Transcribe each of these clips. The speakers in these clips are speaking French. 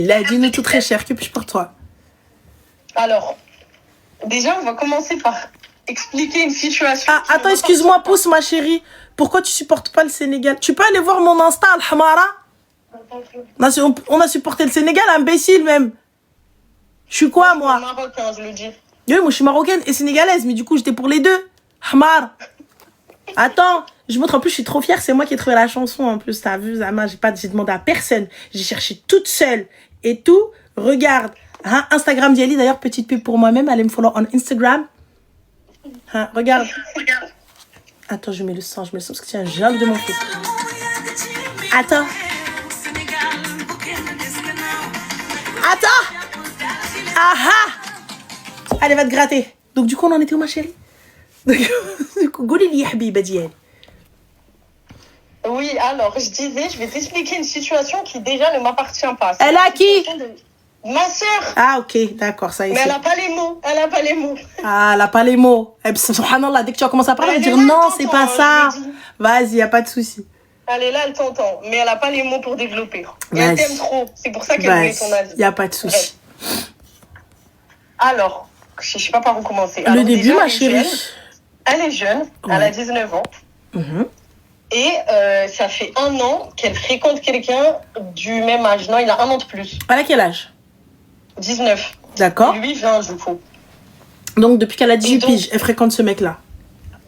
Il a dit nous tout très cher, que puis-je pour toi? Alors, déjà, on va commencer par expliquer une situation. Ah, attends, excuse-moi, pousse ma chérie. Pourquoi tu supportes pas le Sénégal? Tu peux aller voir mon Insta, Al-Hamara? On a supporté le Sénégal, imbécile même. Je suis quoi, moi? Je suis marocain, je le dis. Oui, moi je suis marocaine et sénégalaise, mais du coup j'étais pour les deux. Hamar. Attends, je montre, en plus je suis trop fière, c'est moi qui ai trouvé la chanson en plus, t'as vu, Zama, j'ai demandé à personne, j'ai cherché toute seule et tout. Regarde, hein, Instagram d'Yali, d'ailleurs petite pub pour moi-même, allez me follow on Instagram. Hein, regarde. Attends, je mets le son parce que tiens, j'ai de mon fils. Attends. Aha. Allez, va te gratter. Donc du coup, on en était où, ma chérie? Du coup, Goulili Habiba Diel. Oui, alors, je disais, je vais t'expliquer une situation qui déjà ne m'appartient pas. Elle a qui? Ma sœur. Ah, ok, d'accord, ça y est. Mais elle n'a pas les mots. Elle n'a pas les mots. Ah, elle n'a pas les mots. Eh, subhanallah, dès que tu vas commencer à parler, elle va dire non, c'est pas ça. Vas-y, y a pas de souci. Elle est là, elle t'entend, mais elle n'a pas les mots pour développer. Et elle t'aime trop. C'est pour ça qu'elle voulait ton avis. Y a pas de souci. Alors, je ne sais pas par où commencer. Le début, déjà, ma chérie. Elle est jeune, ouais. Elle a 19 ans. Et ça fait 1 an qu'elle fréquente quelqu'un du même âge. Non, il a 1 an de plus. Elle a quel âge? 19. D'accord. Et lui, 20, du coup. Donc, depuis qu'elle a 18 piges, elle fréquente ce mec-là.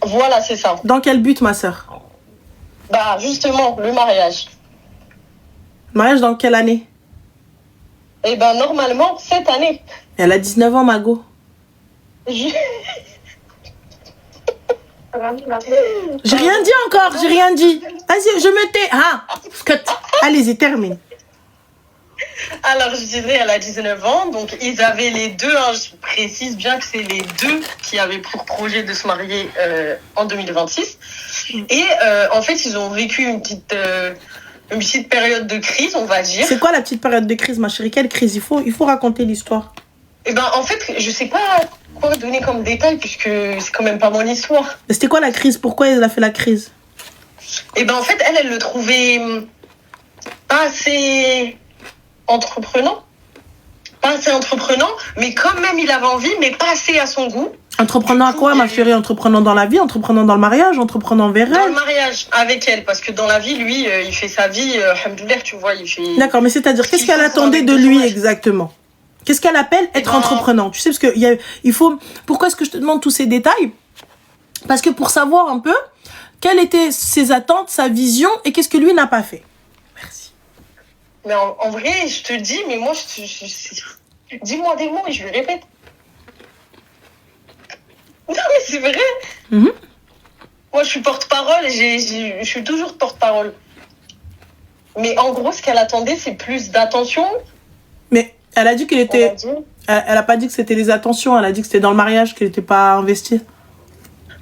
Voilà, c'est ça. Dans quel but, ma sœur? Bah, justement, le mariage. Mariage dans quelle année? Eh ben, normalement, cette année. Elle a 19 ans, Mago. J'ai rien dit encore, j'ai rien dit. Vas-y, je me tais. Ah, allez-y, termine. Alors, je disais, elle a 19 ans, donc ils avaient les deux, hein, je précise bien que c'est les deux qui avaient pour projet de se marier en 2026. Et en fait, ils ont vécu une petite période de crise, on va dire. C'est quoi la petite période de crise, ma chérie? Quelle crise? Il faut raconter l'histoire. Eh ben, en fait, je sais pas quoi donner comme détail, puisque c'est quand même pas mon histoire. Mais c'était quoi la crise? Pourquoi elle a fait la crise? Eh ben, en fait, elle le trouvait pas assez entreprenant. Pas assez entreprenant, mais quand même, il avait envie, mais pas assez à son goût. Entreprenant à quoi, ma chérie? Entreprenant dans la vie, entreprenant dans le mariage, entreprenant vers elle? Dans le mariage, avec elle, parce que dans la vie, lui, il fait sa vie, alhamdoulilah, tu vois, il fait... D'accord, mais c'est-à-dire, qu'est-ce qu'elle attendait de lui exactement? Qu'est-ce qu'elle appelle être entreprenant? Tu sais, parce que il faut... Pourquoi est-ce que je te demande tous ces détails? Parce que pour savoir un peu quelles étaient ses attentes, sa vision, et qu'est-ce que lui n'a pas fait. Merci. Mais en vrai, je te dis, mais moi, dis-moi des mots et je le répète. Non, mais c'est vrai. Moi, je suis porte-parole, je suis toujours porte-parole. Mais en gros, ce qu'elle attendait, c'est plus d'attention. Mais elle a dit qu'elle était... Elle a pas dit que c'était les attentions, elle a dit que c'était dans le mariage qu'elle n'était pas investie.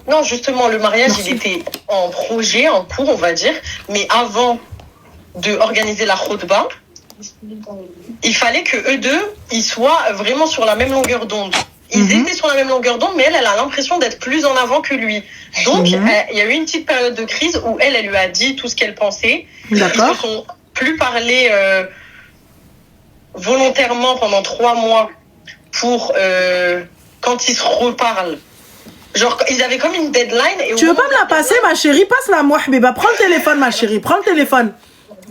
Non, justement, le mariage, il était en projet, en cours, on va dire. Mais avant de organiser la khutba, il fallait que eux deux, ils soient vraiment sur la même longueur d'onde. Ils étaient sur la même longueur d'onde, mais elle a l'impression d'être plus en avant que lui. Donc, il y a eu une petite période de crise où elle lui a dit tout ce qu'elle pensait. D'accord. Ils se sont plus parlé volontairement pendant 3 mois pour quand ils se reparlent. Genre, ils avaient comme une deadline. Et tu veux pas me la passer, ma chérie? Passe-la moi, Habiba. Prends le téléphone, ma chérie. Prends le téléphone.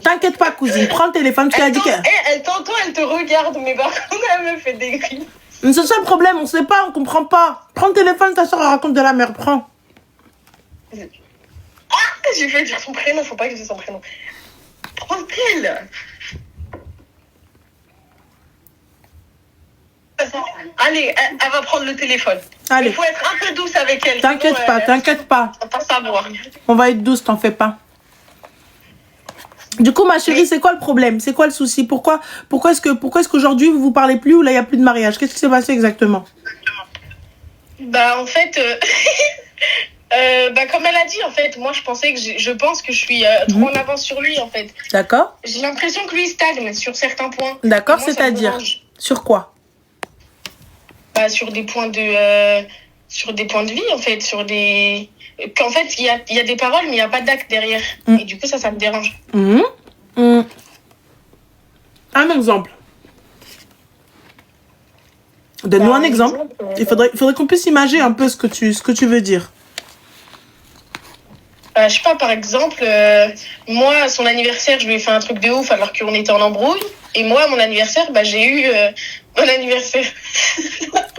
T'inquiète pas, cousine. Prends le téléphone. Elle t'entend, elle te regarde, mais par contre, elle me fait des cris. Mais c'est ça le problème, on sait pas, on comprend pas. Prends le téléphone, ta soeur raconte de la merde, prends. Ah, j'ai fait dire son prénom, faut pas que je dise son prénom. Prends-t-elle? Allez, elle va prendre le téléphone. Allez. Il faut être un peu douce avec elle. T'inquiète pas, t'inquiète pas. On va pas savoir. On va être douce, t'en fais pas. Du coup, ma chérie, c'est quoi le problème? C'est quoi le souci? Pourquoi est-ce qu'aujourd'hui, vous parlez plus ou là, il n'y a plus de mariage? Qu'est-ce qui s'est passé exactement? Bah, en fait, comme elle a dit, en fait, moi, je pense que je suis trop en avance sur lui, en fait. D'accord. J'ai l'impression que lui, il stagne sur certains points. D'accord, c'est-à-dire? Sur quoi? Bah, sur des points de vie, en fait, qu'en fait, il y a des paroles, mais il n'y a pas d'acte derrière. Et du coup, ça me dérange. Un exemple. Donne-nous un Bah, exemple. Il faudrait qu'on puisse imager un peu ce que tu veux dire. je sais pas, par exemple, moi, à son anniversaire, je lui ai fait un truc de ouf alors qu'on était en embrouille. Et moi, à mon anniversaire, j'ai eu mon anniversaire.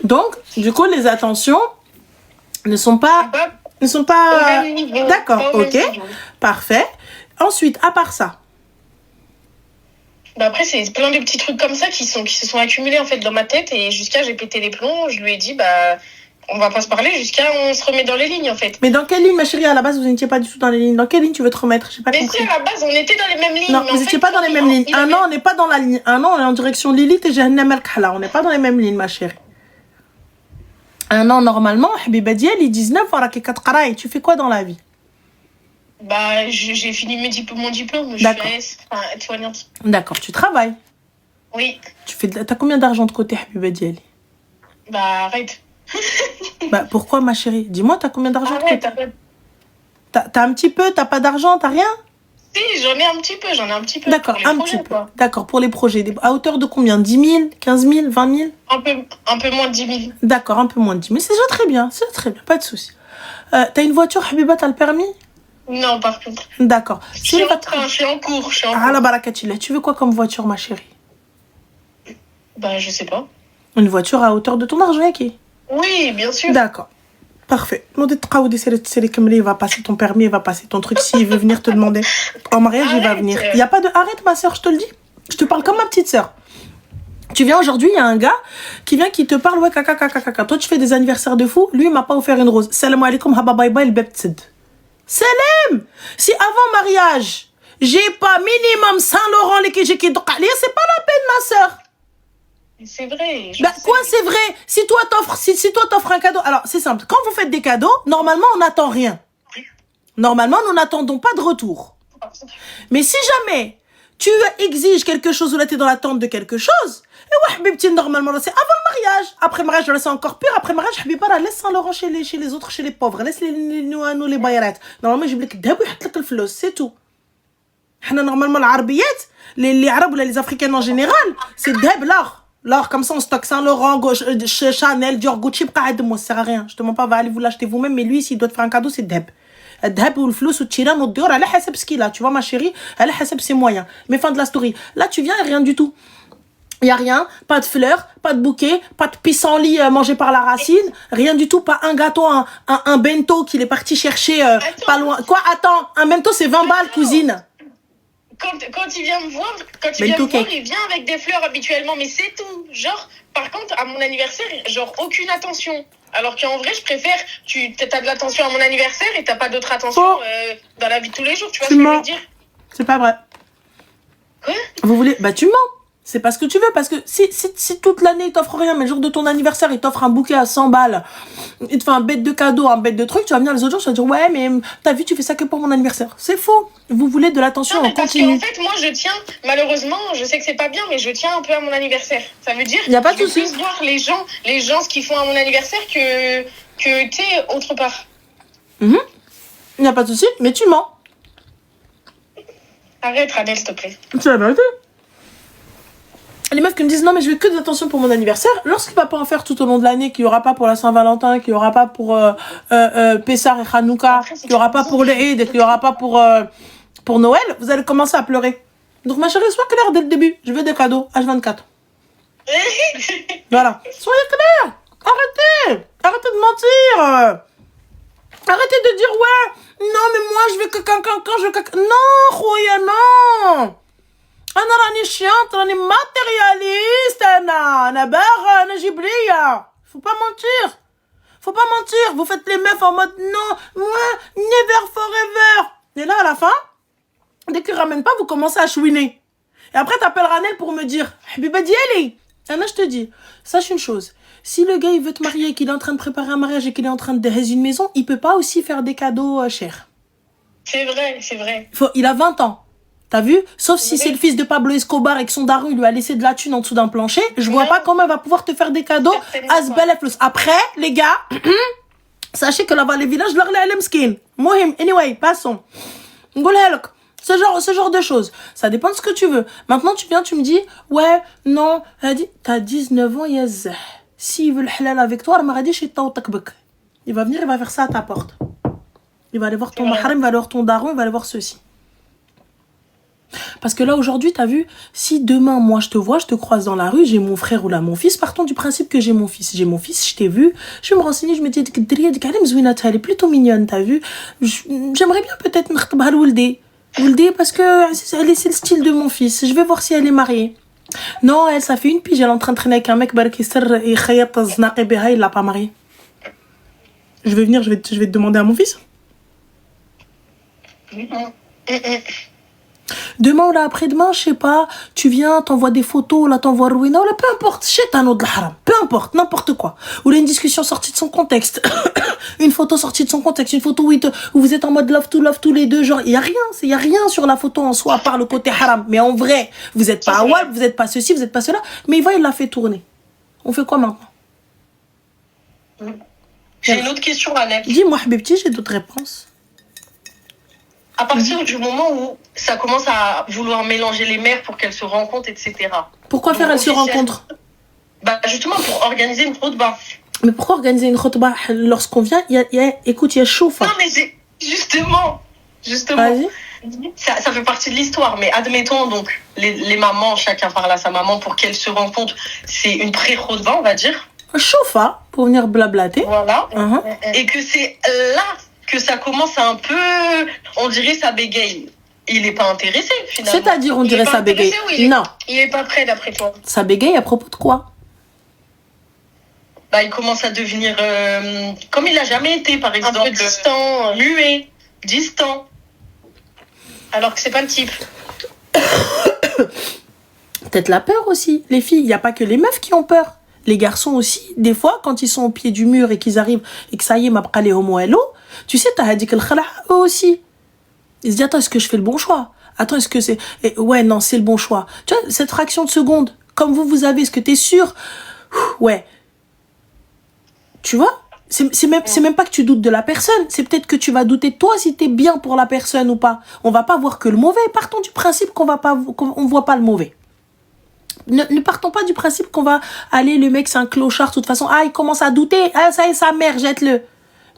Donc, du coup, les attentions ne sont pas... Au même niveau. D'accord, Pas au même ok. niveau. Parfait. Ensuite, à part ça. Après, c'est plein de petits trucs comme ça qui se sont accumulés en fait dans ma tête. Et jusqu'à, j'ai pété les plombs. Je lui ai dit, on va pas se parler jusqu'à on se remet dans les lignes en fait. Mais dans quelle ligne, ma chérie? À la base, vous n'étiez pas du tout dans les lignes. Dans quelle ligne tu veux te remettre? J'ai pas Mais compris. si, à la base, on était dans les mêmes lignes. Non, vous n'étiez pas dans les mêmes lignes. Un an, on n'est pas dans la ligne. Un an, on est en direction Lilith et Jahannam al-Khala. On n'est pas dans les mêmes lignes, ma chérie. Un an, normalement, Habiba Diel, il 19, voilà, qui 4 qaraï. Tu fais quoi dans la vie? J'ai fini mon diplôme. Je D'accord. suis AS, aide-soignante. D'accord, tu travailles. Oui. T'as combien d'argent de côté, Habiba Diel? Arrête. Pourquoi, ma chérie? Dis-moi, t'as combien d'argent de côté? Arrête. T'as un petit peu, t'as pas d'argent, t'as rien? Si, j'en ai un petit peu. D'accord, pour les un projets, petit peu. quoi. D'accord, pour les projets. À hauteur de combien? 10 000, 15 000, 20 000? Un peu moins de 10 000. D'accord, un peu moins de 10 000. C'est déjà très bien, pas de souci. T'as une voiture, Habiba, t'as le permis? Non, par contre. D'accord. Je suis en cours. Ah, la barakatillah. Tu veux quoi comme voiture, ma chérie? Je sais pas. Une voiture à hauteur de ton argent, ok? Oui, bien sûr. D'accord. Parfait. Il va passer ton permis, il va passer ton truc. S'il veut venir te demander en mariage, il va venir. Il n'y a pas de... Arrête, ma soeur, je te le dis. Je te parle comme ma petite soeur. Tu viens aujourd'hui, il y a un gars qui vient, qui te parle, ouais, caca. Toi, tu fais des anniversaires de fou. Lui, il m'a pas offert une rose. Salam alaikum, hababaïba, il bebtsid. Salam! Si avant mariage, j'ai pas minimum Saint-Laurent, les Kijiki, c'est pas la peine, ma soeur. C'est vrai. Quoi, c'est vrai? Si toi t'offres un cadeau, alors c'est simple. Quand vous faites des cadeaux, normalement on n'attend rien. Normalement, nous n'attendons pas de retour. Mais si jamais tu exiges quelque chose ou là t'es dans l'attente de quelque chose, et ouais, petit, normalement c'est avant le mariage. Après le mariage, c'est encore pire. Après le mariage, Habiba, laisse Saint-Laurent chez les autres, chez les pauvres. Laisse nous les bayrat. Normalement, je dis que c'est tout. Normalement, les Arabes ou les Africains en général, c'est dheb l'or. L'or, comme ça, on stocke Saint-Laurent, Chanel, Dior, Gucci, moi, ça sert à rien. Je te mens pas, va aller vous l'acheter vous-même, mais lui, s'il doit te faire un cadeau, c'est dheb. Dheb ou le flou, ou le tiran, ou le dior, elle a hasab ce qu'il a. Tu vois, ma chérie, elle a hasab ses moyens. Mais fin de la story. Là, tu viens et rien du tout. Il n'y a rien, pas de fleurs, pas de bouquet, pas de pissenlit mangé par la racine, rien du tout, pas un gâteau, un bento qu'il est parti chercher pas loin. Quoi, attends, un bento, c'est 20 balles, cousine. Quand il vient me voir, il vient avec des fleurs habituellement, mais c'est tout. Genre, par contre, à mon anniversaire, genre, aucune attention. Alors qu'en vrai, je préfère, t'as de l'attention à mon anniversaire et t'as pas d'autre attention dans la vie de tous les jours, tu vois ce que je veux dire? C'est pas vrai. Quoi? Vous voulez, tu mens. C'est pas ce que tu veux, parce que si toute l'année il t'offre rien, mais le jour de ton anniversaire il t'offre un bouquet à 100 balles, il te fait un bête de cadeau, un bête de truc, tu vas venir les autres jours, tu vas dire ouais mais t'as vu, tu fais ça que pour mon anniversaire. C'est faux. Vous voulez de l'attention, on continue. Parce qu'en fait moi je tiens, malheureusement je sais que c'est pas bien, mais je tiens un peu à mon anniversaire. Ça veut dire y a pas de je souci. vais plus voir les gens ce qu'ils font à mon anniversaire que t'es autre part. Il n'y a pas de souci, mais tu mens. Arrête Radel, s'il te plaît. C'est la vérité. Les meufs qui me disent non mais je veux que de l'attention pour mon anniversaire, lorsqu'il va pas en faire tout au long de l'année, qu'il y aura pas pour la Saint-Valentin, qu'il y aura pas pour Pessah et Hanouka, qu'il y aura pas pour l'Eid et qu'il y aura pas pour Noël, vous allez commencer à pleurer. Donc ma chérie, sois claire dès le début, je veux des cadeaux H24. Voilà, soyez claire. Arrêtez de mentir. Arrêtez de dire ouais, non mais moi je veux que quand je veux non, Khouya, non. أنا راني chiante, راني matérialiste, أنا باغا, أنا جبرية. Faut pas mentir. Vous faites les meufs en mode non, moi, never forever. Et là, à la fin, dès qu'il ramène pas, vous commencez à chouiner. Et après, t'appelles Ranel pour me dire, Habiba Diali. Et là, je te dis, sache une chose. Si le gars, il veut te marier, qu'il est en train de préparer un mariage et qu'il est en train de déhéser une maison, il peut pas aussi faire des cadeaux chers. C'est vrai. Il a 20 ans. T'as vu? Sauf si c'est le fils de Pablo Escobar et que son daron lui a laissé de la thune en dessous d'un plancher, je vois pas comment elle va pouvoir te faire des cadeaux à ce bel plus. Après, les gars, sachez que là-bas, les villages, leur les mskin. Mohim, anyway, passons. Ce genre de choses. Ça dépend de ce que tu veux. Maintenant, tu viens, tu me dis, ouais, non, elle dit, t'as 19 ans, yes. s'il veut le halal avec toi, il va venir, il va faire ça à ta porte. Il va aller voir ton mahram, il va aller voir ton daron, il va aller voir ceci. Parce que là, aujourd'hui, t'as vu, si demain, moi, je te vois, je te croise dans la rue, j'ai mon frère ou là, mon fils, partons du principe que j'ai mon fils. J'ai mon fils, je t'ai vu, je vais me renseigner, je me dis, elle est plutôt mignonne, t'as vu. J'aimerais bien peut-être n'khtabha l'ouldi. Ouldi, parce que c'est le style de mon fils. Je vais voir si elle est mariée. Non, elle, ça fait une pige, elle est en train de traîner avec un mec, il l'a pas marié. Je vais venir, je vais te demander à mon fils. Demain ou là après-demain, je sais pas, tu viens, t'envoies des photos, là t'envoies Rwina, ou là peu importe, chétano de haram, peu importe, n'importe quoi. Ou là une discussion sortie de son contexte, une photo sortie de son contexte, une photo où vous êtes en mode love tous les deux, genre, y a rien sur la photo en soi, à part le côté haram. Mais en vrai, vous êtes pas awab, vous êtes pas ceci, vous êtes pas cela, mais il l'a fait tourner. On fait quoi maintenant? J'ai une autre question, Annette. Dis-moi, Habibti, j'ai d'autres réponses. À partir du moment où ça commence à vouloir mélanger les mères pour qu'elles se rencontrent, etc. Pourquoi faire elles se rencontrent? Bah justement pour organiser une khutba. Mais pourquoi organiser une khutba lorsqu'on vient? Écoute, il y a chauffe. Non mais c'est justement. Vas-y. Ça fait partie de l'histoire, mais admettons donc les mamans, chacun parle à sa maman pour qu'elles se rencontrent. C'est une pré-khutba, on va dire. Chauffa pour venir blablater. Voilà. Et que c'est là que ça commence à un peu, on dirait ça bégaye. Il n'est pas intéressé finalement. C'est-à-dire on dirait ça bégaye. Non. Il est pas prêt d'après toi. Ça bégaye à propos de quoi? Bah il commence à devenir comme il a jamais été par exemple. Un peu distant, muet, distant. Alors que c'est pas le type. Peut-être la peur aussi. Les filles, il n'y a pas que les meufs qui ont peur. Les garçons aussi, des fois, quand ils sont au pied du mur et qu'ils arrivent et que ça y est, m'apprend les homo hello, tu sais, t'as dit que le khala, eux aussi. Ils se disent, attends, est-ce que je fais le bon choix? Attends, est-ce que c'est... Ouais, non, c'est le bon choix. Tu vois, cette fraction de seconde, comme vous avez, est-ce que t'es sûr? Ouais. Tu vois? C'est même pas que tu doutes de la personne. C'est peut-être que tu vas douter de toi si t'es bien pour la personne ou pas. On va pas voir que le mauvais. Partons du principe qu'on voit pas le mauvais. Ne partons pas du principe qu'on va aller, le mec c'est un clochard de toute façon, il commence à douter, ça y est sa mère, jette-le.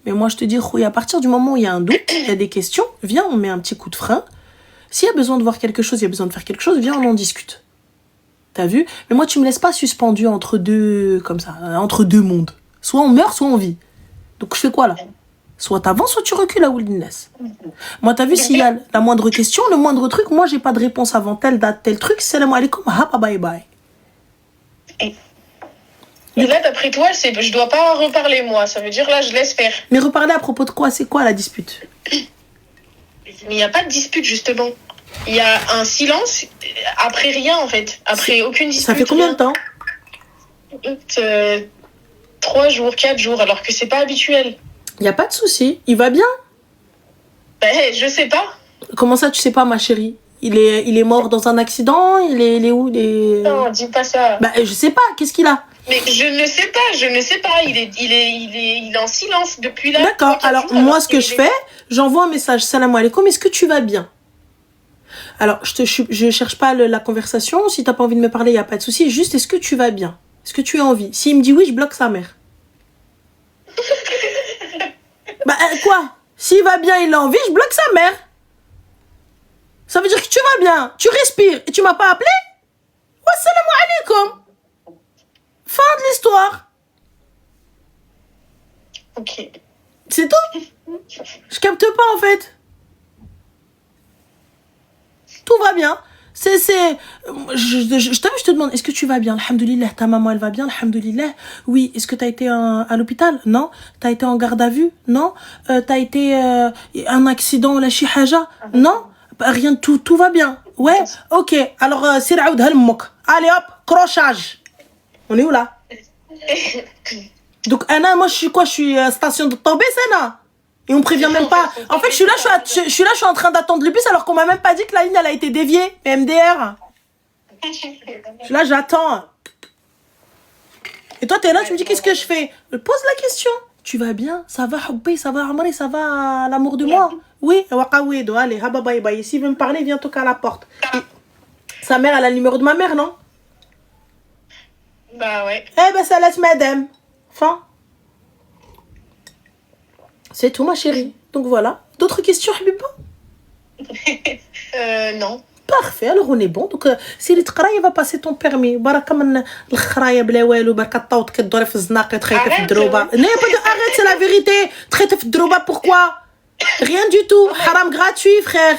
Mais moi je te dis, à partir du moment où il y a un doute, il y a des questions, viens on met un petit coup de frein. S'il y a besoin de voir quelque chose, il y a besoin de faire quelque chose, viens on en discute. T'as vu? Mais moi tu me laisses pas suspendu entre deux, comme ça, entre deux mondes. Soit on meurt, soit on vit. Donc je fais quoi là? Soit t'avances, soit tu recules à Wilderness. Moi, t'as vu, s'il y a la moindre question, le moindre truc, moi, j'ai pas de réponse avant telle date, tel truc, salam alaikum, hapa, bye bye. Et là, d'après toi, je dois pas reparler, moi. Ça veut dire, là, je laisse faire. Mais reparler à propos de quoi? C'est quoi la dispute? Mais il n'y a pas de dispute, justement. Il y a un silence après rien, en fait. Après aucune dispute. Ça fait combien de temps? 3 jours, 4 jours, alors que c'est pas habituel. Y a pas de souci, il va bien. Je sais pas. Comment ça, tu sais pas, ma chérie? Il est mort dans un accident? Il est où? Non, dis pas ça. Je sais pas, qu'est-ce qu'il a? Mais je ne sais pas. Il est en silence depuis là. D'accord, alors moi, ce que je fais, j'envoie un message. Salam alaikum, est-ce que tu vas bien? Alors, je cherche pas la conversation. Si t'as pas envie de me parler, y a pas de souci. Juste, est-ce que tu vas bien? Est-ce que tu as envie? S'il me dit oui, je bloque sa mère. Quoi? S'il va bien, il a envie, je bloque sa mère. Ça veut dire que tu vas bien, tu respires et tu m'as pas appelé? Wassalamu alaikum. Fin de l'histoire. Ok. C'est tout? Je capte pas en fait. Tout va bien. Je te demande, est-ce que tu vas bien? Alhamdoulilah, ta maman elle va bien? Alhamdoulilah. Oui, est-ce que t'as été à l'hôpital? Non. T'as été en garde à vue? Non. T'as été un accident, la chihaja? Non. Rien de tout va bien. Ouais. Ok. Alors, c'est Raoud Halmouk. Allez hop, crochage. On est où là? Donc, moi je suis quoi? Je suis station de Tobé, c'est là. Et on prévient même pas. En fait, je suis là, en train d'attendre le bus alors qu'on m'a même pas dit que la ligne elle a été déviée. MDR. Je suis là, j'attends. Et toi, t'es là, tu me dis qu'est-ce que je fais? Pose la question. Tu vas bien? Ça va, Hobby? Ça va, Amari? Ça va, l'amour de moi? Oui, Wakawedo, allez, haba bye bye. S'il veut me parler, viens toquer à la porte. Sa mère, elle a le numéro de ma mère, non? Bah ouais. Eh ben, ça laisse madame. Enfin. C'est tout, ma chérie. Donc voilà. D'autres questions, Habiba? Non. Parfait, alors on est bon. Donc, si les تقراي va passer ton permis. بركة من الخرايا بلا والو بركة طاوط كدوري في الزناقة تخيطي في الدروبة. N'ayez pas de arrête, c'est la vérité. تخيطي في الدروبة, pourquoi? Rien du tout. Haram gratuit, frère.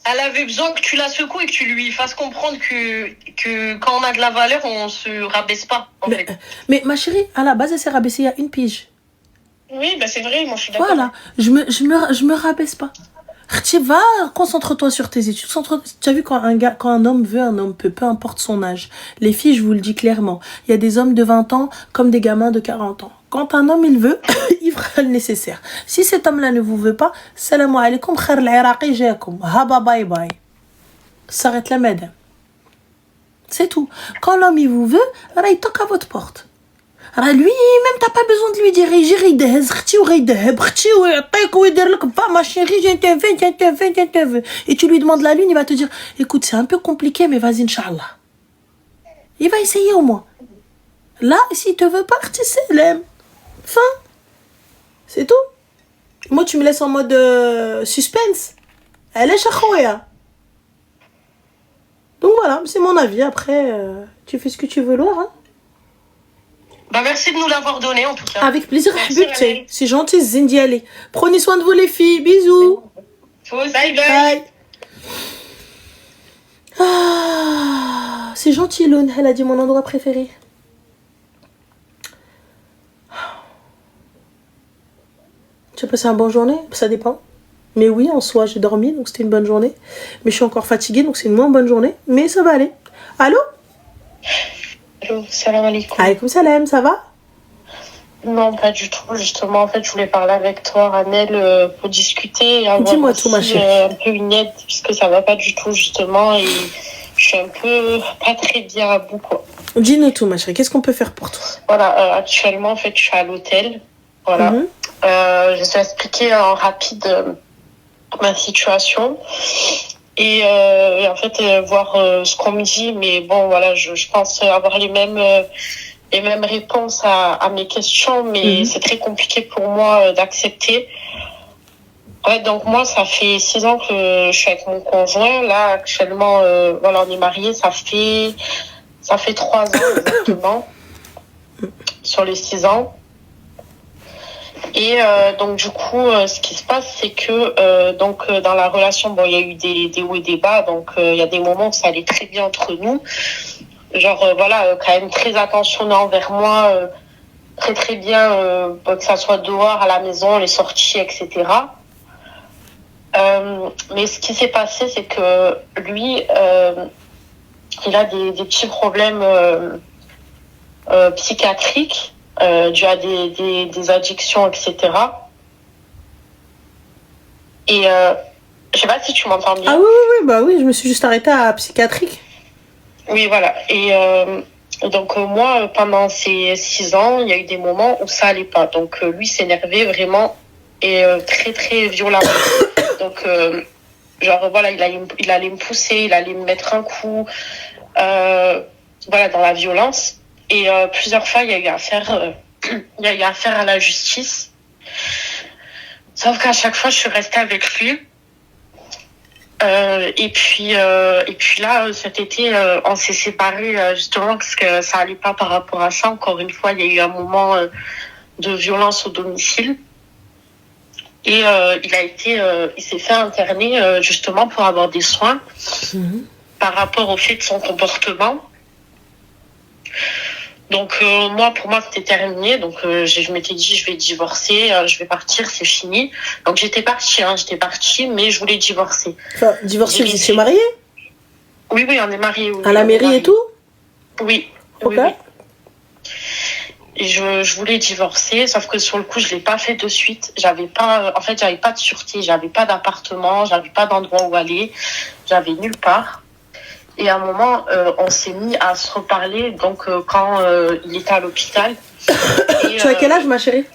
Elle avait besoin que tu la secoues et que tu lui fasses comprendre que quand on a de la valeur, on se rabaisse pas, en fait. Mais ma chérie, à la base, elle s'est rabaissée il y a une pige. Oui, bah c'est vrai, moi je suis d'accord. Voilà, je me rabaisse pas. Tu va, concentre-toi sur tes études. Tu as vu quand un homme veut, un homme peut, peu importe son âge. Les filles, je vous le dis clairement, il y a des hommes de 20 ans comme des gamins de 40 ans. Quand un homme, il veut, il fera le nécessaire. Si cet homme-là ne vous veut pas, salam alaikum, khair al-iraqi jayakum. Haba bye bye. S'arrête là, madame. C'est tout. Quand l'homme, il vous veut, il toque à votre porte. راه lui même t'as pas besoin de lui dire يجي يدهز اختي وغيدهب اختي ويعطيك ويدير لك با ما chérie je te veux et tu lui demandes la lune, il va te dire écoute c'est un peu compliqué mais vas-y inchallah. Il va essayer au moins. Là s'il te veut pas tu sais l'aime. Fin. C'est tout. Moi tu me laisses en mode suspense. Elle est chakhoya. Donc voilà, c'est mon avis. Après tu fais ce que tu veux, Laura. Bah merci de nous l'avoir donné en tout cas. Avec plaisir, c'est gentil, Zindi, allez. Prenez soin de vous les filles, bisous. Bye bye. Ah, c'est gentil, Lone, elle a dit mon endroit préféré. Tu as passé une bonne journée? Ça dépend. Mais oui, en soi, j'ai dormi, donc c'était une bonne journée. Mais je suis encore fatiguée, donc c'est une moins bonne journée. Mais ça va aller. Allô? Allô, salam alaikum. Alaikum salam, ça va? Non, pas du tout. Justement, en fait, je voulais parler avec toi, Ranel, pour discuter et avoir Dis-moi aussi, tout, ma chérie. Un peu une aide, puisque ça va pas du tout, justement, et je suis un peu pas très bien à bout, quoi. Dis-nous tout, ma chérie. Qu'est-ce qu'on peut faire pour toi? Voilà, actuellement, en fait, je suis à l'hôtel. Voilà. Je vais expliquer en rapide ma situation. Et en fait, voir ce qu'on me dit. Mais bon, voilà, je pense avoir les mêmes réponses à mes questions. Mais c'est très compliqué pour moi d'accepter. Ouais, donc moi, ça fait 6 ans que je suis avec mon conjoint. Là, actuellement, voilà, on est mariés. Ça fait 3 ans exactement. Sur les 6 ans. Et donc du coup, ce qui se passe, c'est que dans la relation, bon, il y a eu des hauts et des bas. Donc il y a des moments où ça allait très bien entre nous. Genre voilà, quand même très attentionnant envers moi, très très bien, que ça soit dehors, à la maison, les sorties, etc. Mais ce qui s'est passé, c'est que lui, il a des petits problèmes psychiatriques. Dû à des addictions, etc. Et je sais pas si tu m'entends bien. Ah oui, bah oui, je me suis juste arrêtée à psychiatrique. Oui, voilà. Et donc moi, pendant ces 6 ans, il y a eu des moments où ça allait pas. Donc lui s'énervait vraiment et très très violemment. Donc genre voilà, il allait me pousser, il allait me mettre un coup, voilà, dans la violence. Et plusieurs fois, il y a eu affaire à la justice. Sauf qu'à chaque fois, je suis restée avec lui. Et puis là, cet été, on s'est séparés justement parce que ça allait pas par rapport à ça. Encore une fois, il y a eu un moment de violence au domicile. Et il s'est fait interner justement pour avoir des soins par rapport au fait de son comportement. Donc moi, pour moi, c'était terminé. Donc je m'étais dit, je vais divorcer, je vais partir, c'est fini. Donc j'étais partie, mais je voulais divorcer. Enfin, divorcer, vous étiez mariés? Oui, on est mariés. Oui, à la mairie et tout? Oui. Ok. Oui. Et je voulais divorcer, sauf que sur le coup, je l'ai pas fait de suite. J'avais pas de sûreté, j'avais pas d'appartement, j'avais pas d'endroit où aller, j'avais nulle part. Et à un moment, on s'est mis à se reparler, donc quand il était à l'hôpital. Et, tu as quel âge, ma chérie?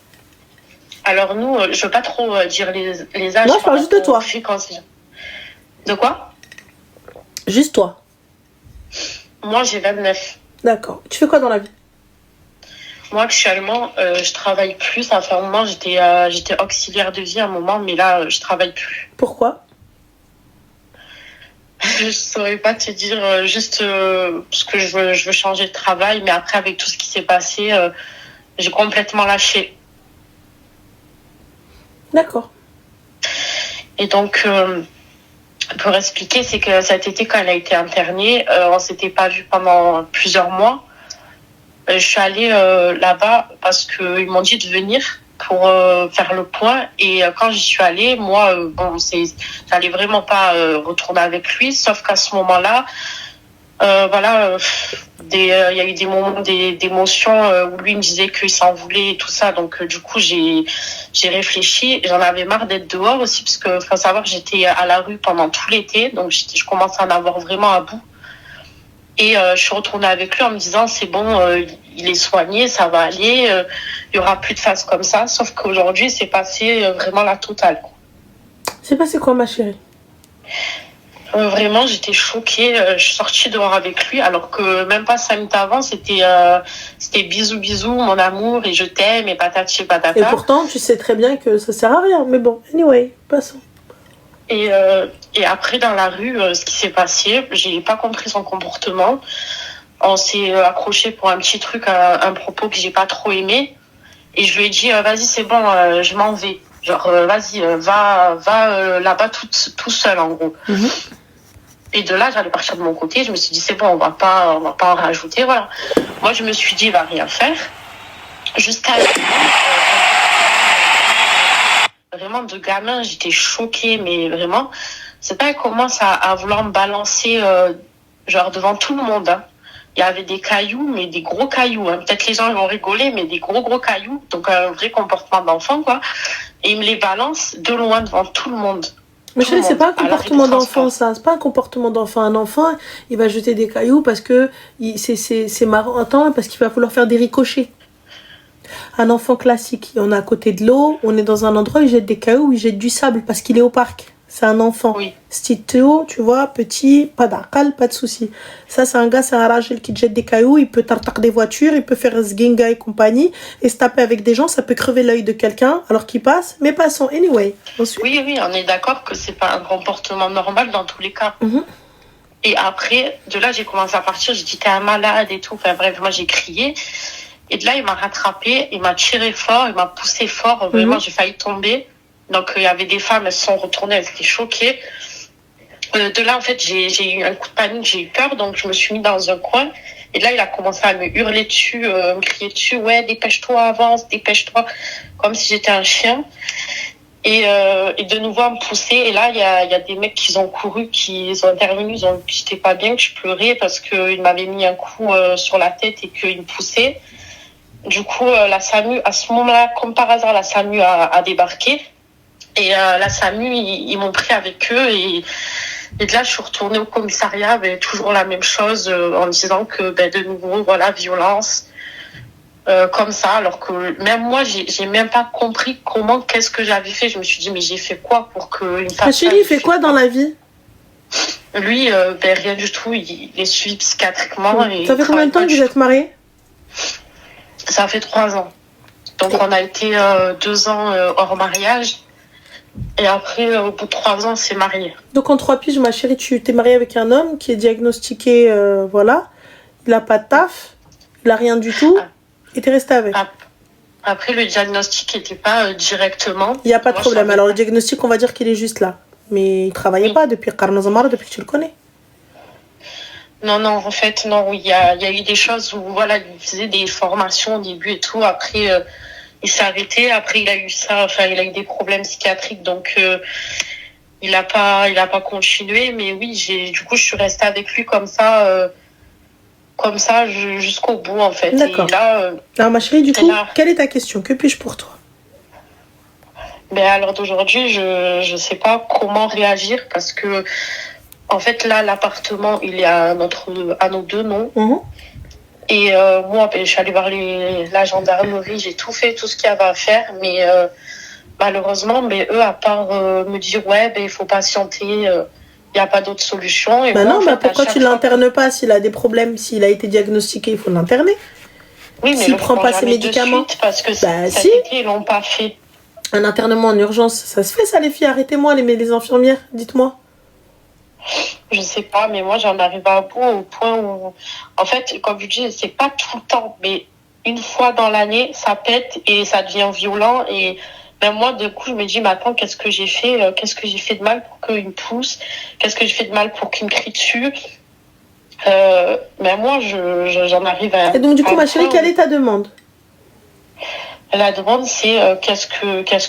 Alors nous, je veux pas trop dire les âges. Non, je parle juste de toi. De quoi? Juste toi. Moi, j'ai 29. D'accord. Tu fais quoi dans la vie? Moi, actuellement, je travaille plus. Ça fait un moment, j'étais auxiliaire de vie à un moment, mais là, je travaille plus. Pourquoi? Je saurais pas te dire juste parce que je veux changer de travail, mais après, avec tout ce qui s'est passé, j'ai complètement lâché. D'accord. Et donc, pour expliquer, c'est que cet été, quand elle a été internée, on s'était pas vu pendant plusieurs mois. Je suis allée là-bas parce qu'ils m'ont dit de venir pour faire le point. Et quand j'y suis allée, moi, j'allais vraiment pas retourner avec lui, sauf qu'à ce moment-là, voilà, il y a eu des moments d'émotion où lui me disait qu'il s'en voulait et tout ça. Donc du coup, j'ai réfléchi. J'en avais marre d'être dehors aussi parce que faut savoir que j'étais à la rue pendant tout l'été, donc je commençais à en avoir vraiment à bout. Et je suis retournée avec lui en me disant c'est bon, il est soigné, ça va aller, il y aura plus de phases comme ça. Sauf qu'aujourd'hui, c'est passé vraiment la totale. C'est passé quoi, ma chérie? Vraiment, j'étais choquée. Je suis sortie dehors avec lui, alors que même pas 5 minutes avant, c'était bisous, bisous, mon amour, et je t'aime, et patati patata. Et pourtant, tu sais très bien que ça sert à rien. Mais bon, anyway, passons. Et après, dans la rue, ce qui s'est passé, j'ai pas compris son comportement. On s'est accroché pour un petit truc, un propos que j'ai pas trop aimé. Et je lui ai dit, vas-y, c'est bon, je m'en vais. Genre, vas-y, va là-bas tout seul, en gros. Mm-hmm. Et de là, j'allais partir de mon côté. Je me suis dit, c'est bon, on va pas en rajouter, voilà. Moi, je me suis dit, il va rien faire. Jusqu'à vraiment de gamin, j'étais choquée, mais vraiment, c'est pas, elle commence à vouloir me balancer, genre devant tout le monde, hein. Il y avait des cailloux, mais des gros cailloux, hein. Peut-être les gens vont rigoler, mais des gros cailloux, donc un vrai comportement d'enfant, quoi. Et il me les balance de loin devant tout le monde. Mais chérie, c'est pas un comportement d'enfant, ça. C'est pas un comportement d'enfant. Un enfant, il va jeter des cailloux parce que c'est marrant, parce qu'il va vouloir faire des ricochets. Un enfant classique, on est à côté de l'eau, on est dans un endroit où il jette des cailloux, il jette du sable parce qu'il est au parc. C'est un enfant. Oui. Stitio, tu vois, petit, pas d'akal, pas de souci. Ça, c'est un gars, c'est un ragel qui te jette des cailloux, il peut tartar des voitures, il peut faire zginga et compagnie, et se taper avec des gens, ça peut crever l'œil de quelqu'un alors qu'il passe, mais passons, anyway. Ensuite. Oui, on est d'accord que c'est pas un comportement normal dans tous les cas. Mm-hmm. Et après, de là, j'ai commencé à partir, j'ai dit, t'es un malade et tout. Enfin bref, moi, j'ai crié. Et de là, il m'a rattrapé, il m'a tiré fort, il m'a poussé fort. Vraiment, j'ai failli tomber. Donc, il y avait des femmes, elles se sont retournées, elles étaient choquées. De là, en fait, j'ai eu un coup de panique, j'ai eu peur. Donc, je me suis mis dans un coin. Et là, il a commencé à me hurler dessus, me crier dessus. Ouais, dépêche-toi, avance, dépêche-toi. Comme si j'étais un chien. Et de nouveau, à me pousser. Et là, il y a des mecs qui ont couru, qui sont intervenus. Ils ont dit que j'étais pas bien, que je pleurais parce qu'ils m'avaient mis un coup sur la tête et qu'ils me poussaient. Du coup, la SAMU, à ce moment-là, comme par hasard, la SAMU a débarqué. Et la SAMU, ils m'ont pris avec eux. Et de là, je suis retournée au commissariat, toujours la même chose, en disant que, de nouveau, voilà, violence, comme ça. Alors que même moi, j'ai même pas compris qu'est-ce que j'avais fait. Je me suis dit, mais j'ai fait quoi pour qu'il me fasse ça? Ta chérie, il fait quoi dans la vie? Lui, rien du tout. Il est suivi psychiatriquement. Et ça fait combien de temps que vous êtes mariés? Ça fait 3 ans. Donc, on a été 2 ans hors mariage. Et après, au bout de 3 ans, on s'est mariés. Donc, en 3 piges, ma chérie, tu t'es mariée avec un homme qui est diagnostiqué, voilà. Il n'a pas de taf, il n'a rien du tout. Et t'es restée avec. Après, le diagnostic n'était pas directement. Il n'y a pas de problème. Alors, le diagnostic, on va dire qu'il est juste là. Mais il ne travaillait pas depuis Karnazamara, depuis que tu le connais. Non, en fait, non, oui, il y a eu des choses où, voilà, il faisait des formations au début et tout. Après, il s'est arrêté. Après, il a eu des problèmes psychiatriques. Donc, il n'a pas continué. Mais oui, du coup, je suis restée avec lui comme ça jusqu'au bout, en fait. D'accord. Et là, alors, ma chérie, du coup, quelle est ta question? Que puis-je pour toi? À l'heure d'aujourd'hui, je sais pas comment réagir parce que, en fait, là, l'appartement, il est à nos 2 noms. Mm-hmm. Et moi, je suis allée voir la gendarmerie, j'ai tout fait, tout ce qu'il y avait à faire. Mais malheureusement, eux, à part me dire, ouais, il faut patienter, Il n'y a pas d'autre solution. Et Bah moi, non, en bah fait, pourquoi tu l'internes pas s'il a des problèmes, s'il a été diagnostiqué, il faut l'interner. Oui, mais S'il le prend font pas ses jamais de médicaments. suite parce que Bah cet si, été, ils l'ont pas fait. un internement en urgence, ça se fait ça les filles, arrêtez-moi les infirmières, dites-moi. Je sais pas, mais moi, j'en arrive à bout au point où, en fait, comme je dis, c'est pas tout le temps, mais une fois dans l'année, ça pète et ça devient violent. Et même moi, de coup, je me dis, mais attends, qu'est-ce que j'ai fait? Qu'est-ce que j'ai fait de mal pour qu'il me pousse? Qu'est-ce que j'ai fait de mal pour qu'il me crie dessus? Mais moi, j'en arrive à... Et donc du coup, à ma un chérie, point quelle où est ta demande? la demande, c'est qu'est-ce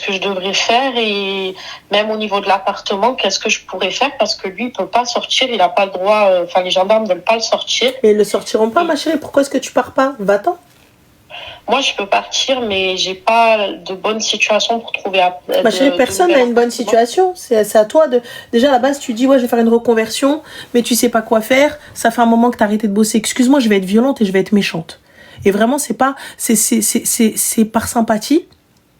que je devrais faire et même au niveau de l'appartement, qu'est-ce que je pourrais faire parce que lui, il peut pas sortir, il a pas le droit, enfin, les gendarmes ne veulent pas le sortir. Mais ils le sortiront pas, Et ma chérie, pourquoi est-ce que tu pars pas? Va-t'en. moi, je peux partir, mais j'ai pas de bonne situation pour trouver Ma chérie, personne n'a une bonne situation. C'est à toi de... Déjà, à la base, tu dis, ouais, je vais faire une reconversion, mais tu sais pas quoi faire. Ça fait un moment que t'as arrêté de bosser. Excuse-moi, je vais être violente et je vais être méchante. Et vraiment, c'est pas... C'est par sympathie,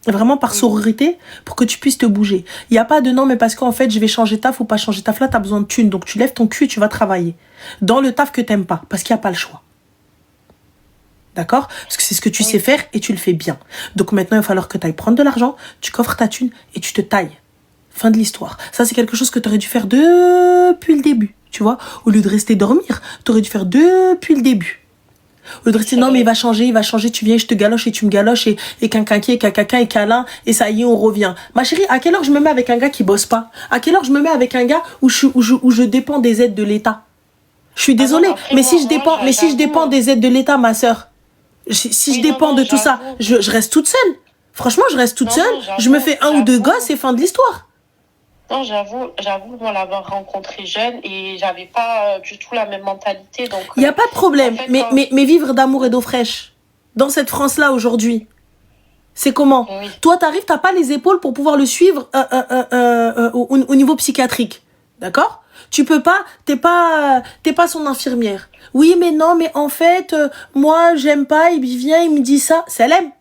vraiment par sororité, pour que tu puisses te bouger. Il y a pas de non, mais parce qu'en fait, je vais changer taf ou pas changer taf. Là, t'as besoin de thunes. Donc, tu lèves ton cul et tu vas travailler. Dans le taf que t'aimes pas. Parce qu'il n'y a pas le choix. D'accord? Parce que c'est ce que tu sais faire et tu le fais bien. Donc maintenant, il va falloir que tu ailles prendre de l'argent, tu coffres ta thune et tu te tailles. Fin de l'histoire. Ça, c'est quelque chose que tu aurais dû faire depuis le début. Tu vois? Au lieu de rester dormir, tu aurais dû faire depuis le début. Au lieu de rester, non, mais il va changer, tu viens, je te galoche et tu me galoches et quinquinquin et câlin et ça y est, on revient. Ma chérie, à quelle heure je me mets avec un gars qui bosse pas? À quelle heure je me mets avec un gars où je dépends des aides de l'État? Je suis désolée, mais si je dépends des aides de l'État, ma sœur, si je dépends de tout ça, je reste toute seule. Franchement, je reste toute seule. Je me fais un ou deux gosses et fin de l'histoire. Non, j'avoue, moi, l'avoir rencontré jeune et j'avais pas du tout la même mentalité. Donc, il n'y a pas de problème. En fait, mais vivre d'amour et d'eau fraîche, dans cette France-là aujourd'hui, c'est comment? Oui. Toi, t'arrives, t'as pas les épaules pour pouvoir le suivre au niveau psychiatrique. D'accord? Tu peux pas, t'es pas son infirmière. Oui, mais non, mais en fait, moi, j'aime pas, il vient, il me dit ça. Ça l'aime.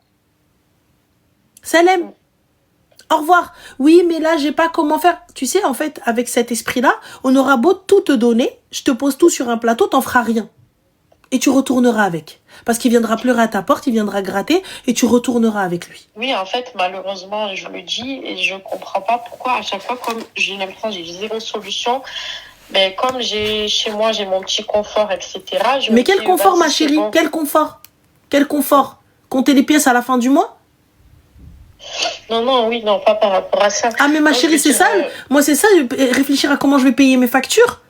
Au revoir. Oui, mais là, j'ai pas comment faire. Tu sais, en fait, avec cet esprit-là, on aura beau tout te donner, je te pose tout sur un plateau, t'en feras rien. Et tu retourneras avec. Parce qu'il viendra pleurer à ta porte, il viendra gratter, et tu retourneras avec lui. Oui, en fait, malheureusement, je le dis, et je comprends pas pourquoi, à chaque fois, comme j'ai l'impression que j'ai zéro solution, mais comme chez moi, j'ai mon petit confort, etc. Mais quel confort, ma chérie? Bon. Quel confort? Compter les pièces à la fin du mois? Non, pas par rapport à ça. Ah, mais ma chérie, c'est ça. Moi, c'est ça, réfléchir à comment je vais payer mes factures.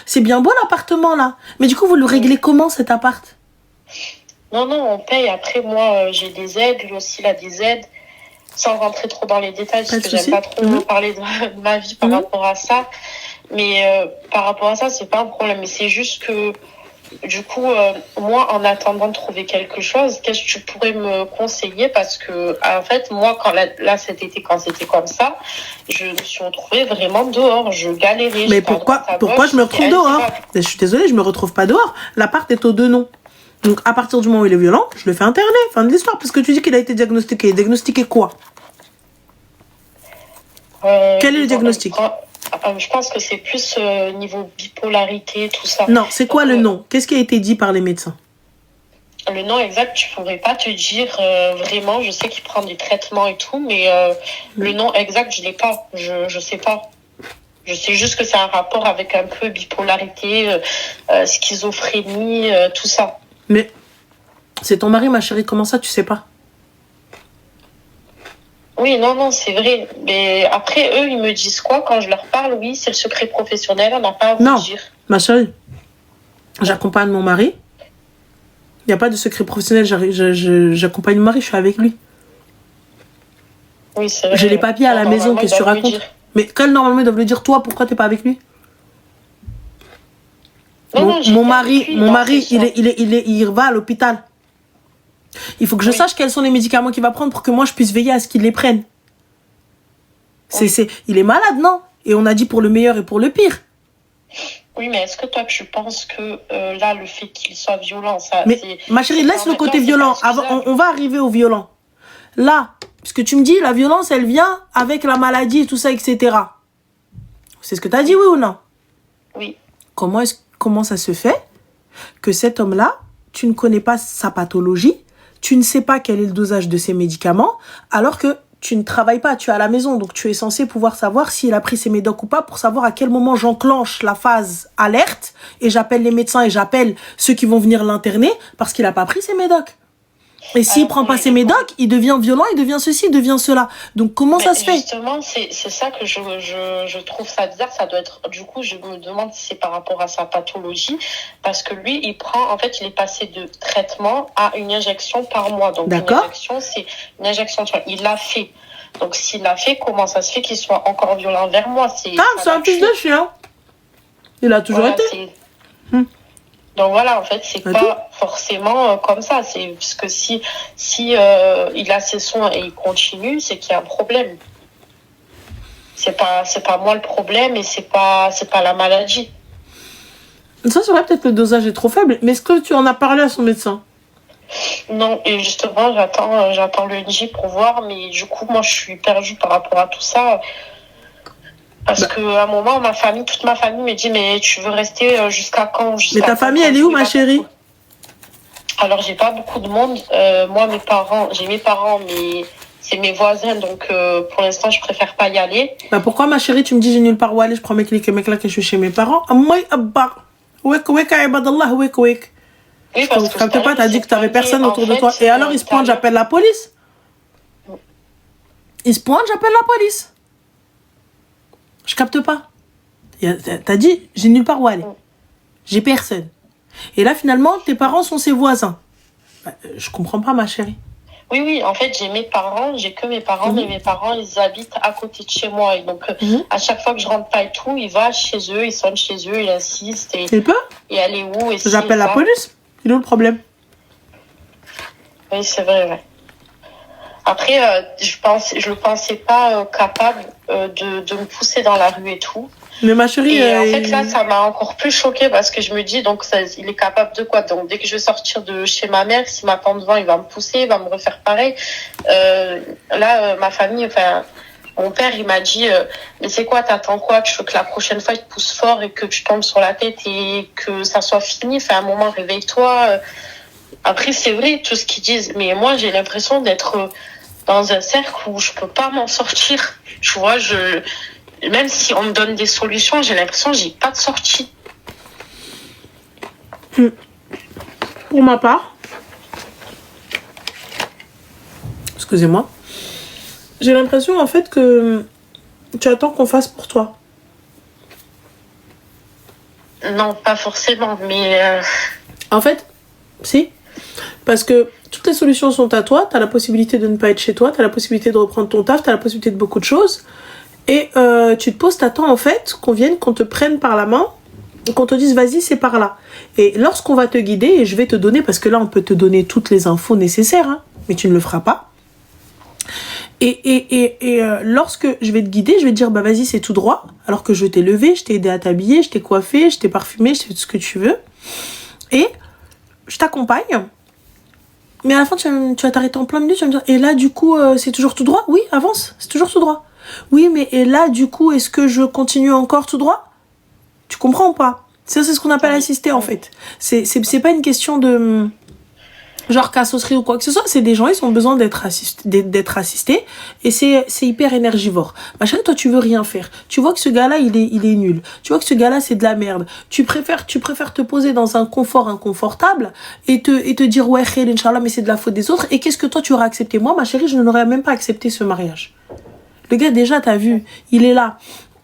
C'est bien beau l'appartement, là. Mais du coup, vous le réglez comment, cet appart? Non, on paye. Après, moi, j'ai des aides. Lui aussi, il a des aides. Sans rentrer trop dans les détails, parce que j'aime pas trop parler de ma vie par rapport à ça. Mais par rapport à ça, c'est pas un problème. Mais c'est juste que, du coup, moi, en attendant de trouver quelque chose, qu'est-ce que tu pourrais me conseiller? Parce que, en fait, moi, cet été, quand c'était comme ça, je me suis retrouvée vraiment dehors. Je galérais. Mais pourquoi je me retrouve dehors? Je suis désolée, je me retrouve pas dehors. L'appart est aux deux noms. Donc, à partir du moment où il est violent, je le fais interner. Fin de l'histoire. Parce que tu dis qu'il a été diagnostiqué. Diagnostiqué quoi? Quel est le diagnostic? Je pense que c'est plus niveau bipolarité, tout ça. Non, c'est quoi le nom? Qu'est-ce qui a été dit par les médecins? Le nom exact, je pourrais pas te dire vraiment. Je sais qu'il prend des traitements et tout, mais le nom exact, je l'ai pas. Je sais pas. Je sais juste que c'est un rapport avec un peu bipolarité, schizophrénie, tout ça. Mais c'est ton mari, ma chérie. Comment ça, tu sais pas? Oui, non, c'est vrai. Mais après, eux, ils me disent quoi quand je leur parle? Oui, c'est le secret professionnel, on n'a pas à vous dire. Ma chérie, j'accompagne mon mari. Il n'y a pas de secret professionnel. J'accompagne mon mari, je suis avec lui. Oui, c'est vrai. J'ai les papiers à la maison, qu'est-ce que tu racontes? Mais quand normalement ils doivent le dire, toi, pourquoi t'es pas avec lui? Mon mari, il va à l'hôpital. Il faut que je sache quels sont les médicaments qu'il va prendre pour que moi je puisse veiller à ce qu'il les prenne. Il est malade, non? Et on a dit pour le meilleur et pour le pire. Oui, mais est-ce que toi tu penses que là le fait qu'il soit violent, ça... Mais ma chérie, laisse le côté violent. On va arriver au violent. Là, parce que tu me dis, la violence, elle vient avec la maladie et tout ça, etc. C'est ce que tu as dit, oui ou non? Oui. Comment ça se fait que cet homme-là, tu ne connais pas sa pathologie, tu ne sais pas quel est le dosage de ses médicaments, alors que tu ne travailles pas, tu es à la maison, donc tu es censé pouvoir savoir s'il a pris ses médocs ou pas pour savoir à quel moment j'enclenche la phase alerte et j'appelle les médecins et j'appelle ceux qui vont venir l'interner parce qu'il n'a pas pris ses médocs. Et s'il prend pas ses médocs, il devient violent, il devient ceci, il devient cela. Donc comment ça se fait? Justement, c'est ça que je trouve ça bizarre. Ça doit être. Du coup, je me demande si c'est par rapport à sa pathologie, parce que lui, il est passé de traitement à une injection par mois. Donc une injection, c'est une injection. Il l'a fait. Donc s'il l'a fait, comment ça se fait qu'il soit encore violent envers moi? C'est un fils de chien. Il a toujours été. Donc voilà, en fait, c'est pas forcément comme ça. C'est parce que si il a ses soins et il continue, c'est qu'il y a un problème. C'est pas moi le problème et c'est pas la maladie. Ça, c'est vrai, peut-être que le dosage est trop faible. Mais est-ce que tu en as parlé à son médecin? Non, et justement, j'attends le NJ pour voir. Mais du coup, moi, je suis perdue par rapport à tout ça. Parce qu'à un moment, toute ma famille me dit, mais tu veux rester jusqu'à quand? Mais ta famille, elle est où, ma chérie? Alors, j'ai pas beaucoup de monde. Moi, j'ai mes parents, mais c'est mes voisins. Donc, pour l'instant, je préfère pas y aller. Bah, pourquoi, ma chérie, tu me dis, j'ai nulle part où aller, je prends mes clics et mes claques et je suis chez mes parents? Oui, parce que tu pas, t'as dit que t'avais personne autour de toi. Et alors, il se pointe, j'appelle la police. J'appelle la police. Je capte pas. T'as dit, j'ai nulle part où aller. J'ai personne. Et là, finalement, tes parents sont ses voisins. Bah, je comprends pas, ma chérie. Oui, en fait, j'ai que mes parents, mais mes parents, ils habitent à côté de chez moi. Et donc, à chaque fois que je rentre pas et tout, il va chez eux, il sonne chez eux, il insiste. Et elle est où? Et j'appelle la police. Il est où le problème? Oui, c'est vrai, ouais. Après, je le pensais pas capable de me pousser dans la rue et tout. Mais ma chérie... Et en fait, là, ça m'a encore plus choquée parce que je me dis, donc, il est capable de quoi? Donc, dès que je vais sortir de chez ma mère, si m'attend devant, il va me pousser, il va me refaire pareil. Ma famille, mon père, il m'a dit, mais c'est quoi, t'attends quoi? Tu veux que la prochaine fois, il te pousse fort et que tu tombes sur la tête et que ça soit fini? Un moment, réveille-toi. Après, c'est vrai, tout ce qu'ils disent. Mais moi, j'ai l'impression d'être dans un cercle où je peux pas m'en sortir. Tu vois, même si on me donne des solutions, j'ai l'impression que j'ai pas de sortie. Pour ma part, excusez-moi, j'ai l'impression en fait que tu attends qu'on fasse pour toi. Non, pas forcément, mais... En fait, si. Parce que toutes les solutions sont à toi. Tu as la possibilité de ne pas être chez toi. Tu as la possibilité de reprendre ton taf. Tu as la possibilité de beaucoup de choses. Et tu te poses, t'attends en fait qu'on te prenne par la main, qu'on te dise vas-y, c'est par là. Et lorsqu'on va te guider, et je vais te donner, parce que là on peut te donner toutes les infos nécessaires, hein, mais tu ne le feras pas. Et lorsque je vais te guider, je vais te dire bah vas-y, c'est tout droit, alors que je t'ai levé, je t'ai aidé à t'habiller, je t'ai coiffé, je t'ai parfumé, je t'ai fait tout ce que tu veux. Et je t'accompagne. Mais à la fin, tu vas t'arrêter en plein milieu, tu vas me dire et là du coup, c'est toujours tout droit? Oui, avance, c'est toujours tout droit. Oui, mais et là, du coup, est-ce que je continue encore tout droit? Tu comprends pas? Ça, c'est ce qu'on appelle assister, en fait. C'est pas une question de... genre cassosserie ou quoi que ce soit. C'est des gens, ils ont besoin d'être assistés. Et c'est hyper énergivore. Ma chérie, toi, tu veux rien faire. Tu vois que ce gars-là, il est nul. Tu vois que ce gars-là, c'est de la merde. Tu préfères te poser dans un confort inconfortable et te dire, ouais, khair, Inch'Allah, mais c'est de la faute des autres. Et qu'est-ce que toi, tu aurais accepté? Moi, ma chérie, je n'aurais même pas accepté ce mariage. Le gars, déjà, t'as vu, il est là,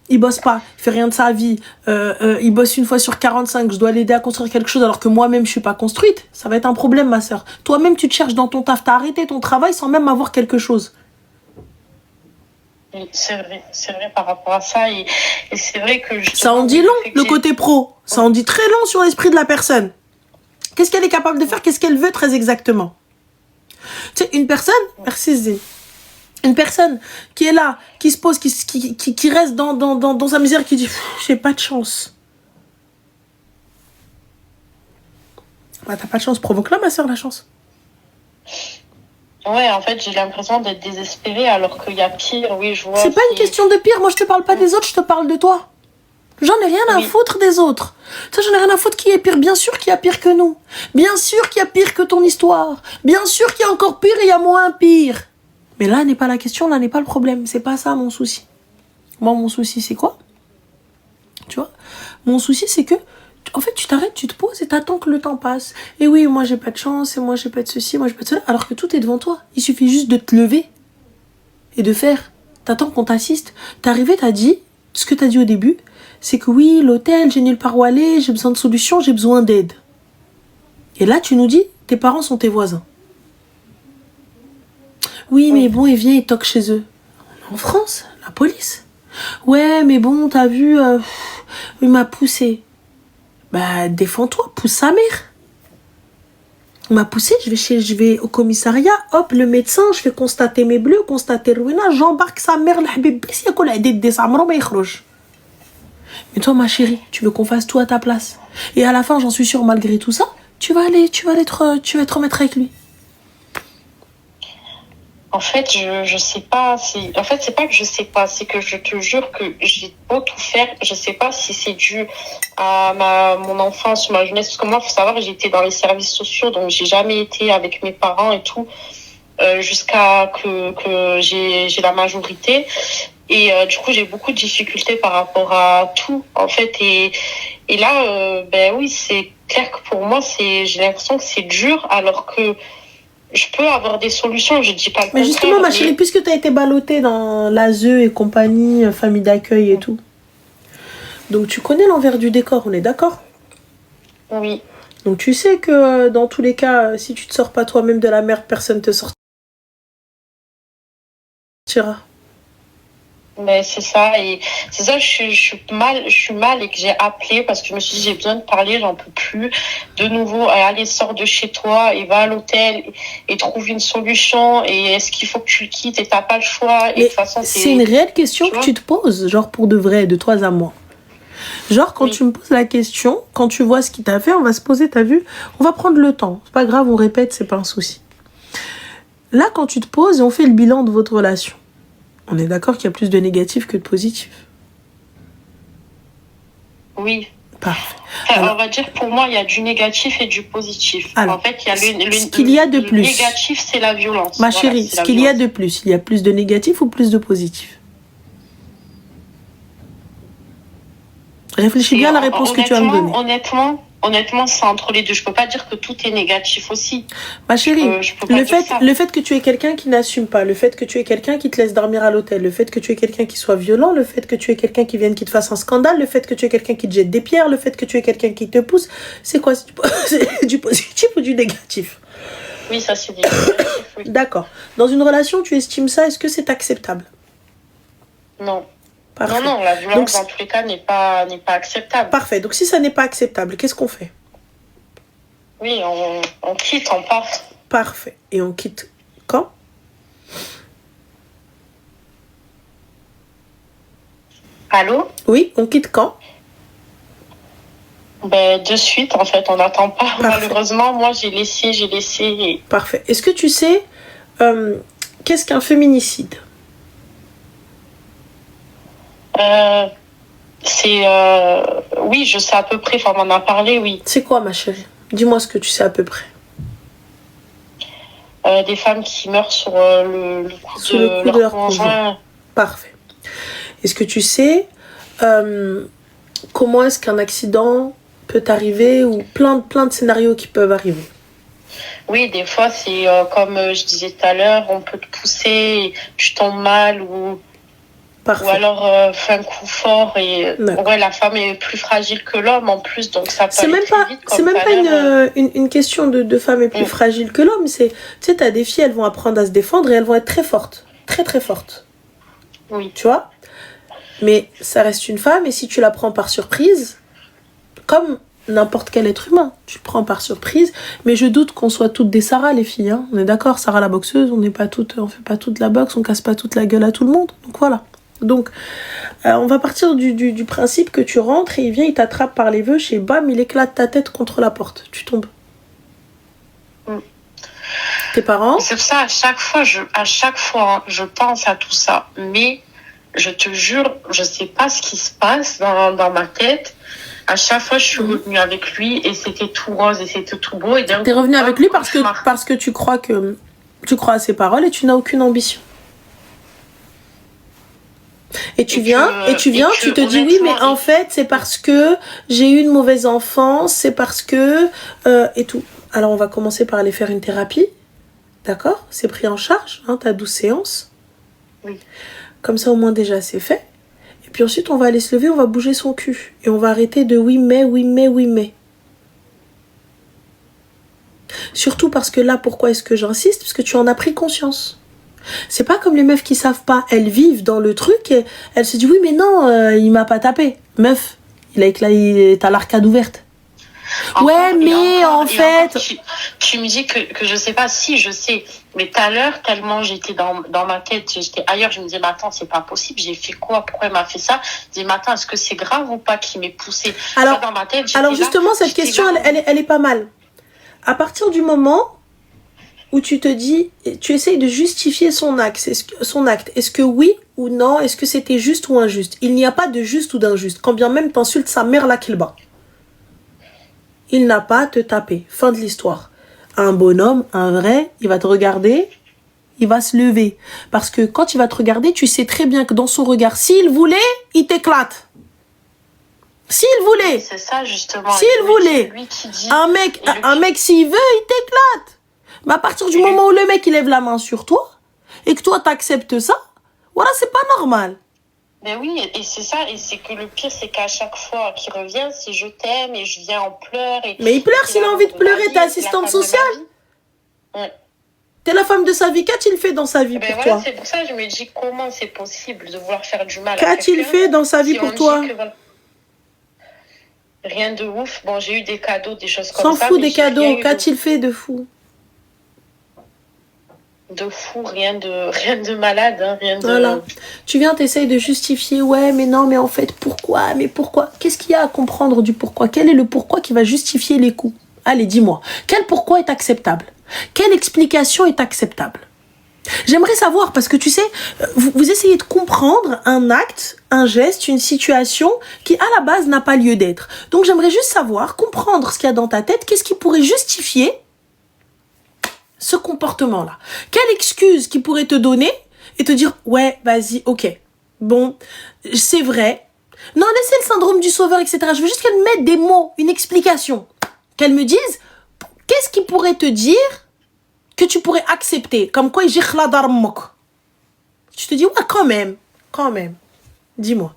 il bosse pas, il fait rien de sa vie, il bosse une fois sur 45, je dois l'aider à construire quelque chose alors que moi-même, je suis pas construite. Ça va être un problème, ma sœur. Toi-même, tu te cherches dans ton taf, t'as arrêté ton travail sans même avoir quelque chose. C'est vrai par rapport à ça. Et c'est vrai que... Ça en dit long, le côté pro. Ça en dit très long sur l'esprit de la personne. Qu'est-ce qu'elle est capable de faire? Qu'est-ce qu'elle veut très exactement? Tu sais, une personne... Merci, Zé. Une personne qui est là, qui se pose, qui reste dans sa misère, qui dit « j'ai pas de chance ». Bah, t'as pas de chance, provoque-la, ma soeur, la chance. Ouais, en fait, j'ai l'impression d'être désespérée alors qu'il y a pire, oui, je vois. C'est pas une question de pire, moi je te parle pas des autres, je te parle de toi. J'en ai rien à foutre des autres. Ça, j'en ai rien à foutre qui est pire. Bien sûr qu'il y a pire que nous. Bien sûr qu'il y a pire que ton histoire. Bien sûr qu'il y a encore pire et il y a moins pire. Mais là n'est pas la question, là n'est pas le problème. C'est pas ça mon souci. Moi, mon souci, c'est quoi? Tu vois? Mon souci, c'est que, en fait, tu t'arrêtes, tu te poses et t'attends que le temps passe. Et oui, moi, j'ai pas de chance, et moi, j'ai pas de ceci, moi, j'ai pas de cela. Alors que tout est devant toi. Il suffit juste de te lever et de faire. T'attends qu'on t'assiste. T'es arrivé, t'as dit, ce que t'as dit au début, c'est que oui, l'hôtel, j'ai nulle part où aller, j'ai besoin de solutions, j'ai besoin d'aide. Et là, tu nous dis, tes parents sont tes voisins. Oui, mais bon, et viens, ils toquent chez eux. En France, la police. Ouais, mais bon, t'as vu, il m'a poussé. Bah, défends-toi, pousse sa mère. Il m'a poussé, je vais au commissariat, hop, le médecin, je fais constater mes bleus, constater Rwina, j'embarque sa mère, l'habib, si y'a quoi, des samrons, mais mais toi, ma chérie, tu veux qu'on fasse tout à ta place. Et à la fin, j'en suis sûre, malgré tout ça, tu vas te remettre avec lui. En fait, je sais pas. C'est pas que je sais pas, c'est que je te jure que j'ai beau tout faire, je sais pas si c'est dû à mon enfance ou ma jeunesse. Parce que moi, faut savoir, j'ai été dans les services sociaux, donc j'ai jamais été avec mes parents et tout, jusqu'à que j'ai la majorité. Et du coup, j'ai beaucoup de difficultés par rapport à tout, en fait. Et là, ben oui, c'est clair que pour moi, j'ai l'impression que c'est dur, alors que je peux avoir des solutions, je dis pas le contraire. Mais justement, ma chérie, puisque tu as été ballottée dans l'ASE et compagnie, famille d'accueil et tout, donc tu connais l'envers du décor, on est d'accord? Oui. Donc tu sais que dans tous les cas, si tu te sors pas toi-même de la merde, personne te sortira. Mais c'est ça, et c'est ça, je suis mal et que j'ai appelé parce que je me suis dit, j'ai besoin de parler, j'en peux plus. De nouveau, allez, sors de chez toi et va à l'hôtel et trouve une solution. Et est-ce qu'il faut que tu le quittes et t'as pas le choix? Et de toute façon, c'est une réelle question que tu te poses, genre pour de vrai, de toi à moi. Genre, quand tu me poses la question, quand tu vois ce qu'il t'a fait, on va se poser, t'as vu? On va prendre le temps. C'est pas grave, on répète, c'est pas un souci. Là, quand tu te poses et on fait le bilan de votre relation, on est d'accord qu'il y a plus de négatifs que de positifs. Oui. Parfait. Alors, on va dire, pour moi, il y a du négatif et du positif. Alors, en fait, il y a ce qu'il y a de plus. Le négatif, c'est la violence. Ma chérie, ce qu'il y a de plus, il y a plus de négatifs ou plus de positifs? Réfléchis bien à la réponse que tu vas me donner. Honnêtement, c'est entre les deux. Je peux pas dire que tout est négatif aussi. Ma chérie, le fait que tu aies quelqu'un qui n'assume pas, le fait que tu aies quelqu'un qui te laisse dormir à l'hôtel, le fait que tu aies quelqu'un qui soit violent, le fait que tu aies quelqu'un qui vienne qui te fasse un scandale, le fait que tu aies quelqu'un qui te jette des pierres, le fait que tu aies quelqu'un qui te pousse, c'est quoi? C'est du positif ou du négatif? Oui, ça c'est négatif. Oui. D'accord. Dans une relation, tu estimes ça, est-ce que c'est acceptable? Non. Parfait. Non, la violence dans tous les cas n'est pas acceptable. Parfait. Donc si ça n'est pas acceptable, qu'est-ce qu'on fait? Oui, on quitte, on part. Parfait. Et on quitte quand? Allô? Oui, on quitte quand? Ben, de suite, en fait, on n'attend pas. Parfait. Malheureusement, moi, j'ai laissé. Et... Parfait. Est-ce que tu sais qu'est-ce qu'un féminicide? Oui, je sais à peu près, enfin, on en a parlé, oui. C'est quoi, ma chérie? Dis-moi ce que tu sais à peu près. Des femmes qui meurent sur le coup de leur conjoint. Parfait. Est-ce que tu sais comment est-ce qu'un accident peut arriver, ou plein de scénarios qui peuvent arriver? Oui, des fois, c'est comme je disais tout à l'heure, on peut te pousser, tu tombes mal, ou alors fait un coup fort, et ouais, la femme est plus fragile que l'homme en plus, donc ça peut aller très vite. C'est même pas une question de femme est plus fragile que l'homme. Tu sais, t'as des filles, elles vont apprendre à se défendre et elles vont être très fortes, très très fortes. Oui. Tu vois? Mais ça reste une femme, et si tu la prends par surprise, comme n'importe quel être humain, tu le prends par surprise. Mais je doute qu'on soit toutes des Sarah, les filles, hein. On est d'accord, Sarah la boxeuse, on fait pas toute la boxe, on casse pas toute la gueule à tout le monde. Donc voilà. Donc, on va partir du principe que tu rentres et il vient, il t'attrape par les veuches et bam, il éclate ta tête contre la porte. Tu tombes. Tes parents? C'est pour ça, à chaque fois, je pense à tout ça. Mais je te jure, je sais pas ce qui se passe dans ma tête. À chaque fois, je suis revenue avec lui et c'était tout rose et c'était tout beau. Et t'es revenue avec lui parce que tu crois à ses paroles et tu n'as aucune ambition. Et tu viens, tu te dis oui, mais en fait, c'est parce que j'ai eu une mauvaise enfance, c'est parce que... et tout. Alors, on va commencer par aller faire une thérapie. D'accord? C'est pris en charge, hein, t'as 12 séances. Oui. Comme ça, au moins, déjà, c'est fait. Et puis ensuite, on va aller se lever, on va bouger son cul. Et on va arrêter de oui, mais, oui, mais, oui, mais. Surtout parce que là, pourquoi est-ce que j'insiste? Parce que tu en as pris conscience. C'est pas comme les meufs qui savent pas, elles vivent dans le truc et elles se disent oui mais non, il m'a pas tapé. Meuf, il est à l'arcade ouverte. Ouais mais en fait... Tu me dis que je sais pas, si je sais, mais tout à l'heure tellement j'étais dans ma tête, j'étais ailleurs, je me disais mais attends c'est pas possible, j'ai fait quoi, pourquoi il m'a fait ça, je me disais mais attends est-ce que c'est grave ou pas qu'il m'ait poussé. Alors, dans ma tête, alors justement cette question elle est pas mal. À partir du moment où tu te dis, tu essayes de justifier son acte. Est-ce que oui ou non, est-ce que c'était juste ou injuste? Il n'y a pas de juste ou d'injuste. Quand bien même t'insultes sa mère là qu'il bat. Il n'a pas à te taper. Fin de l'histoire. Un bonhomme, un vrai, il va te regarder, il va se lever. Parce que quand il va te regarder, tu sais très bien que dans son regard, s'il voulait, il t'éclate. S'il voulait. C'est ça justement. S'il voulait. Lui qui dit, un mec s'il veut, il t'éclate. Mais à partir du moment où le mec il lève la main sur toi et que toi t'acceptes ça, voilà, c'est pas normal. Mais oui, et c'est ça, et c'est que le pire, c'est qu'à chaque fois qu'il revient, c'est je t'aime et je viens en pleurs. Mais il pleure s'il a envie de pleurer, t'es assistante sociale. Ouais. T'es la femme de sa vie, qu'a-t-il fait dans sa vie pour voilà, toi? C'est pour ça que je me dis comment c'est possible de vouloir faire du mal à qu'a-t-il fait dans sa vie pour toi? Rien de ouf. Bon, j'ai eu des cadeaux, des choses comme ça. S'en fout des cadeaux, qu'a-t-il fait de fou? De fou, rien de malade, hein, rien de... Voilà. Tu viens, t'essayes de justifier, ouais, mais non, mais en fait, pourquoi? Qu'est-ce qu'il y a à comprendre du pourquoi? Quel est le pourquoi qui va justifier les coups? Allez, dis-moi. Quel pourquoi est acceptable? Quelle explication est acceptable? J'aimerais savoir, parce que tu sais, vous essayez de comprendre un acte, un geste, une situation qui, à la base, n'a pas lieu d'être. Donc, j'aimerais juste savoir, comprendre ce qu'il y a dans ta tête, qu'est-ce qui pourrait justifier ce comportement-là. Quelle excuse qui pourrait te donner et te dire, ouais, vas-y, ok, bon, c'est vrai. Non, laissez le syndrome du sauveur, etc. Je veux juste qu'elle mette des mots, une explication. Qu'elle me dise, qu'est-ce qui pourrait te dire que tu pourrais accepter? Comme quoi, tu te dis, ouais, quand même. Dis-moi.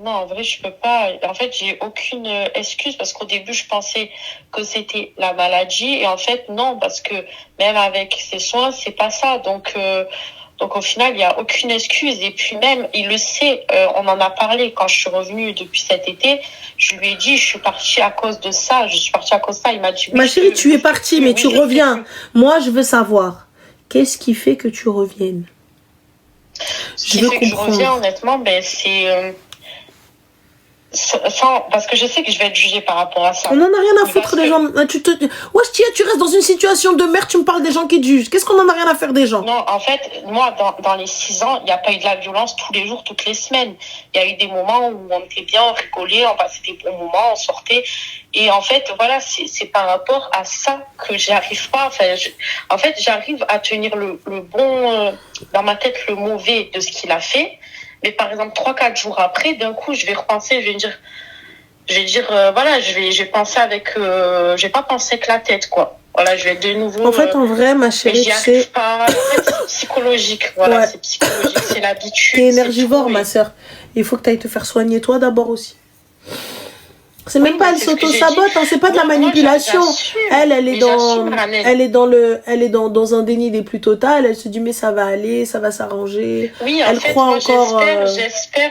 Non, en vrai, je peux pas. En fait, j'ai aucune excuse parce qu'au début, je pensais que c'était la maladie. Et en fait, non, parce que même avec ses soins, c'est pas ça. Donc au final, il y a aucune excuse. Et puis même, il le sait, on en a parlé quand je suis revenue depuis cet été. Je lui ai dit, je suis partie à cause de ça. Il m'a dit... Ma chérie, tu es partie, mais tu reviens. Moi, je veux savoir, qu'est-ce qui fait que tu reviennes? Ce qui fait que je reviens, honnêtement, ben, c'est... parce que je sais que je vais être jugée par rapport à ça. On en a rien à foutre des gens. Tu restes dans une situation de merde, tu me parles des gens qui te jugent. Qu'est-ce qu'on en a rien à faire des gens? Non, en fait, moi, dans les 6 ans, il n'y a pas eu de la violence tous les jours, toutes les semaines. Il y a eu des moments où on était bien, on rigolait, on passait des bons moments, on sortait. Et en fait, voilà, c'est par rapport à ça que j'arrive pas. En fait, j'arrive à tenir le bon, dans ma tête, le mauvais de ce qu'il a fait. Mais par exemple, 3-4 jours après, d'un coup, je vais repenser, je vais dire, voilà, je vais penser je vais pas penser que la tête, quoi. Voilà, je vais de nouveau... En fait, en vrai, ma chérie, c'est... En fait, c'est psychologique, voilà, ouais. C'est psychologique, c'est l'habitude. T'es énergivore, ma sœur. Il faut que tu ailles te faire soigner, toi, d'abord aussi. C'est même pas, elle s'auto-sabote, hein, c'est pas de la manipulation. Elle est dans un déni des plus total. Elle se dit, mais ça va aller, ça va s'arranger. Oui, elle croit encore.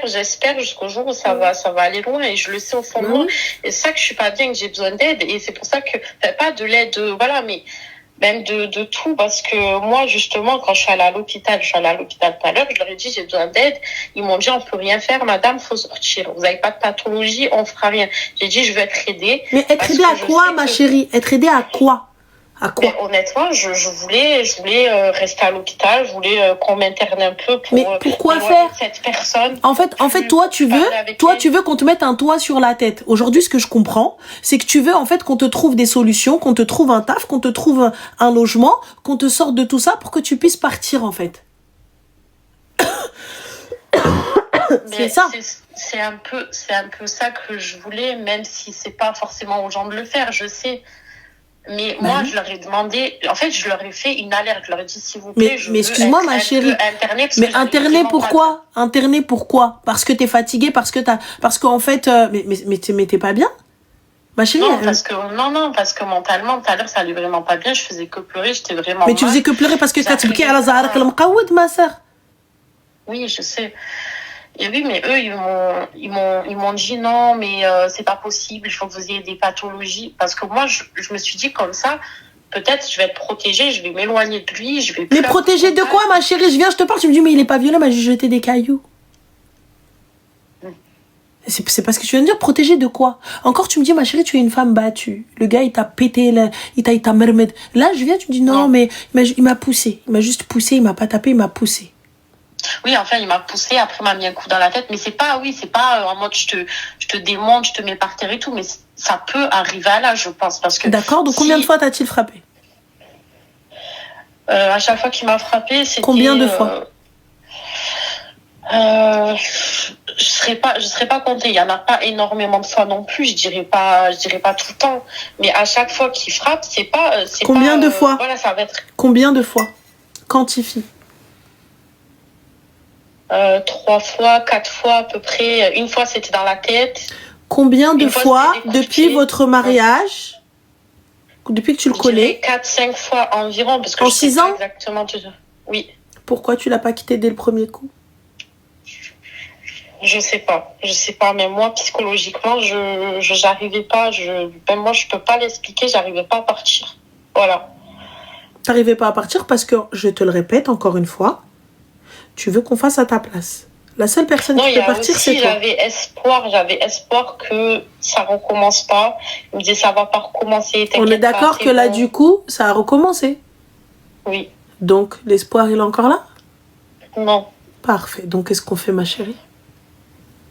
J'espère jusqu'au jour où ça va aller loin. Et je le sais au fond de moi. Et c'est ça que je suis pas bien, que j'ai besoin d'aide. Et c'est pour ça que, pas de l'aide, voilà, mais même de tout, parce que moi, justement, quand je suis allée à l'hôpital tout à l'heure, je leur ai dit, j'ai besoin d'aide. Ils m'ont dit, on peut rien faire, madame, faut sortir. Vous n'avez pas de pathologie, on fera rien. J'ai dit, je veux être aidée. Mais être aidée à quoi, ma chérie? Être aidée à quoi? À quoi? Mais honnêtement, je voulais rester à l'hôpital, je voulais qu'on m'interne un peu pour Mais pourquoi éloigner faire? cette personne. En fait, toi, tu veux qu'on te mette un toit sur la tête. Aujourd'hui, ce que je comprends, c'est que tu veux, en fait, qu'on te trouve des solutions, qu'on te trouve un taf, qu'on te trouve un logement, qu'on te sorte de tout ça pour que tu puisses partir, en fait. C'est ça. C'est un peu ça que je voulais, même si c'est pas forcément aux gens de le faire, je sais. Mais moi, je leur ai demandé, en fait, je leur ai fait une alerte. Je leur ai dit, s'il vous plaît, mais excuse-moi, ma chérie. Mais interné pourquoi? Interné pourquoi? Parce que t'es fatiguée, parce qu'en fait, mais t'es pas bien? Ma chérie. Non, parce que mentalement, tout à l'heure, ça allait vraiment pas bien. Je faisais que pleurer, j'étais vraiment Mais tu faisais que pleurer parce que t'as tibki à la Zahra al-Mqawwid, ma sœur. Oui, je sais. Et oui, mais eux, ils m'ont dit non, mais c'est pas possible, il faut que vous ayez des pathologies. Parce que moi, je me suis dit comme ça, peut-être je vais être protégée, je vais m'éloigner de lui, je vais plus. Mais protégée de quoi, ma chérie? Je te parle, tu me dis, mais il est pas violent, m'a jeté des cailloux. C'est pas ce que tu viens de dire, protégée de quoi? Encore, tu me dis, ma chérie, tu es une femme battue. Le gars, il t'a pété, il t'a mermed. Là, je viens, tu me dis, non, mais il m'a poussé. Il m'a juste poussé, il m'a pas tapé, il m'a poussé. Oui, enfin, il m'a poussé, après, il m'a mis un coup dans la tête, mais c'est pas en mode je te démonte, je te mets par terre et tout, mais ça peut arriver à là, je pense. Parce que d'accord, donc combien de fois t'as-il frappé? À chaque fois qu'il m'a frappé, c'était. Combien de fois? Je serais pas comptée. Il y en a pas énormément de fois non plus. Je dirais pas tout le temps. Mais à chaque fois qu'il frappe, c'est pas. Combien de fois? Voilà, ça va être. Combien de fois? Quantifie. 3 fois, 4 fois à peu près. Une fois, c'était dans la tête. Combien de fois depuis votre mariage, depuis que tu le connais? 4-5 fois environ. Parce que en 6 ans? Exactement. Oui. Pourquoi tu l'as pas quitté dès le premier coup? Je sais pas, mais moi psychologiquement, j'arrivais pas, même moi je peux pas l'expliquer, j'arrivais pas à partir. Voilà. T'arrivais pas à partir parce que, je te le répète encore une fois, tu veux qu'on fasse à ta place. La seule personne qui peut partir, c'est toi. J'avais espoir que ça recommence pas. Il me disait ça va pas recommencer. On est d'accord que là, du coup, ça a recommencé. Oui. Donc, l'espoir, il est encore là? Non. Parfait. Donc, qu'est-ce qu'on fait, ma chérie?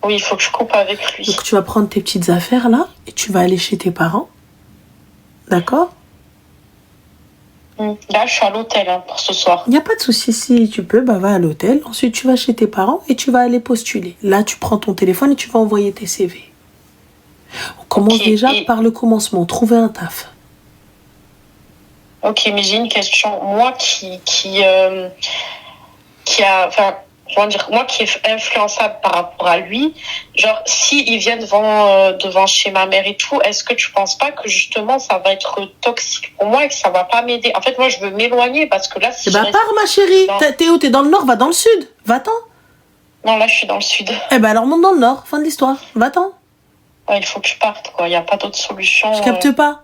Oui, il faut que je coupe avec lui. Donc, tu vas prendre tes petites affaires, là, et tu vas aller chez tes parents. D'accord? Là, je suis à l'hôtel pour ce soir. Il n'y a pas de souci. Si tu peux, va à l'hôtel. Ensuite, tu vas chez tes parents et tu vas aller postuler. Là, tu prends ton téléphone et tu vas envoyer tes CV. On commence déjà par le commencement. Trouver un taf. Ok, mais j'ai une question. Moi qui a... Enfin, moi qui est influençable par rapport à lui, genre, s'il vient devant chez ma mère et tout, est-ce que tu penses pas que justement ça va être toxique pour moi et que ça va pas m'aider? En fait, moi, je veux m'éloigner parce que là, si pars, ma chérie. T'es où? T'es dans le nord? Va dans le sud. Va-t'en. Non, là, je suis dans le sud. Alors monte dans le nord. Fin de l'histoire. Va-t'en. Ouais, il faut que je parte, quoi. Il n'y a pas d'autre solution. Je capte pas.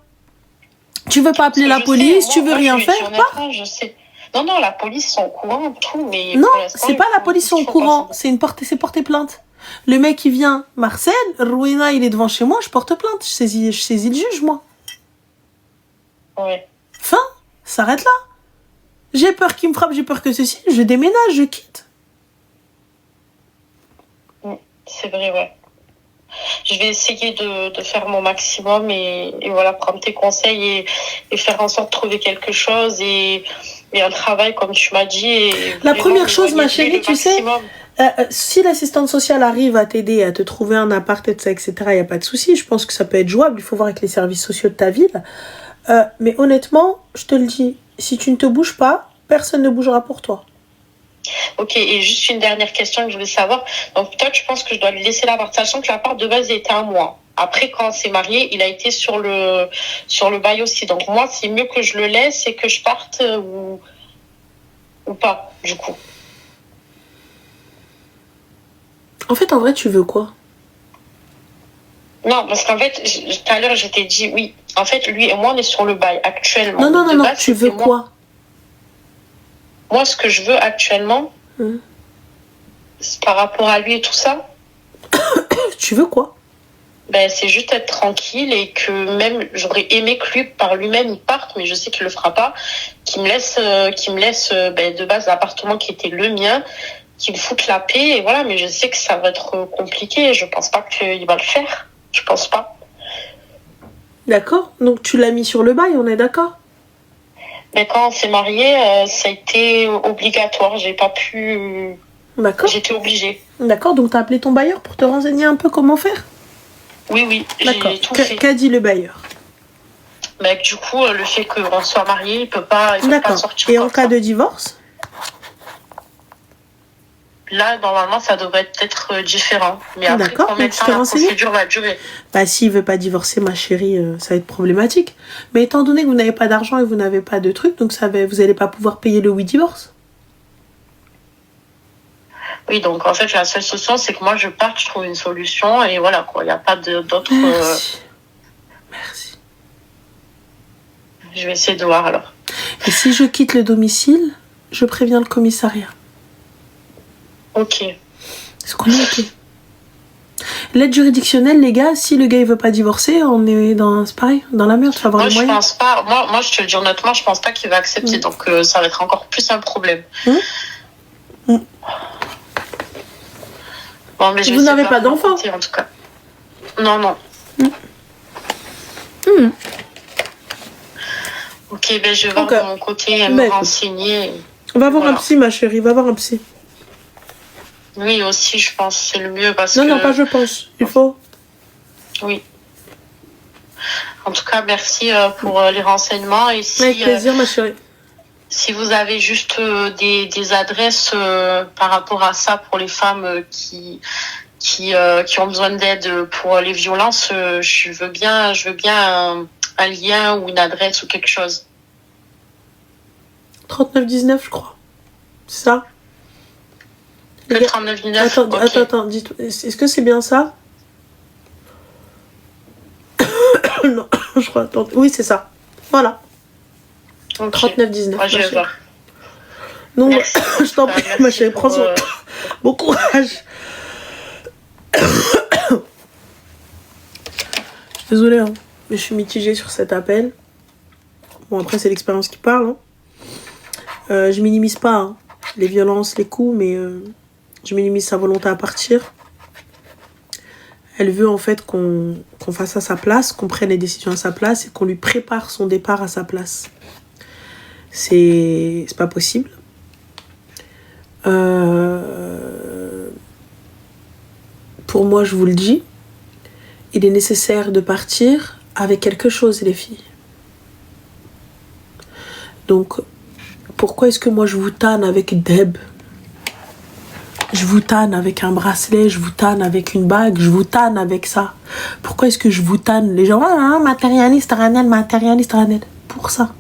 Tu veux pas appeler la police? Tu veux rien faire? Pars. Je sais. Non, la police sont au courant, tout, mais... Non, c'est pas la police sont au courant, c'est porter plainte. Le mec, il vient, Marcel, Rouina, il est devant chez moi, je porte plainte, je saisis le juge, moi. Ouais. Fin, s'arrête là. J'ai peur qu'il me frappe, j'ai peur que ceci, je déménage, je quitte. C'est vrai, ouais. Je vais essayer de faire mon maximum et voilà, prendre tes conseils et faire en sorte de trouver quelque chose et un travail, comme tu m'as dit. La première chose, ma chérie, tu sais, si l'assistante sociale arrive à t'aider, à te trouver un appart, etc., il n'y a pas de souci. Je pense que ça peut être jouable. Il faut voir avec les services sociaux de ta ville. Mais honnêtement, je te le dis, si tu ne te bouges pas, personne ne bougera pour toi. Ok, et juste une dernière question que je voulais savoir. Donc, toi, tu penses que je dois lui laisser l'appart, sachant que l'appart de base était à moi. Après, quand on s'est marié, il a été sur le bail aussi. Donc, moi, c'est mieux que je le laisse et que je parte ou pas, du coup. En fait, en vrai, tu veux quoi? Non, parce qu'en fait, tout à l'heure, je t'ai dit, oui. En fait, lui et moi, on est sur le bail actuellement. Non, tu veux quoi? Moi, ce que je veux actuellement, c'est par rapport à lui et tout ça. Tu veux quoi? Ben, c'est juste être tranquille et que même j'aurais aimé que lui par lui-même il parte, mais je sais qu'il le fera pas, qu'il me laisse ben, de base l'appartement qui était le mien, qu'il me foute la paix et voilà. Mais je sais que ça va être compliqué. Je pense pas qu'il va le faire. Je pense pas. D'accord. Donc tu l'as mis sur le bail, on est d'accord? Mais quand on s'est mariés, ça a été obligatoire. J'ai pas pu. D'accord. J'étais obligée. D'accord. Donc t'as appelé ton bailleur pour te renseigner un peu comment faire? Oui, D'accord. j'ai tout fait. Qu'a dit le bailleur? Mais du coup, le fait qu'on soit mariés, il peut pas sortir. Et en cas de divorce? Là, normalement, ça devrait être différent. Mais après, combien de temps la procédure va durer? Bah, s'il veut pas divorcer, ma chérie, ça va être problématique. Mais étant donné que vous n'avez pas d'argent et vous n'avez pas de trucs, donc vous allez pas pouvoir payer le oui divorce. Oui, donc en fait, la seule solution, c'est que moi, je parte, je trouve une solution et voilà, quoi. Il n'y a pas d'autre... Merci. Je vais essayer de voir, alors. Et si je quitte le domicile, je préviens le commissariat. Ok. Est-ce qu'on est ok? L'aide juridictionnelle, les gars, si le gars il veut pas divorcer, on est dans... C'est pareil, dans la merde, faut avoir les moyens. Moi, je pense pas... Moi, je te le dis honnêtement, je pense pas qu'il va accepter. Donc, ça va être encore plus un problème. Bon, mais vous n'avez pas d'enfant en tout cas. Non. Ok, ben je vais de mon côté me renseigner. Va voir un psy, ma chérie, va voir un psy. Oui, aussi, je pense que c'est le mieux parce Non, pas je pense, il faut. Oui. En tout cas, merci pour les renseignements. Et si, avec plaisir, ma chérie. Si vous avez juste des adresses par rapport à ça pour les femmes qui ont besoin d'aide pour les violences, je veux bien un lien ou une adresse ou quelque chose. 3919, je crois. C'est ça? Le 3919. Attends, dites, est-ce que c'est bien ça? Non, je crois. Attends. Oui, c'est ça. Voilà. Okay. 3919. Ouais, je vais voir. Donc, je t'en prie, ma chérie, prends soin. Bon courage. Désolée, hein, mais je suis mitigée sur cet appel. Bon, après, c'est l'expérience qui parle. Hein. Je minimise pas hein, les violences, les coups, mais je minimise sa volonté à partir. Elle veut en fait qu'on fasse à sa place, qu'on prenne les décisions à sa place et qu'on lui prépare son départ à sa place. C'est pas possible. Pour moi, je vous le dis, il est nécessaire de partir avec quelque chose, les filles. Donc, pourquoi est-ce que moi je vous tanne avec Deb? Je vous tanne avec un bracelet, je vous tanne avec une bague, je vous tanne avec ça. Pourquoi est-ce que je vous tanne? Les gens, matérialiste, Ranel, matérialiste, Ranel. Pour ça.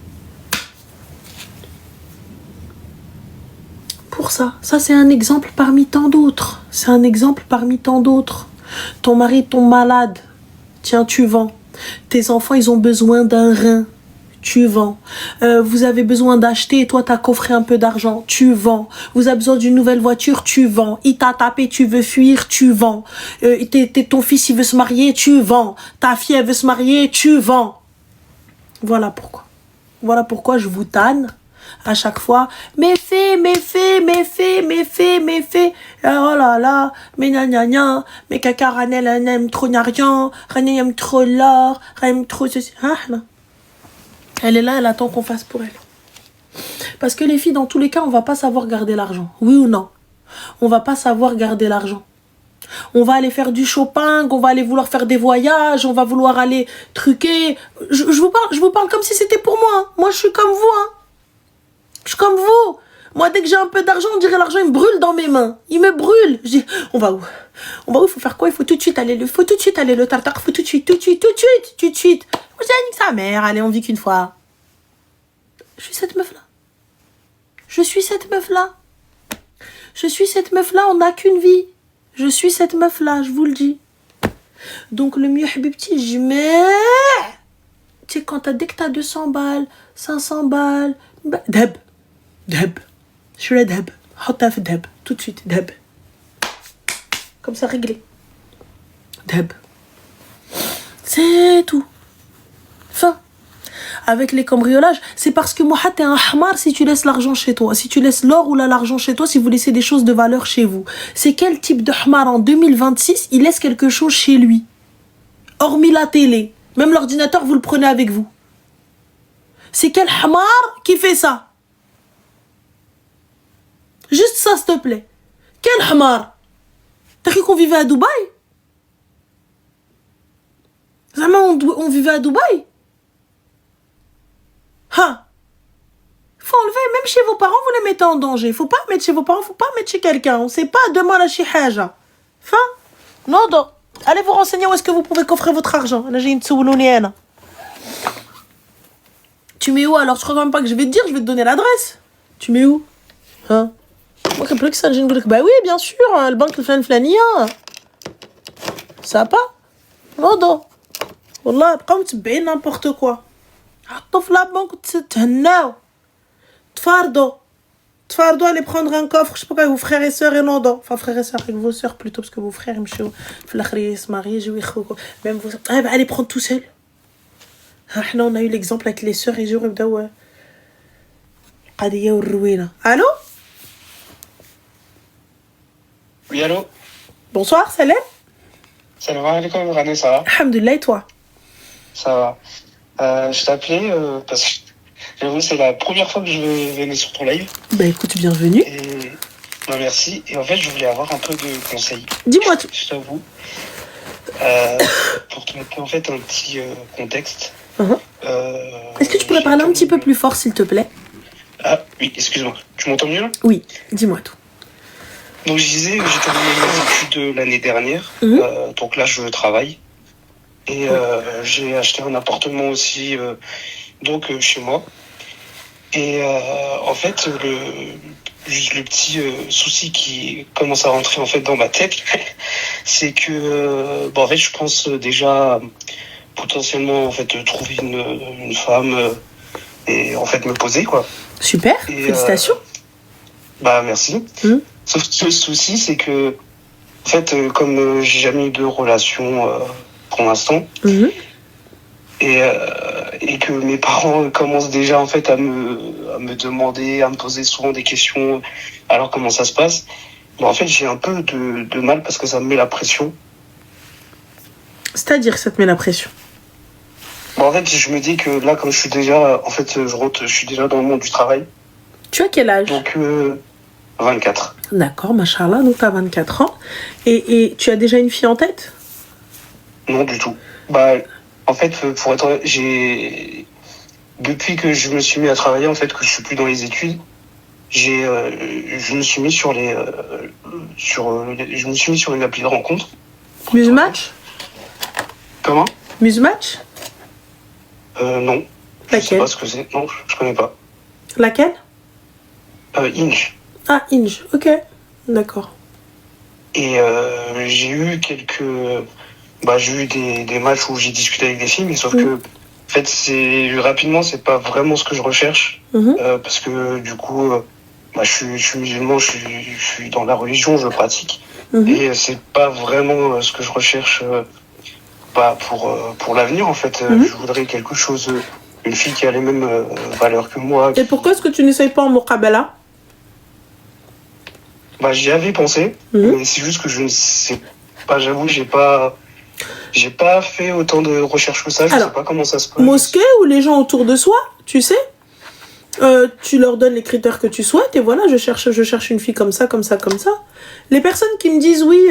Pour ça. Ça, c'est un exemple parmi tant d'autres. C'est un exemple parmi tant d'autres. Ton mari tombe malade. Tiens, tu vends. Tes enfants, ils ont besoin d'un rein. Tu vends. Vous avez besoin d'acheter et toi t'as coffré un peu d'argent, tu vends. Vous avez besoin d'une nouvelle voiture, tu vends. Il t'a tapé, tu veux fuir, tu vends. Ton fils il veut se marier, tu vends. Ta fille elle veut se marier, tu vends. Voilà pourquoi. Voilà pourquoi je vous tanne à chaque fois. Mais fais. Oh là là, mais gna gna gna. Mais caca Ranel elle aime trop Narian. Ranel aime trop l'or. Ranel aime trop ceci. Ah là. Elle est là, elle attend qu'on fasse pour elle. Parce que les filles, dans tous les cas, on va pas savoir garder l'argent. Oui ou non? On va pas savoir garder l'argent. On va aller faire du shopping, on va aller vouloir faire des voyages, on va vouloir aller truquer. Je vous parle comme si c'était pour moi. Hein. Moi, je suis comme vous. Hein. Je suis comme vous. Moi, dès que j'ai un peu d'argent, on dirait l'argent, il me brûle dans mes mains. Il me brûle. Je dis, on va où? On va où? Il faut faire quoi? Il faut tout de suite aller le tartare. Faut tout de suite. Vous avez dit que sa mère, allez, on vit qu'une fois. Je suis cette meuf-là. Je suis cette meuf-là, on n'a qu'une vie. Je suis cette meuf-là, je vous le dis. Donc, le mieux, habibti, je mets... Tu sais, dès que t'as 200 balles, 500 balles... Deb. Je suis la Deb. Hotaf Deb. Tout de suite, Deb. Comme ça, réglé. Deb. C'est tout. Fin. Avec les cambriolages, c'est parce que moi, t'es un hamar si tu laisses l'argent chez toi. Si tu laisses l'or ou l'argent chez toi, si vous laissez des choses de valeur chez vous. C'est quel type de hamar en 2026, il laisse quelque chose chez lui? Hormis la télé. Même l'ordinateur, vous le prenez avec vous. C'est quel hamar qui fait ça? Juste ça, s'il te plaît. Quel hamar? T'as cru qu'on vivait à Dubaï? Vraiment, on vivait à Dubaï? Ha! Faut enlever, même chez vos parents, vous les mettez en danger. Faut pas mettre chez vos parents, faut pas mettre chez quelqu'un. On sait pas demain la chihaja. Fin? Non, non. Allez vous renseigner où est-ce que vous pouvez coffrer votre argent. Là, j'ai une tsoulonienne. Tu mets où alors? Je crois quand même pas que je vais te dire, je vais te donner l'adresse. Tu mets où? Hein? Moi, plus que ça, j'ai une gueule. Bah oui, bien sûr, hein, le banque, le flania. Ça va pas? Non, non. Wallah, quand tu payes n'importe quoi. حطوا في la banque وتتهناو تفاردوا aller prendre un coffre je sais pas quoi vos frères et sœurs et non enfin frères et sœurs avec vos sœurs plutôt parce que vos frères يمشيو في الاخر يسماريو يجيو يخوكو même vos allez prendre tout seul احنا on a eu l'exemple avec les sœurs يجيو يبداو القضيه والروينه. Allô? Oui, allô? Bonsoir Salem. Salam alaikum, Rani, ça va? Alhamdulillah, et toi? Ça va. Je t'appelais parce que j'avoue, c'est la première fois que je venais sur ton live. Bah écoute, bienvenue. Et bah, merci. Et en fait, je voulais avoir un peu de conseils. Dis-moi tout. Je t'avoue. Pour te mettre en fait un petit contexte. Est-ce que tu pourrais parler un petit peu plus fort, s'il te plaît? Ah oui, excuse-moi. Tu m'entends mieux là? Oui, dis-moi tout. Donc je disais, j'ai terminé mes études l'année dernière. Donc là, je travaille. Et j'ai acheté un appartement aussi donc chez moi. Et en fait, le petit souci qui commence à rentrer en fait dans ma tête, c'est que en fait, je pense déjà potentiellement en fait trouver une femme et en fait me poser quoi. Super, et félicitations. Bah merci. Sauf que le souci, c'est que en fait, comme j'ai jamais eu de relation pour l'instant, et que mes parents commencent déjà en fait à me demander, à me poser souvent des questions. Alors comment ça se passe? Bon, en fait, j'ai un peu de mal parce que ça me met la pression. C'est-à-dire que ça te met la pression? Bon, en fait, je me dis que là, comme je suis déjà, en fait, je suis déjà dans le monde du travail. Tu as quel âge? Donc 24. D'accord, machallah, donc tu as 24 ans. Et tu as déjà une fille en tête? Non, du tout. Bah, en fait, pour être honnête, depuis que je me suis mis à travailler, en fait, que je suis plus dans les études, je me suis mis sur je me suis mis sur une appli de rencontre. Musematch? Comment? Musematch? Non. Laquelle? Je sais pas ce que c'est. Non, je connais pas. Laquelle? Inge. Ah, Inge, ok. D'accord. Et j'ai eu j'ai eu des matchs où j'ai discuté avec des filles, mais sauf que, en fait, rapidement, c'est pas vraiment ce que je recherche. Parce que, du coup, je suis musulman, je suis dans la religion, je pratique. Et c'est pas vraiment ce que je recherche pour l'avenir, en fait. Je voudrais quelque chose, une fille qui a les mêmes valeurs que moi. Et pourquoi est-ce que tu n'essayes pas en muqabala? J'y avais pensé, mais c'est juste que je ne sais pas, j'avoue, j'ai pas fait autant de recherches que ça, je sais pas comment ça se passe. Mosquée ou les gens autour de soi, tu sais, tu leur donnes les critères que tu souhaites et voilà, je cherche une fille comme ça, comme ça, comme ça. Les personnes qui me disent oui,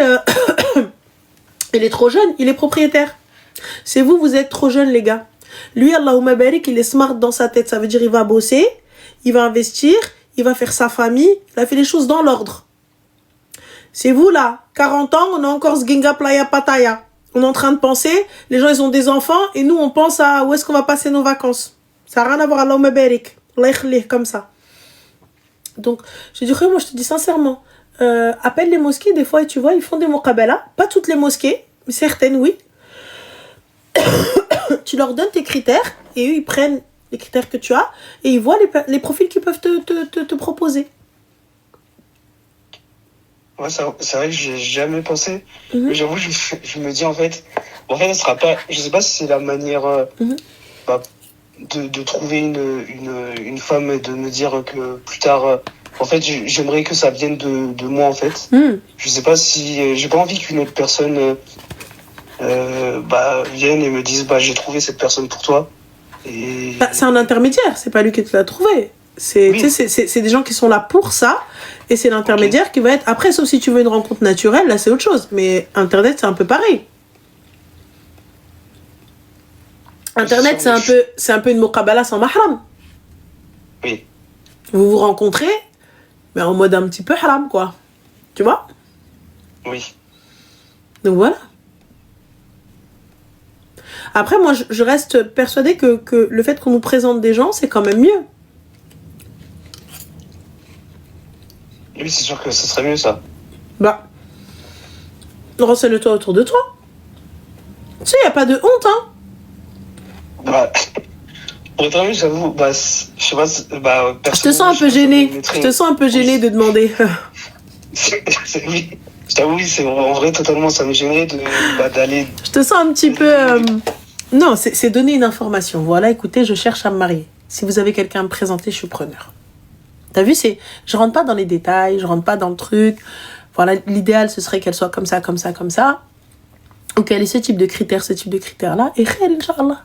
il est trop jeune, il est propriétaire. C'est vous êtes trop jeune les gars. Lui, Allahumma barik, il est smart dans sa tête, ça veut dire il va bosser, il va investir, il va faire sa famille, il a fait les choses dans l'ordre. C'est vous là, 40 ans, on a encore ce ginga playa pataya. On est en train de penser, les gens ils ont des enfants et nous on pense à où est-ce qu'on va passer nos vacances. Ça n'a rien à voir, Allahumma barik. Comme ça. Donc, je dirais, moi je te dis sincèrement, appelle les mosquées des fois et tu vois, ils font des muqabala. Pas toutes les mosquées, mais certaines oui. Tu leur donnes tes critères et eux ils prennent les critères que tu as et ils voient les profils qu'ils peuvent te proposer. Ouais, c'est vrai que j'ai jamais pensé. Mhm. Mais j'avoue, je me dis, en fait, ce sera pas, je sais pas si c'est la manière, Mhm. bah, de trouver une femme et de me dire que plus tard, en fait, j'aimerais que ça vienne de moi, en fait. Mhm. Je sais pas si, j'ai pas envie qu'une autre personne, vienne et me dise, bah, j'ai trouvé cette personne pour toi. Et, Bah, c'est un intermédiaire, c'est pas lui qui te l'a trouvé. C'est, Oui. tu sais, c'est des gens qui sont là pour ça, et c'est l'intermédiaire qui va être. Après, sauf si tu veux une rencontre naturelle, là c'est autre chose. Mais Internet, c'est un peu pareil. Internet, c'est un peu une muqabala sans mahram. oui, Vous vous rencontrez, mais en mode un petit peu haram, quoi. Tu vois? oui. Donc voilà. Après, moi, je reste persuadée que le fait qu'on nous présente des gens, c'est quand même mieux. Oui, c'est sûr que ce serait mieux, ça. Bah, renseigne-toi autour de toi. Tu sais, il n'y a pas de honte, hein. Bah, pour être honnête, j'avoue, bah, je sais pas, bah, Je te sens un peu gêné. Je te sens un peu gêné de demander. Oui, je t'avoue, oui, c'est en vrai totalement, ça me gênerait d'aller. Je te sens un petit peu... Non, c'est donner une information. Voilà, écoutez, je cherche à me marier. Si vous avez quelqu'un à me présenter, je suis preneur. T'as vu, je rentre pas dans les détails, je rentre pas dans le truc. Voilà, l'idéal, ce serait qu'elle soit comme ça, comme ça, comme ça. Ou qu'elle ait ce type de critères-là. Et khair, Inch'Allah.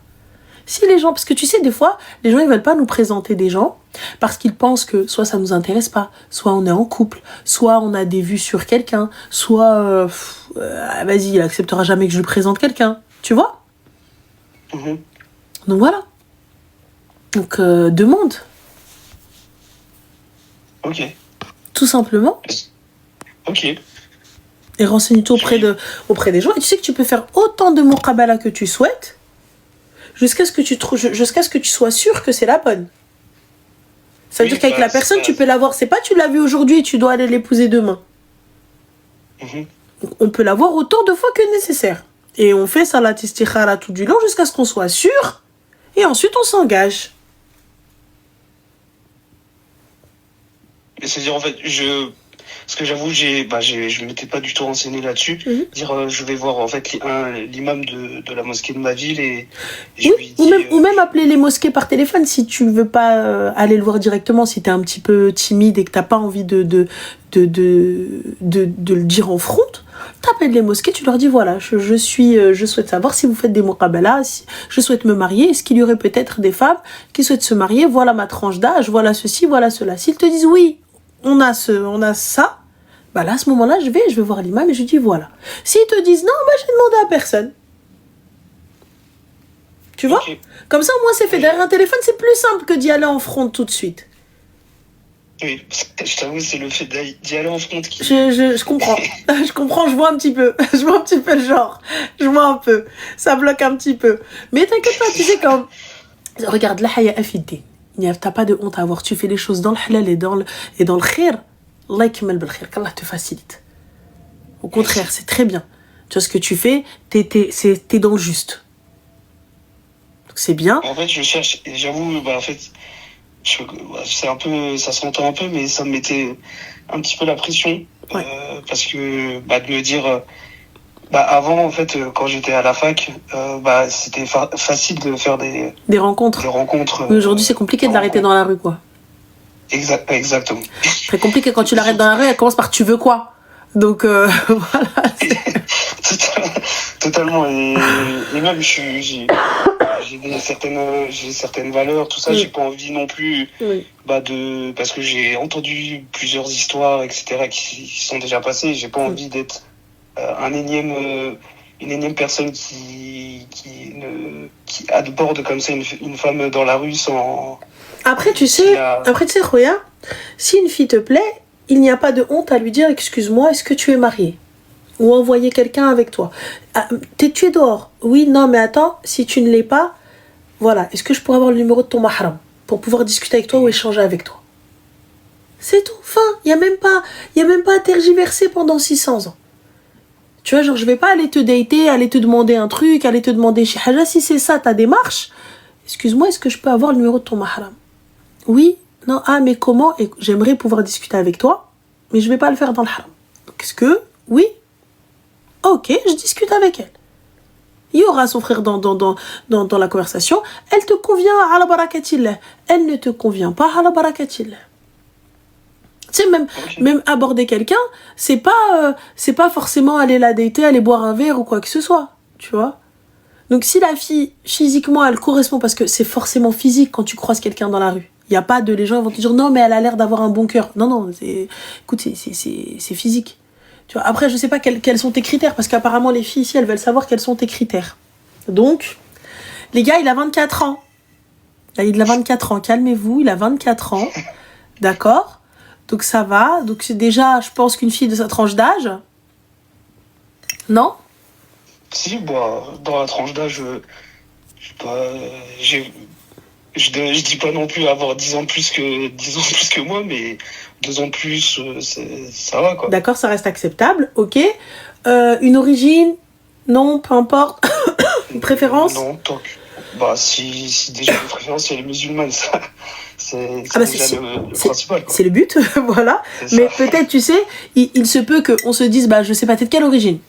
Si les gens... Parce que tu sais, des fois, les gens, ils veulent pas nous présenter des gens parce qu'ils pensent que soit ça nous intéresse pas, soit on est en couple, soit on a des vues sur quelqu'un, soit... vas-y, il acceptera jamais que je lui présente quelqu'un. Tu vois? Mhm. Donc voilà. Donc, demande. Ok, Tout simplement. ok. Et renseigne-toi auprès des gens. Et tu sais que tu peux faire autant de muqabala que tu souhaites jusqu'à ce que tu sois sûr que c'est la bonne. Ça veut dire qu'avec la personne, tu peux l'avoir. C'est pas tu l'as vue aujourd'hui et tu dois aller l'épouser demain. Mhm. Donc, on peut l'avoir autant de fois que nécessaire. Et on fait salat istikhara tout du long jusqu'à ce qu'on soit sûr. Et ensuite, on s'engage. Et c'est-à-dire, en fait, parce que j'avoue, je m'étais pas du tout renseigné là-dessus. Mhm. Dire, je vais voir, en fait, l'imam de la mosquée de ma ville et je Oui, lui dis. ou même appeler les mosquées par téléphone si tu veux pas aller le voir directement, si t'es un petit peu timide et que t'as pas envie de le dire en front. T'appelles les mosquées, tu leur dis voilà, je souhaite savoir si vous faites des muqabala, si je souhaite me marier, est-ce qu'il y aurait peut-être des femmes qui souhaitent se marier, voilà ma tranche d'âge, voilà ceci, voilà cela. S'ils te disent oui, on a ça, bah là à ce moment-là, je vais voir l'imam et je dis voilà. S'ils te disent non, bah j'ai demandé à personne. Tu vois? Ok. Comme ça, au moins c'est fait. Derrière un téléphone, c'est plus simple que d'y aller en front tout de suite. Oui, je t'avoue, c'est le fait d'y aller en front qui. Je comprends. Je comprends, je vois un petit peu. Je vois un petit peu le genre. Je vois un peu. Ça bloque un petit peu. Mais t'inquiète pas, tu sais quand... Regarde, la haya afiddi. T'as pas de honte à avoir. Tu fais les choses dans le halal et dans le khir. Allah yakmal bil khir. Qu'Allah te facilite. Au contraire, c'est très bien. Tu vois ce que tu fais, t'es dans le juste. Donc c'est bien. En fait, je cherche, et j'avoue, bah, en fait, c'est un peu, ça s'entend un peu, mais ça me mettait un petit peu la pression. Ouais. Parce que, de me dire, avant, en fait, quand j'étais à la fac, c'était facile de faire des Rencontres. rencontres. Mais aujourd'hui, c'est compliqué de l'arrêter dans la rue, quoi. Exactement. Très compliqué quand tu l'arrêtes dans la rue, elle commence par tu veux quoi. Donc, voilà. Totalement. Et même, j'ai certaines valeurs, tout ça, Oui. j'ai pas envie non plus, Oui. parce que j'ai entendu plusieurs histoires, etc., qui sont déjà passées, j'ai pas envie d'être une énième personne qui aborde comme ça une femme dans la rue sans... Après, tu sais, Khoya, si une fille te plaît, il n'y a pas de honte à lui dire excuse-moi, est-ce que tu es marié? Ou envoyer quelqu'un avec toi. Ah, tu es dehors. Oui, non, mais attends, si tu ne l'es pas, voilà, est-ce que je pourrais avoir le numéro de ton mahram pour pouvoir discuter avec toi ou échanger avec toi? C'est tout, fin. Il n'y a même pas à tergiverser pendant 600 ans. Tu vois, genre, je vais pas aller te dater, aller te demander un truc, aller te demander chez Haja. Si c'est ça ta démarche, excuse-moi, est-ce que je peux avoir le numéro de ton mahram? Oui, non, mais comment? Et j'aimerais pouvoir discuter avec toi, mais je vais pas le faire dans le haram. Qu'est-ce que... Oui. Ok, je discute avec elle. Il y aura son frère dans la conversation. Elle te convient à la barakatillah. Elle ne te convient pas à la barakatillah. Tu sais, même aborder quelqu'un, c'est pas forcément aller la dater, aller boire un verre ou quoi que ce soit. Tu vois? Donc si la fille, physiquement, elle correspond, parce que c'est forcément physique quand tu croises quelqu'un dans la rue. Il y a pas les gens vont te dire non, mais elle a l'air d'avoir un bon cœur. Non, écoute, c'est physique. Tu vois, après, je sais pas quels sont tes critères, parce qu'apparemment, les filles ici, elles veulent savoir quels sont tes critères. Donc, les gars, il a 24 ans. Il a 24 ans, calmez-vous, il a 24 ans. D'accord? Donc, ça va. Donc, c'est déjà, je pense qu'une fille de sa tranche d'âge. Non? Si, bah, dans la tranche d'âge, je sais pas, je dis pas non plus avoir 10 ans plus que moi, mais 2 ans plus, ça va, quoi. D'accord, ça reste acceptable, ok. Une origine? Non, peu importe. Une préférence? Non, tant que... Bah, si déjà une préférence, elle est musulmane, ça, c'est déjà le principal, quoi. C'est le but, voilà. Mais peut-être, tu sais, il se peut qu'on se dise, bah, je sais pas, t'es de quelle origine?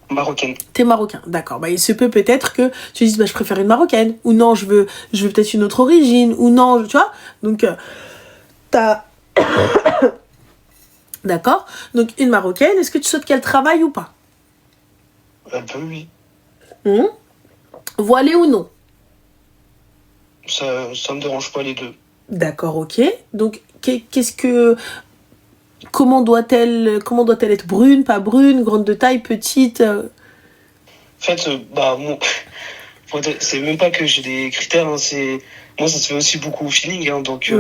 Marocaine. T'es marocain, d'accord. Bah, il se peut-être que tu dises, bah, je préfère une marocaine. Ou non, je veux peut-être une autre origine. Ou non, tu vois. Donc, t'as... D'accord. Donc, une marocaine, est-ce que tu souhaites qu'elle travaille ou pas? Un peu, oui. Voilée ou non? Ça me dérange pas, les deux. D'accord, ok. Donc, comment doit-elle être? Brune, pas brune, grande de taille, petite? En fait, bah, c'est même pas que j'ai des critères, hein, moi, ça se fait aussi beaucoup au feeling, hein, donc,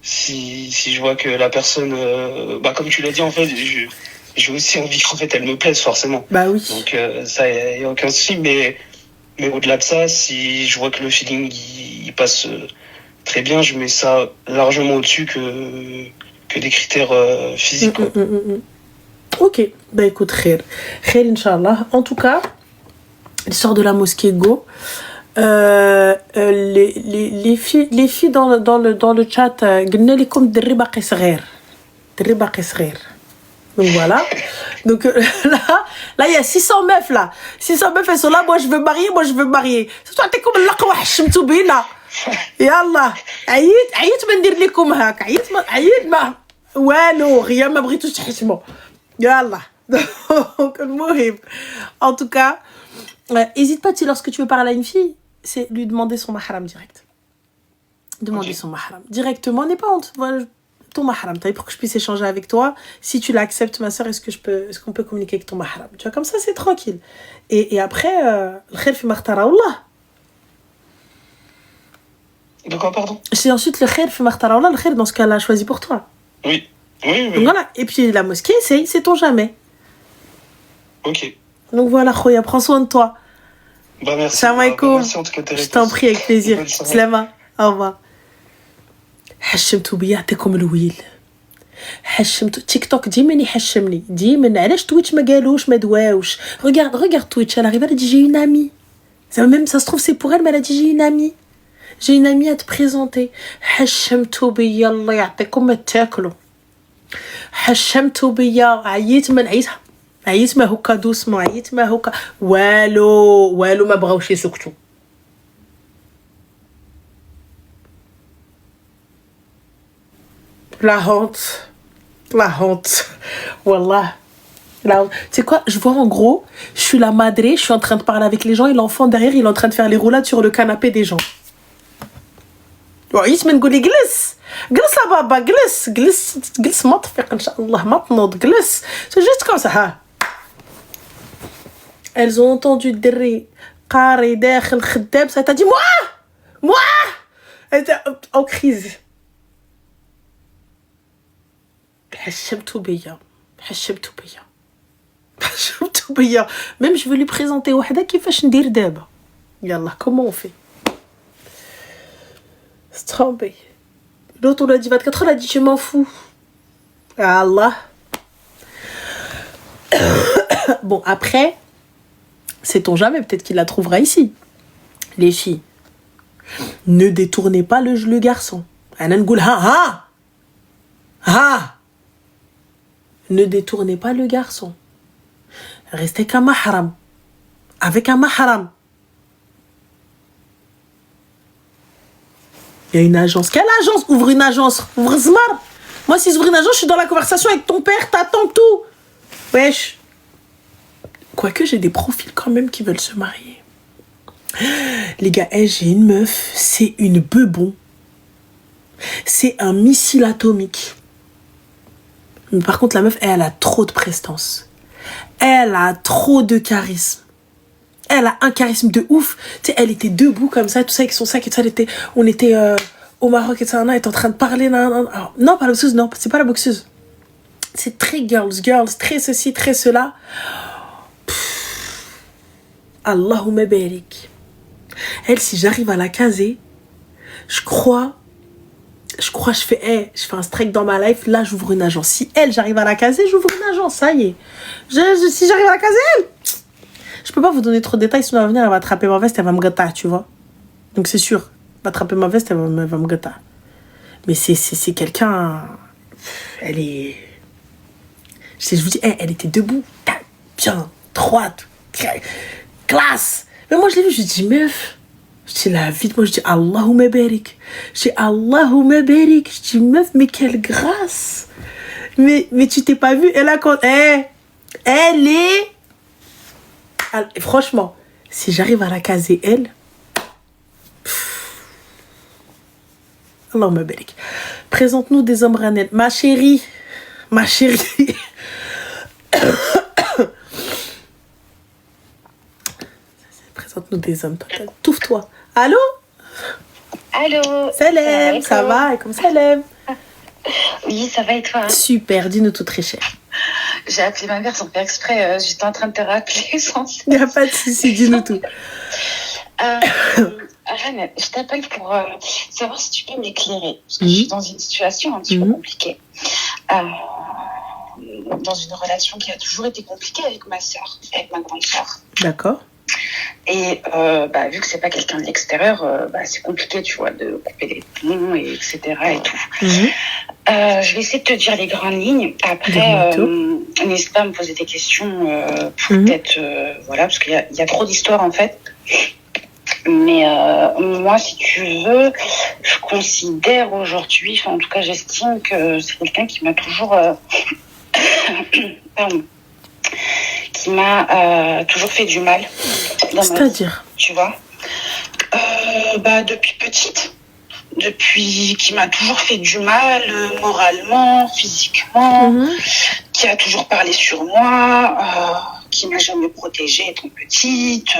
si je vois que la personne, bah, comme tu l'as dit, en fait, j'ai aussi envie qu'en fait, elle me plaise, forcément. Bah oui. Donc, ça, y a aucun souci, mais au-delà de ça, si je vois que le feeling, il passe très bien, je mets ça largement au-dessus que des critères physiques, quoi. Ok, bah écoute, khair, Inch'Allah. En tout cas, l'histoire de la mosquée Go, les filles dans le chat, قلنا لكم الدري باقي صغير. Donc voilà. Donc là il y a 600 meufs là. 600 meufs elles sont là, moi je veux marier. C'est toi t'es comme اللقوة حشمتوا بينا. يلا عييت ما ندير لكم هاك. عييت ما والو غير ما بغيتوش تحشموا. يلا. Donc المهم. En tout cas, hésite pas, lorsque tu veux parler à une fille, c'est lui demander son mahram direct. Demander son mahram directement, n'aie pas honte. Voilà, ton mahram, pour que je puisse échanger avec toi. Si tu l'acceptes, ma soeur, est-ce qu'on peut communiquer avec ton mahram? Tu vois, comme ça, c'est tranquille. Et après, le khair fi makhtara Allah. De quoi, pardon? C'est ensuite le khair fi makhtara Allah, le khair dans ce qu'elle a choisi pour toi. Oui. Donc voilà. Et puis la mosquée, c'est ton jamais. Ok. Donc voilà, Khoya, prends soin de toi. Bah merci. Salam alaikum. Merci en tout cas de tes réponses. Je t'en prie, avec plaisir. Slama. Au revoir. حشمتو بيا يعطيكم الويل. حشمتو تيك توك ديما يحشمني ديما. علاش تويتش ما قالوش ما دواوش؟ regarde Twitch, elle arrive, elle a dit j'ai une amie. Ça se trouve c'est pour elle, mais elle a dit j'ai une amie à te présenter. حشمتو بيا الله يعطيكم ما تاكلوا. حشمتو بيا عييت ما هكا دوسمون عييت ما هكا والو ما بغاوش يسكتوا. La honte. Wallah. Tu sais quoi, je vois en gros, je suis la madré, je suis en train de parler avec les gens et l'enfant derrière, il est en train de faire les roulades sur le canapé des gens. وعيت ما نقولي جلس يا بابا جلس ما تفيق ان شاء الله ما تنوض جلس. C'est juste comme ça, ها. Elles ont entendu الدري قاري داخل خدام, ça t'a dit moi. Elle était en crise. حشمتو بيا. Même je veux lui présenter وحده كيفاش ندير دابا. يلا comment on fait? C'est trompé. L'autre on l'a dit 24 heures, elle a dit je m'en fous. Allah. Bon après, sait-on jamais, peut-être qu'il la trouvera ici. Les filles, ne détournez pas le garçon. أنا نقول ها Ne détournez pas le garçon. Restez qu'un mahram. Avec un mahram. Il y a une agence. Quelle agence? Ouvre une agence. Ouvre Zmar. Moi, si j'ouvre une agence, je suis dans la conversation avec ton père, t'attends tout. Wesh. Quoique, j'ai des profils quand même qui veulent se marier. Les gars, j'ai une meuf, c'est une bebon. C'est un missile atomique. Mais par contre, la meuf, elle a trop de prestance. Elle a trop de charisme. Elle a un charisme de ouf. Tu sais, elle était debout comme ça, tout ça, avec son sac et tout ça. On était au Maroc et tout ça. Elle était en train de parler. Alors, non, pas la boxeuse, non, c'est pas la boxeuse. C'est très girls, très ceci, très cela. Allahumma barik. Elle, si j'arrive à la caser, je crois, je fais un strike dans ma life, là, j'ouvre une agence. Si elle, j'arrive à la caser, j'ouvre une agence, ça y est. Si j'arrive à la caser, elle, je peux pas vous donner trop de détails, sinon elle va venir, elle va attraper ma veste, elle va me gâter, tu vois. Donc c'est sûr, elle va attraper ma veste, elle va me gâter. Mais c'est quelqu'un, elle est... Je vous dis, elle était debout, bien, droite, classe. Mais moi, je l'ai vu, je dis, meuf, je dis, la vie, moi, je dis, Allahumma barik. Je dis, Allahumma barik. Je dis, meuf, mais quelle grâce. Mais tu t'es pas vu, elle a quand... elle est... Franchement, si j'arrive à la caser, elle... Allahumma barik. Présente-nous des hommes ranets. Ma chérie. Présente-nous des hommes. Touffe-toi. Allô? Allô? Salam, ça va? Et comme Salam. Oui, ça va et toi? Super, dis-nous tout très cher. J'ai appelé ma mère sans faire exprès. J'étais en train de te rappeler sans cesse. Il n'y a pas de souci, dis-nous tout. Reine, je t'appelle pour savoir si tu peux m'éclairer. Parce que je suis dans une situation un petit peu compliquée. Dans une relation qui a toujours été compliquée avec ma sœur, avec ma grande sœur. D'accord. Et vu que c'est pas quelqu'un de l'extérieur, c'est compliqué, tu vois, de couper les ponts, et etc. et tout. Je vais essayer de te dire les grandes lignes. Après, n'hésite pas à me poser des questions, peut-être, voilà, parce qu'il y a trop d'histoires en fait. Mais moi, si tu veux, je considère aujourd'hui, en tout cas, j'estime que c'est quelqu'un qui m'a toujours, pardon, qui m'a toujours fait du mal. C'est-à-dire, tu vois, depuis petite, qui m'a toujours fait du mal, moralement, physiquement, qui a toujours parlé sur moi, qui m'a jamais protégée étant petite.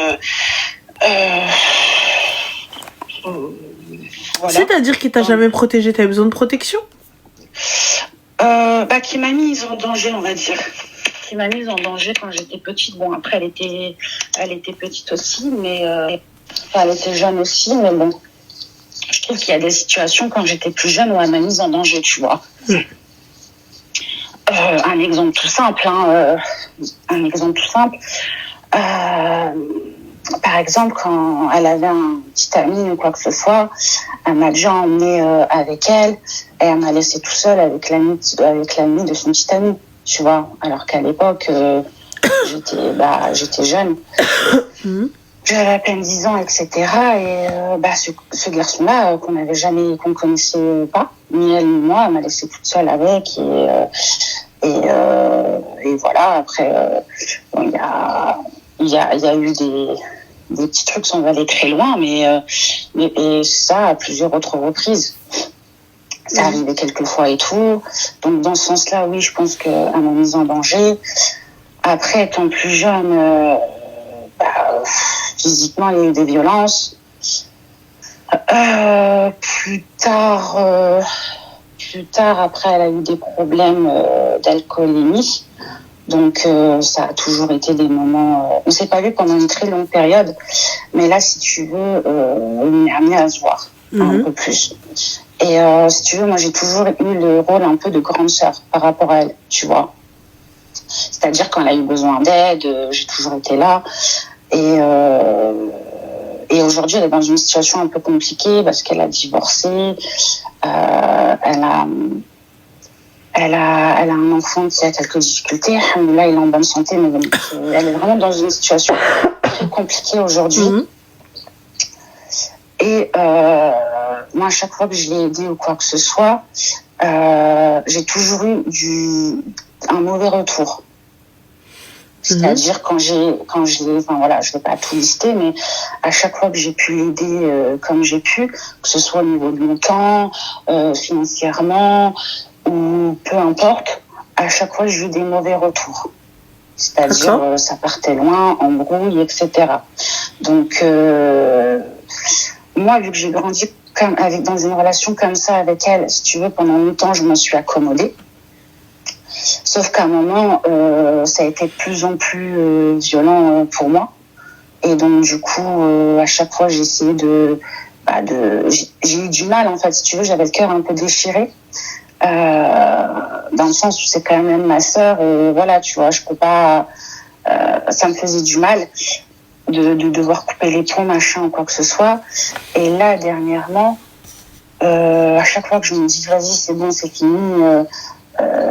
Voilà. C'est-à-dire qu'il t'a jamais protégé, t'avais besoin de protection? Qui m'a mise en danger, on va dire. Qui m'a mise en danger quand j'étais petite. Bon, après, elle était petite aussi, mais elle était jeune aussi, mais bon. Je trouve qu'il y a des situations quand j'étais plus jeune où elle m'a mise en danger, tu vois. Un exemple tout simple, par exemple, quand elle avait un petit ami ou quoi que ce soit, elle m'a déjà emmené avec elle et elle m'a laissé tout seul avec l'ami de son petit ami, tu vois. Alors qu'à l'époque, j'étais jeune. J'avais à peine 10 ans, etc. Et ce garçon-là, qu'on connaissait pas, ni elle ni moi, elle m'a laissé toute seule avec. Et voilà, après, il y a eu des petits trucs sans aller très loin, mais ça à plusieurs autres reprises. Ça arrivait quelques fois et tout. Donc dans ce sens-là, oui, je pense qu'elle m'a mise en danger. Après, étant plus jeune, physiquement, il y a eu des violences. Plus tard, après, elle a eu des problèmes d'alcoolémie. Donc, ça a toujours été des moments... on s'est pas vu pendant une très longue période. Mais là, si tu veux, on est amené à se voir un peu plus. Et si tu veux, moi, j'ai toujours eu le rôle un peu de grande sœur par rapport à elle, tu vois. C'est-à-dire, quand elle a eu besoin d'aide, j'ai toujours été là. Et aujourd'hui, elle est dans une situation un peu compliquée parce qu'elle a divorcé. Elle elle a un enfant qui a quelques difficultés. Là, il est en bonne santé, mais bon, elle est vraiment dans une situation très compliquée aujourd'hui. Et moi, à chaque fois que je l'ai aidée ou quoi que ce soit, j'ai toujours eu un mauvais retour. C'est-à-dire enfin voilà, je vais pas tout lister, mais à chaque fois que j'ai pu l'aider comme j'ai pu, que ce soit au niveau de mon temps, financièrement, ou peu importe, à chaque fois j'ai eu des mauvais retours. C'est-à-dire ça partait loin, embrouille, etc. Donc moi, vu que j'ai grandi dans une relation comme ça avec elle, si tu veux, pendant longtemps, je m'en suis accommodée. Sauf qu'à un moment, ça a été de plus en plus violent pour moi. Et donc, du coup, à chaque fois, j'ai essayé j'ai eu du mal, en fait, si tu veux, j'avais le cœur un peu déchiré. Dans le sens où c'est quand même ma sœur. Et voilà, tu vois, je peux pas... ça me faisait du mal de devoir couper les ponts, machin, ou quoi que ce soit. Et là, dernièrement, à chaque fois que je me dis, vas-y, c'est bon, c'est fini...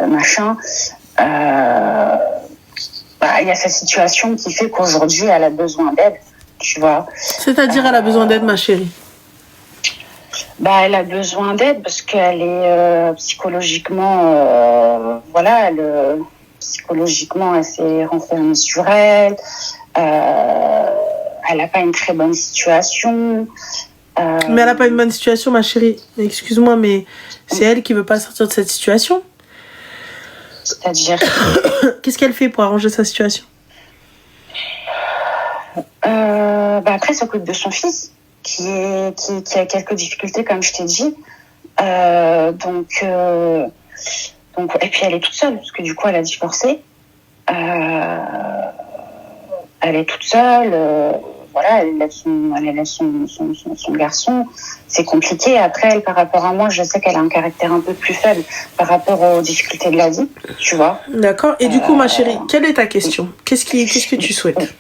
machin, il y a cette situation qui fait qu'aujourd'hui elle a besoin d'aide, tu vois. C'est-à-dire elle a besoin d'aide, ma chérie? Elle a besoin d'aide parce qu'elle est psychologiquement psychologiquement elle s'est renfermée sur elle, elle n'a pas une très bonne situation. Mais elle n'a pas une bonne situation, ma chérie. Excuse-moi, mais c'est elle qui veut pas sortir de cette situation. C'est-à-dire qu'est-ce qu'elle fait pour arranger sa situation? Après, elle s'occupe de son fils qui a quelques difficultés, comme je t'ai dit. Donc, et puis elle est toute seule parce que du coup elle a divorcé. Elle est toute seule. Voilà, elle laisse son garçon. C'est compliqué. Après, elle, par rapport à moi, je sais qu'elle a un caractère un peu plus faible par rapport aux difficultés de la vie, tu vois. D'accord. Et du coup, ma chérie, quelle est ta question? Qu'est-ce que tu souhaites?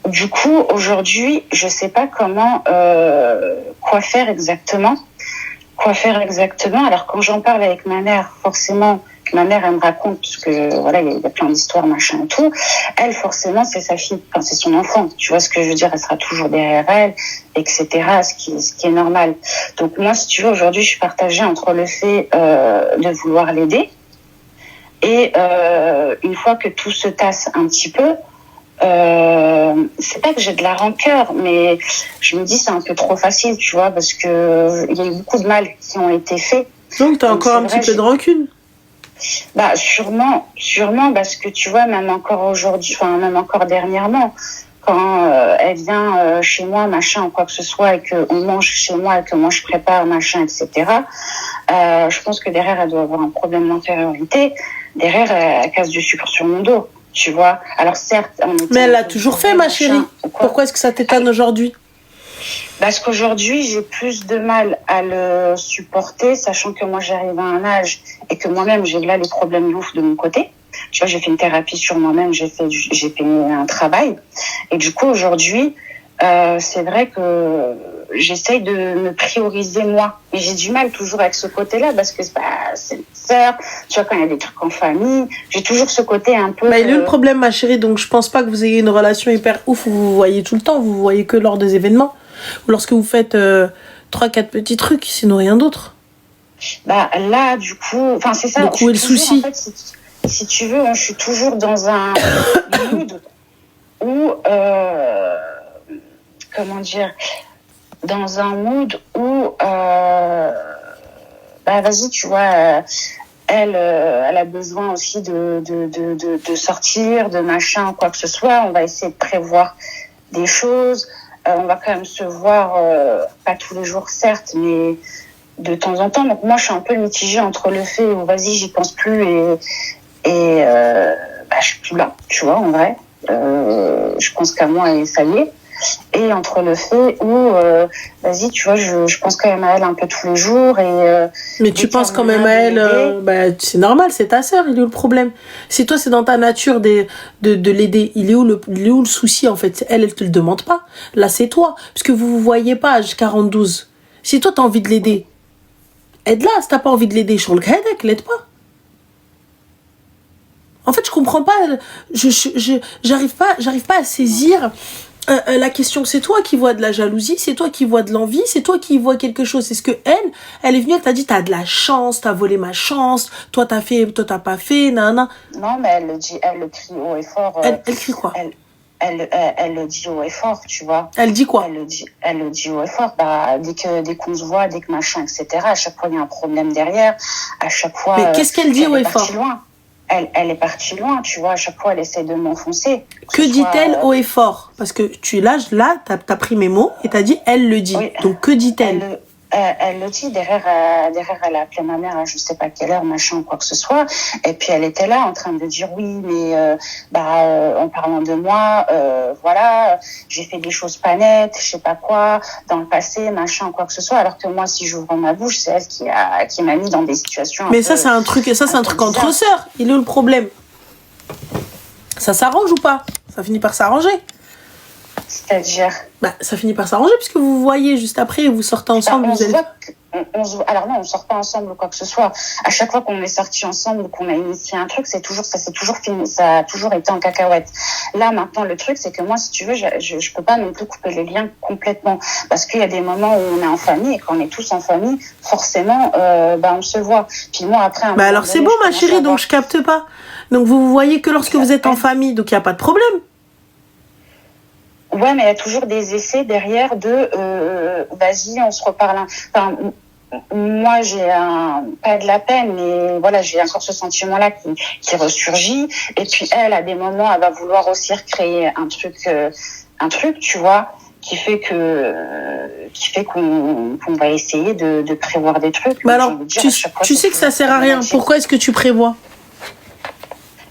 Du coup, aujourd'hui, je sais pas comment, quoi faire exactement. Alors, quand j'en parle avec ma mère, forcément, ma mère, elle me raconte, parce que, voilà, il y a plein d'histoires, machin et tout. Elle, forcément, c'est sa fille, enfin, c'est son enfant. Tu vois ce que je veux dire? Elle sera toujours derrière elle, etc., ce qui est normal. Donc, moi, si tu veux, aujourd'hui, je suis partagée entre le fait, de vouloir l'aider et, une fois que tout se tasse un petit peu, c'est pas que j'ai de la rancœur, mais je me dis c'est un peu trop facile, tu vois, parce que il y a eu beaucoup de mal qui ont été faits. Donc t'as encore un petit peu de rancune? Sûrement, parce que tu vois, même encore aujourd'hui, enfin même encore dernièrement, quand elle vient chez moi, machin, ou quoi que ce soit, et qu'on mange chez moi, et que moi je prépare, machin, etc. Je pense que derrière elle doit avoir un problème d'infériorité. Derrière, elle casse du sucre sur mon dos. Tu vois, alors certes... Mais elle l'a toujours fait, ma chérie. Pourquoi est-ce que ça t'étonne aujourd'hui? Parce qu'aujourd'hui, j'ai plus de mal à le supporter, sachant que moi, j'arrive à un âge et que moi-même, j'ai là les problèmes ouf de mon côté. Tu vois, j'ai fait une thérapie sur moi-même, j'ai fait un travail. Et du coup, aujourd'hui, c'est vrai que j'essaye de me prioriser moi. Et j'ai du mal toujours avec ce côté-là parce que c'est une sœur. Tu vois, quand il y a des trucs en famille, j'ai toujours ce côté un peu... il est le problème, ma chérie. Donc, je pense pas que vous ayez une relation hyper ouf où vous vous voyez tout le temps. Vous vous voyez que lors des événements. Ou lorsque vous faites 3-4 petits trucs, sinon rien d'autre. Là, du coup... Enfin, c'est ça. Donc, où est le souci? En fait, si tu veux, je suis toujours dans un mood où... comment dire, dans un mood où vas-y, tu vois, elle a besoin aussi de sortir, de machin, quoi que ce soit. On va essayer de prévoir des choses. On va quand même se voir, pas tous les jours certes, mais de temps en temps. Donc moi, je suis un peu mitigée entre le fait où vas-y, j'y pense plus et je suis plus là, tu vois, en vrai. Je pense qu'à moi et ça y est. Et entre le fait où, vas-y, tu vois, je pense quand même à elle un peu tous les jours. Mais tu penses quand même à elle, c'est normal, c'est ta sœur, il est où le problème? Si toi, c'est dans ta nature de l'aider, il est où le souci, en fait? Elle te le demande pas. Là, c'est toi. Puisque vous voyez pas, âge 42. Si toi, t'as envie de l'aider, aide-la. Si t'as pas envie de l'aider, je l'aide pas. En fait, je comprends pas. J'arrive pas à saisir la question. C'est toi qui vois de la jalousie, c'est toi qui vois de l'envie, c'est toi qui vois quelque chose. Est-ce que elle est venue, elle t'a dit t'as de la chance, t'as volé ma chance, toi t'as pas fait, nanana. Non, mais elle le dit, elle le crie haut et fort. Elle crie quoi? Elle le dit haut et fort, tu vois. Elle dit quoi? Elle le dit haut et fort. Bah, dès qu'on se voit, dès que machin, etc. À chaque fois, il y a un problème derrière. À chaque fois. Mais qu'est-ce qu'elle dit haut et fort? Loin. Elle est partie loin, tu vois. À chaque fois, elle essaie de m'enfoncer. Que dit-elle haut et fort? Parce que tu là, t'as pris mes mots et t'as dit elle le dit. Oui. Donc que dit-elle? Elle le dit, derrière, elle a appelé ma mère à je sais pas quelle heure, machin, quoi que ce soit. Et puis, elle était là en train de dire oui, mais, en parlant de moi, voilà, j'ai fait des choses pas nettes, je sais pas quoi, dans le passé, machin, quoi que ce soit. Alors que moi, si j'ouvre ma bouche, c'est elle qui m'a mis dans des situations. Mais ça, c'est un truc entre sœurs. Il est où le problème? Ça s'arrange ou pas? Ça finit par s'arranger. C'est-à-dire ça finit par s'arranger puisque vous voyez juste après, vous sortez ensemble. Alors non, on sort pas ensemble ou quoi que ce soit. À chaque fois qu'on est sortis ensemble ou qu'on a initié un truc, ça s'est toujours fini, ça a toujours été en cacahuète. Là, maintenant, le truc, c'est que moi, si tu veux, je peux pas non plus couper les liens complètement. Parce qu'il y a des moments où on est en famille et quand on est tous en famille, forcément, on se voit. Puis moi, après... alors c'est bon, ma chérie, donc je capte pas. Donc vous voyez que lorsque vous êtes en famille, donc il n'y a pas de problème. Ouais, mais il y a toujours des essais derrière de vas-y, on se reparle. Enfin, moi, j'ai pas de la peine, mais voilà, j'ai encore ce sentiment-là qui ressurgit. Et puis elle, à des moments, elle va vouloir aussi recréer un truc, tu vois, qui fait qu'on va essayer de prévoir des trucs. Mais alors, tu sais que ça sert à rien. Pourquoi est-ce que tu prévois?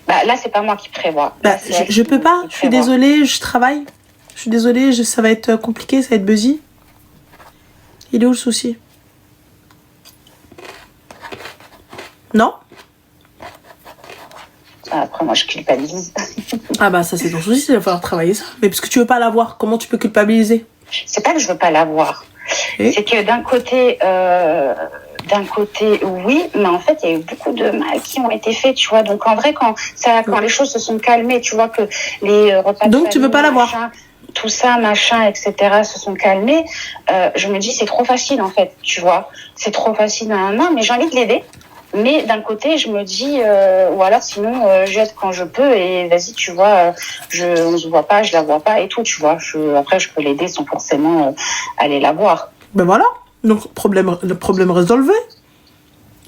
Là, c'est pas moi qui prévois. Je peux pas. Je suis désolée, je travaille. Je suis désolée, ça va être compliqué, ça va être busy. Il est où le souci? Non? Après, moi, je culpabilise. Ça, c'est ton souci, il va falloir travailler ça. Mais parce que tu veux pas l'avoir, comment tu peux culpabiliser? C'est pas que je veux pas l'avoir. C'est que d'un côté, oui, mais en fait, il y a eu beaucoup de mal qui ont été faits, tu vois. Donc, en vrai, quand les choses se sont calmées, tu vois, que les repas donc, tu veux pas l'avoir? Tout ça, machin, etc., se sont calmés, je me dis, c'est trop facile, en fait, tu vois. C'est trop facile, non, mais j'ai envie de l'aider. Mais d'un côté, je me dis, ou alors sinon, j'aide quand je peux et vas-y, tu vois, on se voit pas, je la vois pas et tout, tu vois. Après, je peux l'aider sans forcément aller la voir. Ben voilà, donc le problème résolu.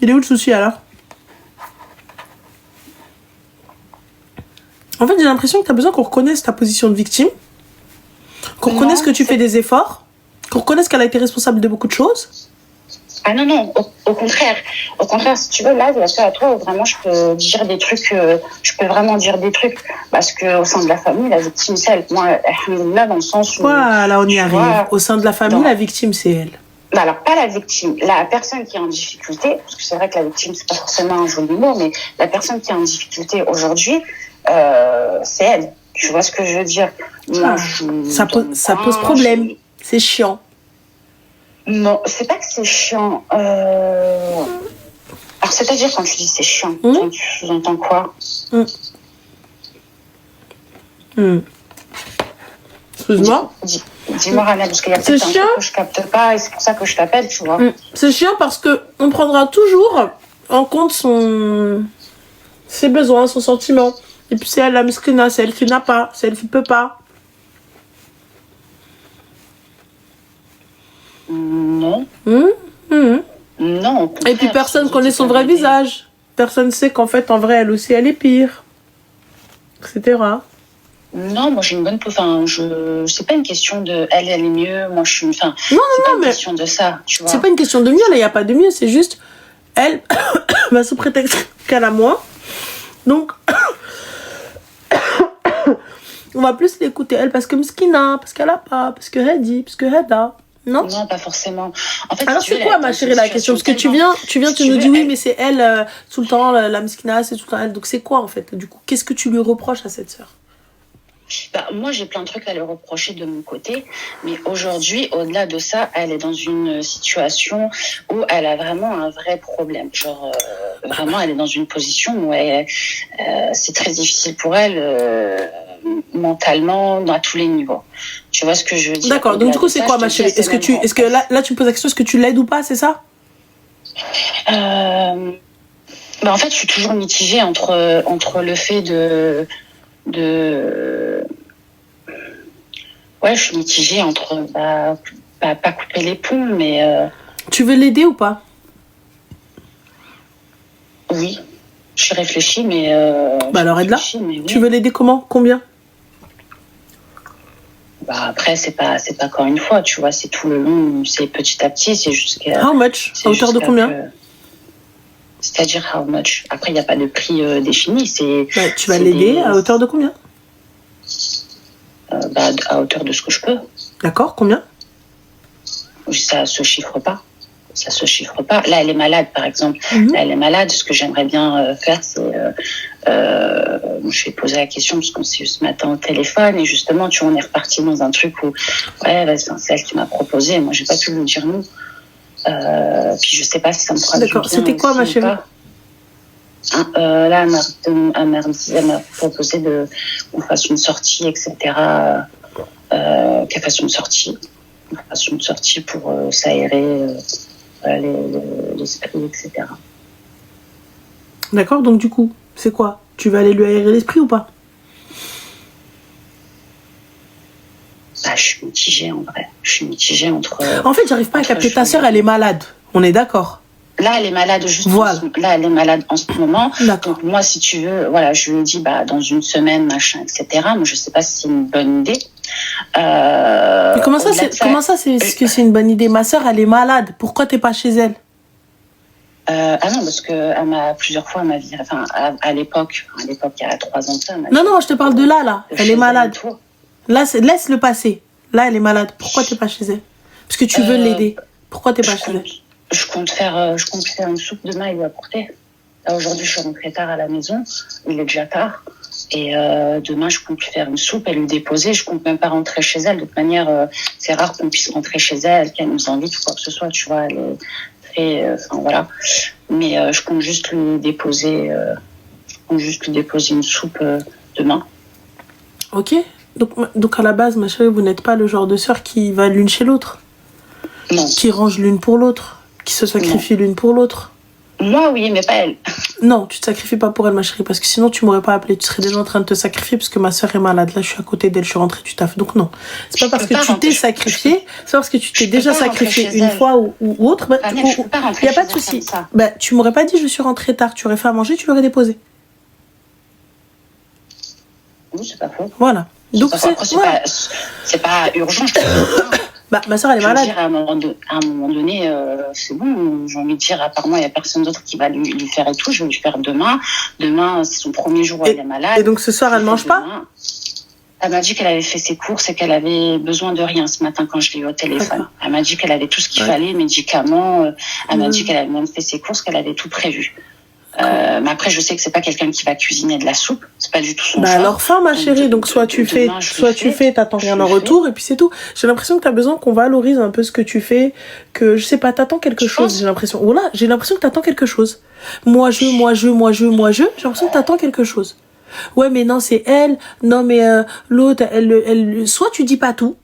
Il est où le souci alors? En fait, j'ai l'impression que tu as besoin qu'on reconnaisse ta position de victime, qu'on reconnaisse que tu fais des efforts, qu'on reconnaisse qu'elle a été responsable de beaucoup de choses. Ah non, au contraire. Au contraire, si tu veux, là, il y a ça à toi où vraiment je peux dire des trucs, parce qu'au sein de la famille, la victime, c'est elle. Moi, là, dans le sens où... Voilà, on y arrive. Au sein de la famille, la victime, c'est elle. Alors, pas la victime, la personne qui est en difficulté, parce que c'est vrai que la victime, c'est pas forcément un joli mot, mais la personne qui est en difficulté aujourd'hui, c'est elle. Tu vois ce que je veux dire? Moi, ça pose problème. C'est chiant. Non, c'est pas que c'est chiant. Alors, c'est-à-dire, quand tu dis c'est chiant, tu sous-entends quoi? Excuse-moi. Dis-moi, Rana, parce qu'il y a peut-être un truc que je capte pas et c'est pour ça que je t'appelle, tu vois. C'est chiant parce que on prendra toujours en compte ses besoins, son sentiment. Et puis c'est elle la miskina, c'est elle qui n'a pas, c'est elle qui peut pas. Non. Non. Et puis personne connaît son vrai visage. Personne sait qu'en fait, en vrai, elle aussi, elle est pire. Etc. Non, moi j'ai une bonne... Enfin, c'est pas une question de elle est mieux, moi je suis... Enfin, non, c'est pas une mais question de ça, tu vois. C'est pas une question de mieux, là, il n'y a pas de mieux, c'est juste... Elle, sous prétexte qu'elle a moins. Donc... on va plus l'écouter, elle, parce que Mskina, parce qu'elle a pas, parce que Hedi, parce que Heda. Non, pas forcément. En fait, alors c'est quoi, ma chérie, la question? Parce que tu viens, tu nous dis oui, mais c'est elle, tout le temps, la Mskina, c'est tout le temps elle. Donc c'est quoi, en fait? Du coup, qu'est-ce que tu lui reproches à cette sœur? Moi, j'ai plein de trucs à lui reprocher de mon côté. Mais aujourd'hui, au-delà de ça, elle est dans une situation où elle a vraiment un vrai problème. Genre, vraiment, elle est dans une position où c'est très difficile pour elle, mentalement, à tous les niveaux. Tu vois ce que je veux dire? D'accord. Donc, du coup, c'est quoi, ma chérie? Est-ce que là, tu me poses la question, est-ce que tu l'aides ou pas, c'est ça? En fait, je suis toujours mitigée entre le fait ouais, je suis mitigée entre pas couper les ponts, mais tu veux l'aider ou pas? Oui, je réfléchis, mais alors aide-la. Oui. Tu veux l'aider comment? Combien? Après, c'est pas encore une fois, tu vois, c'est tout le long, c'est petit à petit, c'est jusqu'à... How much? À hauteur de combien? C'est-à-dire how much? Après, il n'y a pas de prix défini, tu vas l'aider à hauteur de combien? À hauteur de ce que je peux. D'accord, combien? Ça se chiffre pas. Là, elle est malade, par exemple. Là, elle est malade. Ce que j'aimerais bien faire, c'est... je vais poser la question parce qu'on s'est eu ce matin au téléphone et justement, tu vois, on est reparti dans un truc où c'est elle qui m'a proposé. Moi, j'ai pas pu lui dire non. Puis je sais pas si ça me fera du bien. D'accord. C'était quoi, ma chérie? Là, elle m'a proposé qu'on fasse une sortie, etc. Qu'elle fasse une sortie pour s'aérer l'esprit, etc. D'accord, donc du coup, c'est quoi? Tu vas aller lui aérer l'esprit ou pas? Je suis mitigée en vrai. Je suis mitigée entre... En fait, j'arrive pas à capter. Ta sœur, elle est malade. On est d'accord? Là, elle est malade là, elle est malade en ce moment. Donc, moi, si tu veux, voilà, je lui ai dit, dans une semaine, machin, etc. Mais je sais pas si c'est une bonne idée. Mais comment ça, est-ce que c'est une bonne idée? Ma sœur, elle est malade. Pourquoi t'es pas chez elle? Non, parce que elle m'a plusieurs fois, à l'époque, il y a 3 ans de ça. Non, je te parle de là. Elle est malade. Là, laisse le passer. Là, elle est malade. Pourquoi t'es pas chez elle? Parce que tu veux l'aider. Pourquoi t'es pas chez elle? Je compte faire une soupe demain et lui apporter. Là, aujourd'hui, je suis rentrée tard à la maison. Il est déjà tard. Et demain, je compte lui faire une soupe et lui déposer. Je compte même pas rentrer chez elle. De toute manière, c'est rare qu'on puisse rentrer chez elle, qu'elle nous invite ou quoi que ce soit. Tu vois, elle est très... voilà. Mais je compte juste lui déposer une soupe demain. Ok. Donc à la base, ma chérie, vous n'êtes pas le genre de sœur qui va l'une chez l'autre? Non. Qui range l'une pour l'autre? Qui se sacrifie l'une pour l'autre? Moi, oui, mais pas elle. Non, tu te sacrifies pas pour elle, ma chérie, parce que sinon tu m'aurais pas appelé. Tu serais déjà en train de te sacrifier parce que ma soeur est malade. Là, je suis à côté d'elle, je suis rentrée du taf. Donc non, c'est pas parce que tu t'es sacrifié, c'est parce que tu t'es déjà sacrifié une fois ou autre. Il y a pas de souci. Tu m'aurais pas dit je suis rentrée tard. Tu aurais fait à manger, tu l'aurais déposé. Oui, c'est pas faux. Voilà. Donc c'est pas urgent. Ma soeur, elle est malade. À un moment donné, c'est bon. J'ai envie de dire, apparemment, il n'y a personne d'autre qui va lui faire et tout. Je vais lui faire demain. Demain, c'est son premier jour où elle est malade. Et donc, ce soir, elle ne mange pas? Elle m'a dit qu'elle avait fait ses courses et qu'elle avait besoin de rien ce matin quand je l'ai eu au téléphone. D'accord. Elle m'a dit qu'elle avait tout ce qu'il fallait, médicaments. Elle m'a dit qu'elle avait même fait ses courses, qu'elle avait tout prévu. Mais après, je sais que c'est pas quelqu'un qui va cuisiner de la soupe. C'est pas du tout son choix. Alors, ma chérie. Donc, soit tu fais, t'attends rien en retour, et puis c'est tout. J'ai l'impression que t'as besoin qu'on valorise un peu ce que tu fais, que, je sais pas, t'attends quelque chose, j'ai l'impression. Voilà, j'ai l'impression que t'attends quelque chose. Moi, j'ai l'impression que t'attends quelque chose. Ouais, mais non, c'est elle. Non, mais, l'autre, elle, soit tu dis pas tout.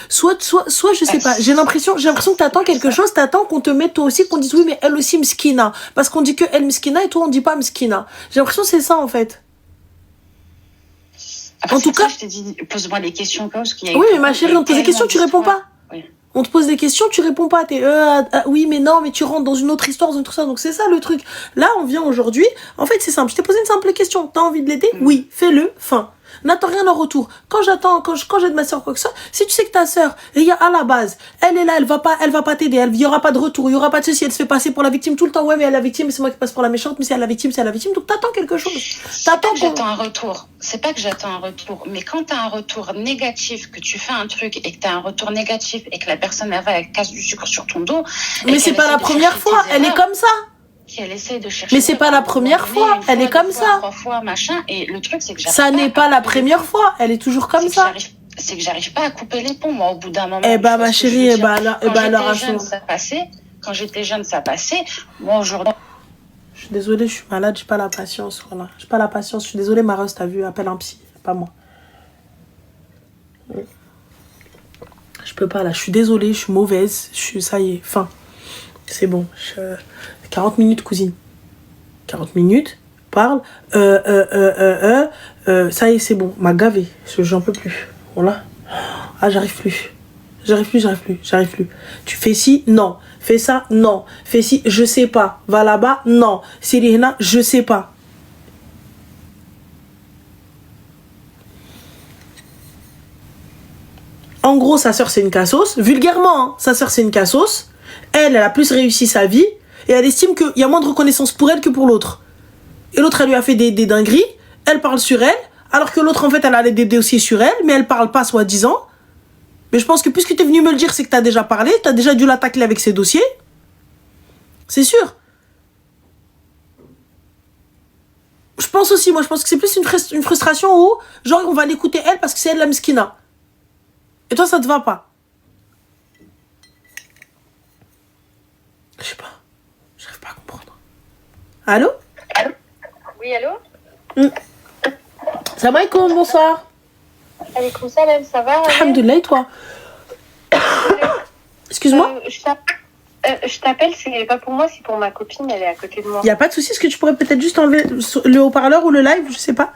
Soit je sais pas, j'ai l'impression que t'attends quelque chose, t'attends qu'on te mette toi aussi, qu'on dise oui mais elle aussi mskina, parce qu'on dit que elle mskina et toi on dit pas mskina. J'ai l'impression que c'est ça en fait. Après, en tout cas, je t'ai dit pose-moi des questions parce qu'il y a. Oui mais ma chérie, on te pose des questions, tu réponds pas. Oui. On te pose des questions, tu réponds pas. T'es oui mais non mais tu rentres dans une autre histoire, dans tout ça. Donc c'est ça le truc. Là on vient aujourd'hui. En fait c'est simple. Je t'ai posé une simple question. T'as envie de l'aider? Oui, fais-le. Fin. N'attends rien en retour. Quand j'aide ma soeur quoi que ce soit, si tu sais que ta soeur, à la base, elle est là, elle va pas t'aider, il y aura pas de retour, il y aura pas de ceci, elle se fait passer pour la victime tout le temps. Ouais, mais elle est la victime, c'est moi qui passe pour la méchante, mais c'est elle la victime, donc t'attends quelque chose. J'attends un retour. C'est pas que j'attends un retour, mais quand t'as un retour négatif, que tu fais un truc et que t'as un retour négatif et que la personne elle casse du sucre sur ton dos. Mais c'est pas la première fois, elle est comme ça. Elle essaye de chercher. Mais c'est pas la première fois, elle est comme ça. 3 fois, machin. Et le truc, c'est que ça n'est pas la première fois, elle est toujours comme ça. C'est que j'arrive pas à couper les ponts, moi, au bout d'un moment. Eh ben, ma chérie, quand j'étais jeune, ça passait. Moi, aujourd'hui. Je suis désolée, je suis malade, j'ai pas la patience, voilà. J'ai pas la patience, je suis désolée, Maros, t'as vu, appelle un psy, pas moi. Je peux pas, là, je suis désolée, je suis mauvaise, ça y est, fin. C'est bon, 40 minutes, cousine. 40 minutes, parle, ça y est, c'est bon, m'a gavé, j'en peux plus, voilà. Ah, j'arrive plus. Tu fais ci, non. Fais ça, non. Fais ci, je sais pas. Va là-bas, non. Sirihna, je sais pas. En gros, sa sœur, c'est une cassos. Vulgairement, hein, sa sœur, c'est une cassos. Elle a plus réussi sa vie. Et elle estime qu'il y a moins de reconnaissance pour elle que pour l'autre. Et l'autre, elle lui a fait des dingueries. Elle parle sur elle. Alors que l'autre, en fait, elle a des dossiers sur elle. Mais elle parle pas, soi-disant. Mais je pense que puisque tu es venu me le dire, c'est que tu as déjà parlé, tu as déjà dû l'attaquer avec ses dossiers. C'est sûr. Je pense aussi, moi, je pense que c'est plus une frustration où, genre, on va l'écouter elle parce que c'est elle la mskina. Et toi, ça te va pas. Je sais pas. J'arrive pas à comprendre. Allô? Oui, allô? Salam alaikum, bonsoir. Alaikum salam, ça va? Alhamdoulilah, et toi? Excuse-moi? Je t'appelle, c'est pas pour moi, c'est pour ma copine, elle est à côté de moi. Il n'y a pas de souci, est-ce que tu pourrais peut-être juste enlever le haut-parleur ou le live? Je sais pas.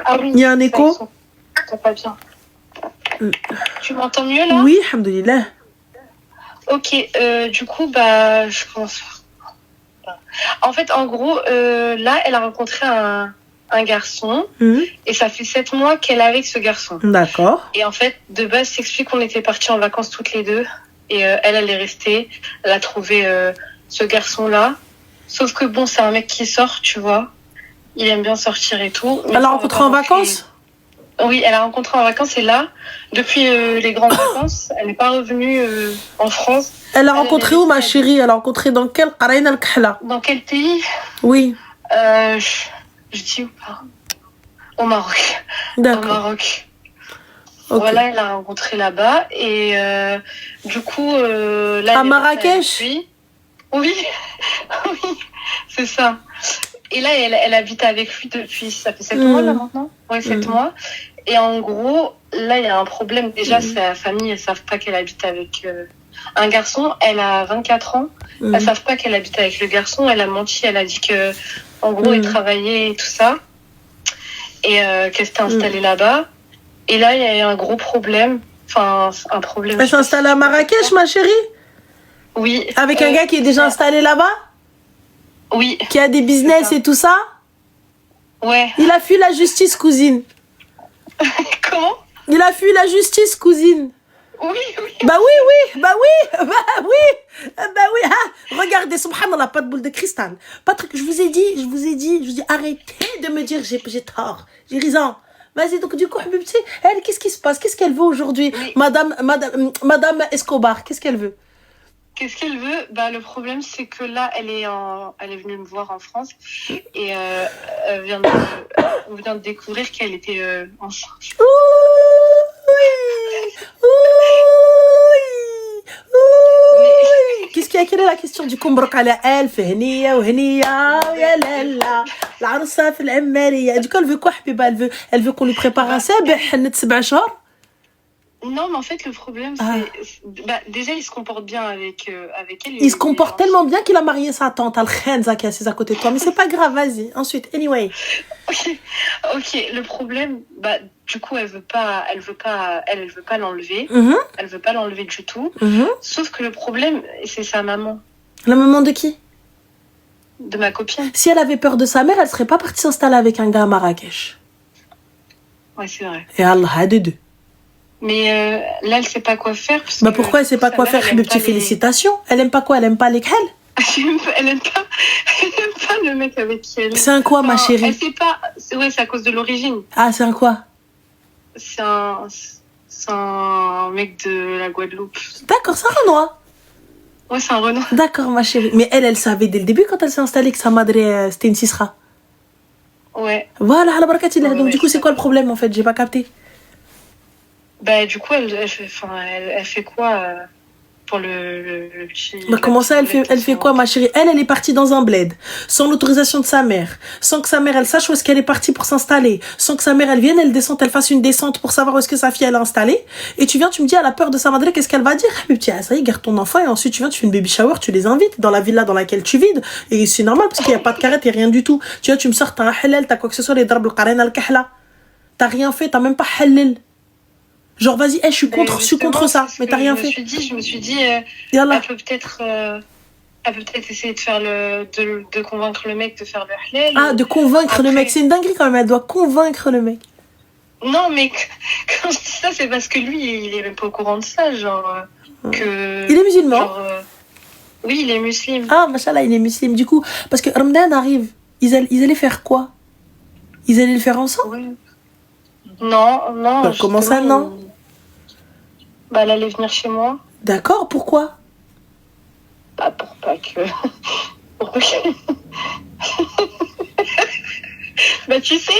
Ah oui. Il y a un écho? Ça pas bien. Tu m'entends mieux là? Oui, alhamdoulilah. Ok, du coup, bah, je pense. En fait, en gros, là, elle a rencontré un garçon et ça fait 7 mois qu'elle est avec ce garçon. D'accord. Et en fait, de base, s'explique qu'on était partis en vacances toutes les deux et elle est restée. Elle a trouvé ce garçon-là. Sauf que bon, c'est un mec qui sort, tu vois. Il aime bien sortir et tout. Elle l'a rencontré en vacances? Oui, elle a rencontré en vacances et là, depuis les grandes vacances, elle n'est pas revenue en France. Elle l'a rencontré où, ma chérie? Elle l'a rencontré dans quel Dans quel pays? Oui. Je dis où pas? Au Maroc. D'accord. Au Maroc. Okay. Voilà, elle l'a rencontré là-bas et du coup là. À Marrakech? Oui, oui, c'est ça. Et là, elle habite avec lui depuis, ça fait 7 mois là maintenant. Ouais, 7 mois. Et en gros, là, il y a un problème. Déjà, sa famille, elles savent pas qu'elle habite avec un garçon. Elle a 24 ans. Elles savent pas qu'elle habite avec le garçon. Elle a menti. Elle a dit que, en gros, elle travaillait et tout ça. Et qu'elle s'était installée là-bas. Et là, il y a eu un gros problème. Enfin, un problème. Elle s'est installée à Marrakech, ma chérie? Oui. Avec un gars qui est déjà installé là-bas? Oui. Qui a des business et tout ça? Ouais. Il a fui la justice, cousine. Comment? Il a fui la justice, cousine. Oui, oui. Bah oui. Ah, regardez, subhanallah, pas de boule de cristal. Patrick, je vous ai dit, arrêtez de me dire j'ai tort, j'ai raison. Vas-y, donc du coup, Habibti, elle, qu'est-ce qui se passe? Qu'est-ce qu'elle veut aujourd'hui? Madame Escobar, qu'est-ce qu'elle veut? Qu'est-ce qu'elle veut? Bah, le problème, c'est que là, elle est venue me voir en France et on vient de découvrir qu'elle était enceinte. Qu'est-ce qu'il y a? Quelle est la question du kumbrok ala elle? Fehniya ou heniya ya lalla. L'arsa fil ammariya. Du coup, elle veut quoi, Habiba? Elle veut qu'on lui prépare un sabh, net 7 jours? Non, mais en fait, le problème, c'est... Bah, déjà, il se comporte bien avec elle. Il se comporte tellement bien qu'il a marié sa tante, Al-Khenza, qui est assise à côté de toi. Mais c'est pas grave, vas-y. Ensuite, anyway. Ok, le problème, bah, du coup, elle veut pas l'enlever. Elle veut pas l'enlever du tout. Sauf que le problème, c'est sa maman. La maman de qui? De ma copine. Si elle avait peur de sa mère, elle serait pas partie s'installer avec un gars à Marrakech. Ouais, c'est vrai. Et Allah, à deux. Mais là, elle sait pas quoi faire. Parce bah pourquoi elle sait pas quoi faire? Mes petites félicitations. Elle aime pas quoi? Elle aime pas les khel? Elle aime pas le mec avec qui elle est. C'est un quoi, ma chérie? Elle sait pas. C'est à cause de l'origine. Ah, c'est un quoi? C'est un mec de la Guadeloupe. D'accord, c'est un Renoir. Ouais, c'est un Renault. D'accord, ma chérie. Mais elle savait dès le début quand elle s'est installée que sa madre c'était une Sisra. Ouais. Voilà, à la barakatillah. Donc Ouais, du coup, c'est quoi le problème en fait? J'ai pas capté. Bah, du coup, elle fait quoi pour le petit. Bah, comment ça, elle fait quoi, ma chérie? Elle est partie dans un bled, sans l'autorisation de sa mère, sans que sa mère, elle sache où est-ce qu'elle est partie pour s'installer, sans que sa mère, elle vienne, elle descende, elle fasse une descente pour savoir où est-ce que sa fille, elle est installée. Et tu viens, tu me dis, elle a peur de sa madre, qu'est-ce qu'elle va dire? Mais petit, ça y est, garde ton enfant, et ensuite tu viens, tu fais une baby shower, tu les invites dans la villa dans laquelle tu vides. Et c'est normal, parce qu'il n'y a pas de carrette et rien du tout. Tu vois, tu me sors, t'as un halal, t'as quoi que ce soit, les drab al-qarena al-kahla. T'as rien fait, t'as même pas halal. Genre, vas-y, je suis contre ça, mais t'as rien fait. Je me suis dit, Yallah. elle peut peut-être essayer de faire de convaincre le mec de faire le halal. Ah, de convaincre le mec, c'est une dinguerie quand même, elle doit convaincre le mec. Non, mais quand je dis ça, c'est parce que lui, il est même pas au courant de ça, genre que. Il est musulman. Genre, oui, il est musulman. Ah, machallah, il est musulman. Du coup, parce que Ramadan arrive, ils allaient faire quoi? Ils allaient le faire ensemble? Ouais. Non. Donc, comment ça, non? Bah, elle allait venir chez moi. D'accord, pourquoi? Bah, pour pas que. Bah, tu sais.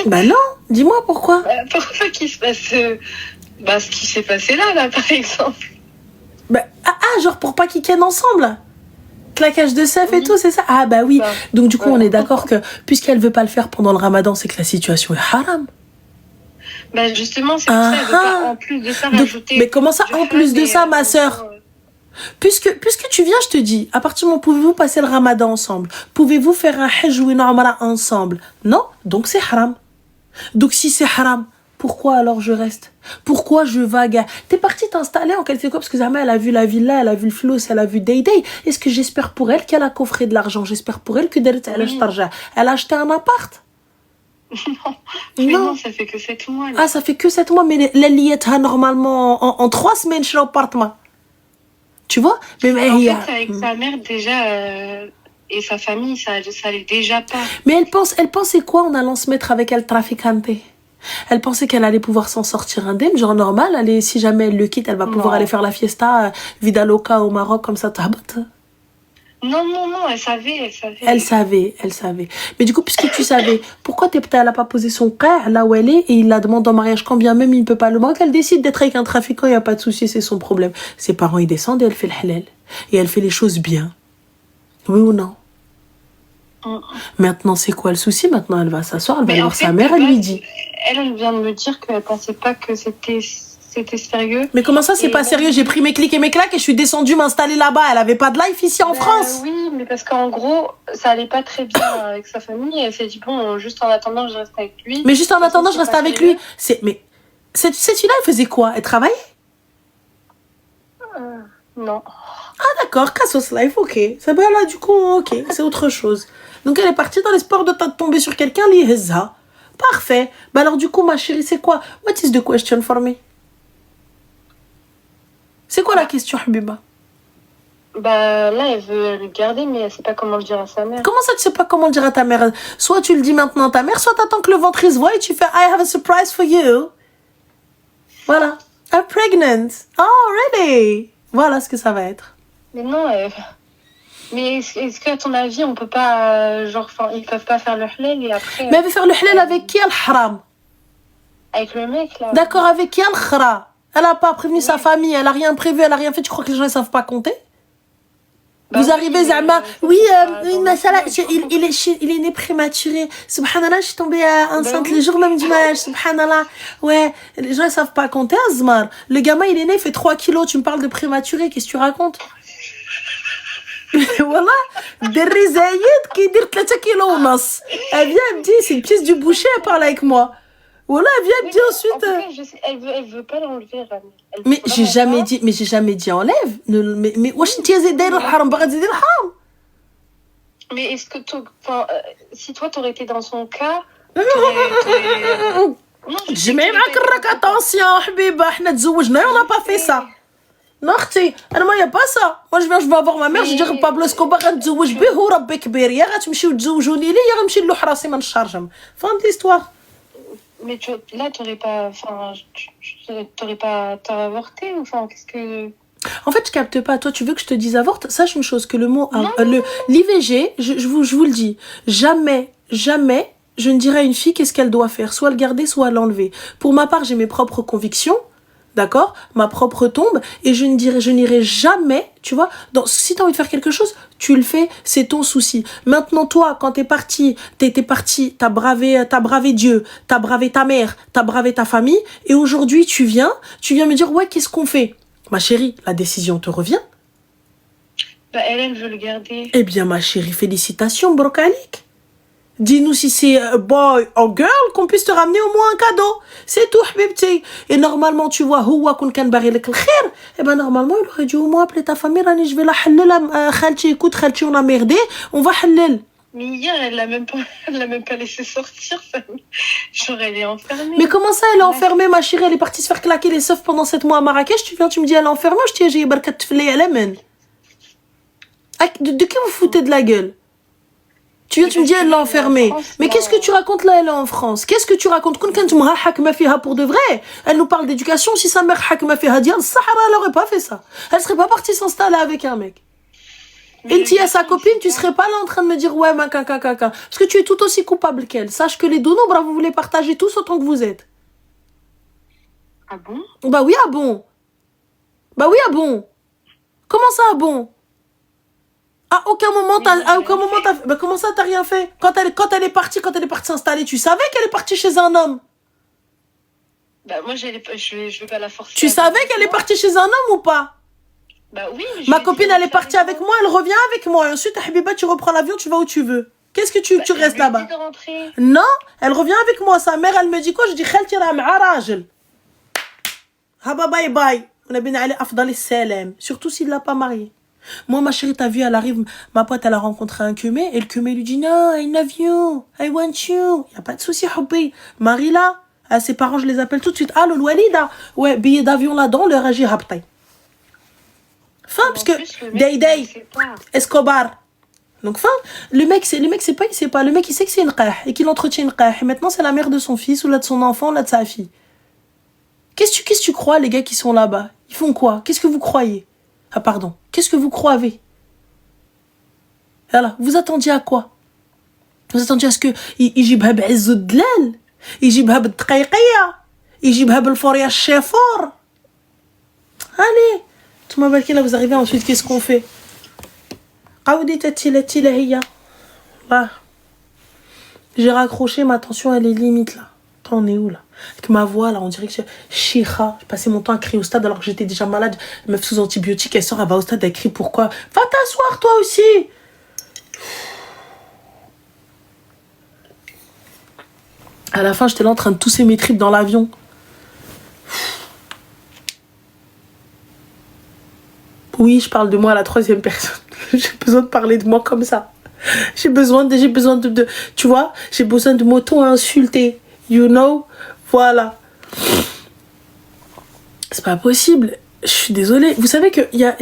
Bah, non, dis-moi pourquoi. Bah, pour pas qu'il se passe. Ce qui s'est passé là, par exemple. Bah, genre pour pas qu'ils kennent ensemble? Claquage de seuf et tout, c'est ça? Ah, bah oui. Donc, du coup, on est d'accord que puisqu'elle veut pas le faire pendant le ramadan, c'est que la situation est haram. Bah justement, c'est pour ça qu'elle veut pas en plus de ça rajouter. Mais comment ça, en plus de ça, ma sœur? Puisque tu viens, je te dis, à partir du moment où pouvez-vous passer le ramadan ensemble? Pouvez-vous faire un hajj ou une umrah ensemble? Non? Donc c'est haram. Donc si c'est haram, pourquoi alors je reste? Pourquoi je vague? T'es partie t'installer en quelque sorte parce que Zama, elle a vu la villa, elle a vu le flou, elle a vu Day. Est-ce que j'espère pour elle qu'elle a coffré de l'argent? J'espère pour elle que elle a acheté un appart? Non, ça fait que 7 mois. Là. Ah, ça fait que 7 mois, mais la liette normalement en 3 semaines chez l'appartement. Tu vois? Mais en fait, avec sa mère déjà et sa famille, ça allait déjà pas. Mais elle pensait quoi en allant se mettre avec El Traficante? Elle pensait qu'elle allait pouvoir s'en sortir indemne, genre normal. Si jamais elle le quitte, elle va pouvoir aller faire la fiesta Vida Loca au Maroc comme ça. Non, elle savait. Elle savait. Mais du coup, puisque tu savais, pourquoi elle a pas posé son cas là où elle est et il la demande en mariage quand bien même il ne peut pas le marier? Elle décide d'être avec un trafiquant, il n'y a pas de souci, c'est son problème. Ses parents, ils descendent et elle fait le halal. Et elle fait les choses bien. Oui ou non? Maintenant, c'est quoi le souci? Maintenant, elle va s'asseoir, elle va voir sa mère, elle lui dit. Elle vient de me dire qu'elle pensait pas que c'était sérieux. Mais comment ça, c'est pas sérieux? J'ai pris mes clics et mes claques et je suis descendue m'installer là-bas. Elle avait pas de life ici en France. Oui, mais parce qu'en gros, ça allait pas très bien avec sa famille. Elle s'est dit, bon, juste en attendant, je reste avec lui. Mais juste en attendant, je reste avec lui. Mais cette fille-là, elle faisait quoi? Elle travaillait? Non. Ah d'accord, Cassos Life, ok. C'est bien là, du coup, ok, c'est autre chose. Donc elle est partie dans l'espoir de tomber sur quelqu'un, l'ihezza. Parfait. Bah alors du coup, ma chérie, c'est quoi? What is the question for me? C'est quoi la question, Habiba? Bah là, elle veut le garder, mais elle sait pas comment le dire à sa mère. Comment ça, tu sais pas comment le dire à ta mère? Soit tu le dis maintenant à ta mère, soit t'attends que le ventre il se voit et tu fais I have a surprise for you. Voilà. I'm pregnant. Oh, really? Voilà ce que ça va être. Mais non, mais est-ce qu'à ton avis, on peut pas, ils peuvent pas faire le halal et après... Mais elle veut faire le halal avec qui, al-haram? Avec le mec, là. D'accord, avec qui, al-khara? Elle a pas prévenu sa famille, elle a rien prévu, elle a rien fait. Tu crois que les gens, ils savent pas compter? Vous arrivez, Zama, oui, il est né prématuré. Subhanallah, je suis tombée enceinte le jour même du mariage. Subhanallah. Ouais, les gens, ils savent pas compter, Azmar. Le gamin, il est né, il fait 3 kilos. Tu me parles de prématuré, qu'est-ce que tu racontes? Voilà. Des rizaïd qui dit 3 kilos au nas. Elle vient, elle me dit, c'est une pièce du boucher, elle parle avec moi. Voilà, elle vient, elle me dit ensuite. En tout cas, je sais, elle veut pas l'enlever, Rami. Mais j'ai jamais dit enlève. Mais wesh انت زي داير الحرام باغا تزيدي الحرام. Mais est-ce que si toi t'aurais été dans son cas, j'ai même معاك attention حبيبه احنا تزوجنا et on n'a pas fait ça. Non اختي انا ما يا با ça. Moi je vais avoir ma mère je dis Pablo Escobar غنتزوج به هو ربي كبير يا غتمشيو تزوجوني لي يا غنمشي نلوح راسي ما نشارجم. Fin de l'histoire. Mais là, t'aurais pas avorté, enfin, qu'est-ce que... En fait, je capte pas. Toi, tu veux que je te dise avorte? Sache une chose, que le mot, Non. l'IVG, je vous le dis, jamais, je ne dirai à une fille qu'est-ce qu'elle doit faire. Soit le garder, soit l'enlever. Pour ma part, j'ai mes propres convictions. D'accord? Ma propre tombe. Et je n'irai jamais, tu vois, si t'as envie de faire quelque chose, tu le fais, c'est ton souci. Maintenant, toi, quand t'es parti, t'as bravé Dieu, t'as bravé ta mère, t'as bravé ta famille, et aujourd'hui, tu viens me dire, ouais, qu'est-ce qu'on fait? Ma chérie, la décision te revient. Bah, elle veut le garder. Eh bien, ma chérie, félicitations, brocalique. Dis-nous si c'est boy ou girl qu'on puisse te ramener au moins un cadeau. C'est tout, habibti. Et normalement, tu vois, huwa kun kan bari lek l'khair. Eh ben, normalement, il aurait dû au moins appeler ta famille. Rani, je vais la halal. Khalti, écoute, Khalti, on a merdé. On va halal. Mais hier, elle l'a même pas laissé sortir. Genre, elle est enfermée. Mais comment ça, elle est enfermée, ma chérie? Elle est partie se faire claquer les seufs pendant 7 mois à Marrakech. Tu viens, tu me dis, elle est enfermée. Je te dis, j'ai barkat tflé à la main. De qui vous foutez de la gueule? Tu viens, tu me dis, elle l'a enfermée. Mais qu'est-ce que tu racontes là, elle est en France? Qu'est-ce que tu racontes? Pour de vrai. Elle nous parle d'éducation. Si sa mère hakma fiha dial Sahara, elle aurait pas fait ça. Elle serait pas partie s'installer avec un mec. Enti à sa copine, tu serais pas là en train de me dire, ouais, ma caca. Parce que tu es tout aussi coupable qu'elle. Sache que les deux nombres, vous voulez partager tous autant que vous êtes. Ah bon? Bah oui, ah bon. Comment ça, ah bon? À aucun moment, bah comment ça, t'as rien fait? Quand elle est partie s'installer, tu savais qu'elle est partie chez un homme? Bah, moi, je vais pas la forcer. Tu savais qu'elle est partie chez un homme ou pas? Bah oui. Ma copine, elle est partie avec moi, elle revient avec moi. Et ensuite, Habiba, tu reprends l'avion, tu vas où tu veux. Qu'est-ce que tu restes là-bas? Non, elle revient avec moi. Sa mère, elle me dit quoi? Je dis, Khalti ra ma'a rajel. Haba bye bye. On a bien allé afdal salam. Surtout s'il l'a pas marié. Moi, ma chérie, t'as vu, elle arrive, ma pote, elle a rencontré un kumé, et le kumé lui dit, non, I love you, I want you. Y a pas de souci, hobby. Marie, là, ses parents, je les appelle tout de suite. Ah, le Walida. Ouais, billet d'avion là-dedans, le Raji Habtay. Fin, parce que, Day, Escobar. Donc, fin, le mec, il sait pas. Le mec, il sait que c'est une qah, et qu'il entretient une qah. Et maintenant, c'est la mère de son fils, ou là de son enfant, ou là de sa fille. Qu'est-ce que tu crois, les gars qui sont là-bas? Ils font quoi? Qu'est-ce que vous croyez? Ah, pardon. Qu'est-ce que vous croyez? Voilà. Vous attendiez à quoi? Vous attendiez à ce que يجيبها بعز الدلال, يجيبها بالدقيقية, يجيبها بالفوريا الشيفور. Allez. Tout ma balkina, vous arrivez ensuite, qu'est-ce qu'on fait? عودي تتي لهي. Là. J'ai raccroché, ma tension, elle est limite là. Attends, on est où là? Avec ma voix là, on dirait que je chicha. J'ai passé mon temps à crier au stade alors que j'étais déjà malade. Meuf sous antibiotiques, elle sort, elle va au stade, elle crie pourquoi? Va t'asseoir toi aussi. À la fin, j'étais là en train de tousser mes tripes dans l'avion. Oui, je parle de moi à la 3e personne. J'ai besoin de parler de moi comme ça. J'ai besoin de tu vois, j'ai besoin de m'auto-insulter. You know? Voilà. C'est pas possible. Je suis désolée. Vous savez qu'il y a...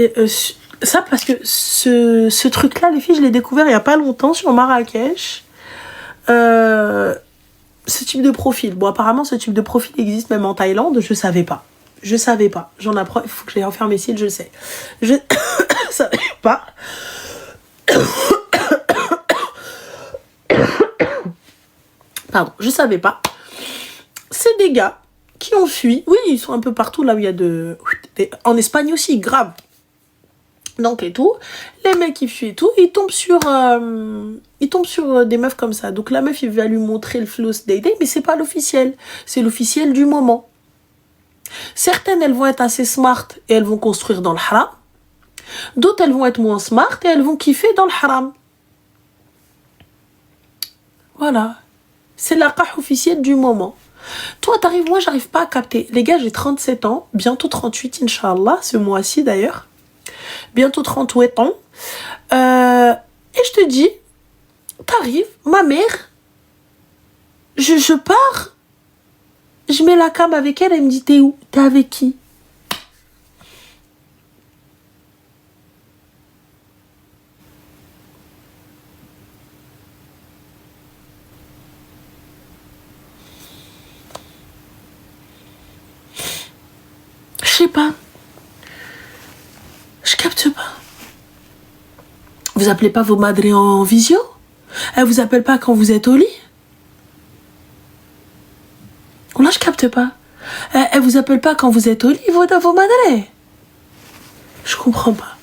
ça, parce que ce truc-là, les filles, je l'ai découvert il y a pas longtemps sur Marrakech. Ce type de profil. Bon, apparemment, ce type de profil existe même en Thaïlande. Je savais pas. J'en apprends. Il faut que je les referme mes cils, je le sais. Je savais pas. Pardon, je savais pas. C'est des gars qui ont fui. Oui, ils sont un peu partout là où il y a en Espagne aussi, grave. Donc et tout. Les mecs qui fuient et tout, ils tombent sur des meufs comme ça. Donc la meuf, il va lui montrer le flow day, mais c'est pas l'officiel. C'est l'officiel du moment. Certaines, elles vont être assez smart et elles vont construire dans le haram. D'autres, elles vont être moins smart et elles vont kiffer dans le haram. Voilà. C'est la qah officielle du moment. Toi, t'arrives, moi, j'arrive pas à capter. Les gars, j'ai 37 ans, bientôt 38, Inch'Allah, ce mois-ci d'ailleurs. Bientôt 38 ans. Et je te dis, t'arrives, ma mère, je pars, je mets la cam avec elle, elle me dit, t'es où? T'es avec qui? Je sais pas. Vous appelez pas vos madres en visio? Elle vous appelle pas quand vous êtes au lit? Là, je capte pas. Elle vous appelle pas quand vous êtes au lit, vos madres? Je comprends pas.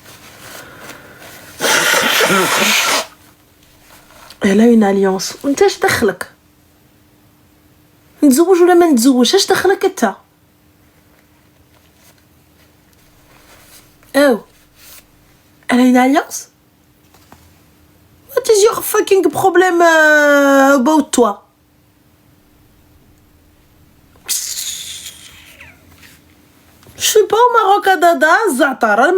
Elle a une alliance. وانت اش دخلك؟ نتزوج ولا ما نتزوج؟ اش دخلك انت؟ Oh. Elle a une alliance? What is your fucking problem about toi? Je suis pas au Maroc à Dada, Zatara, le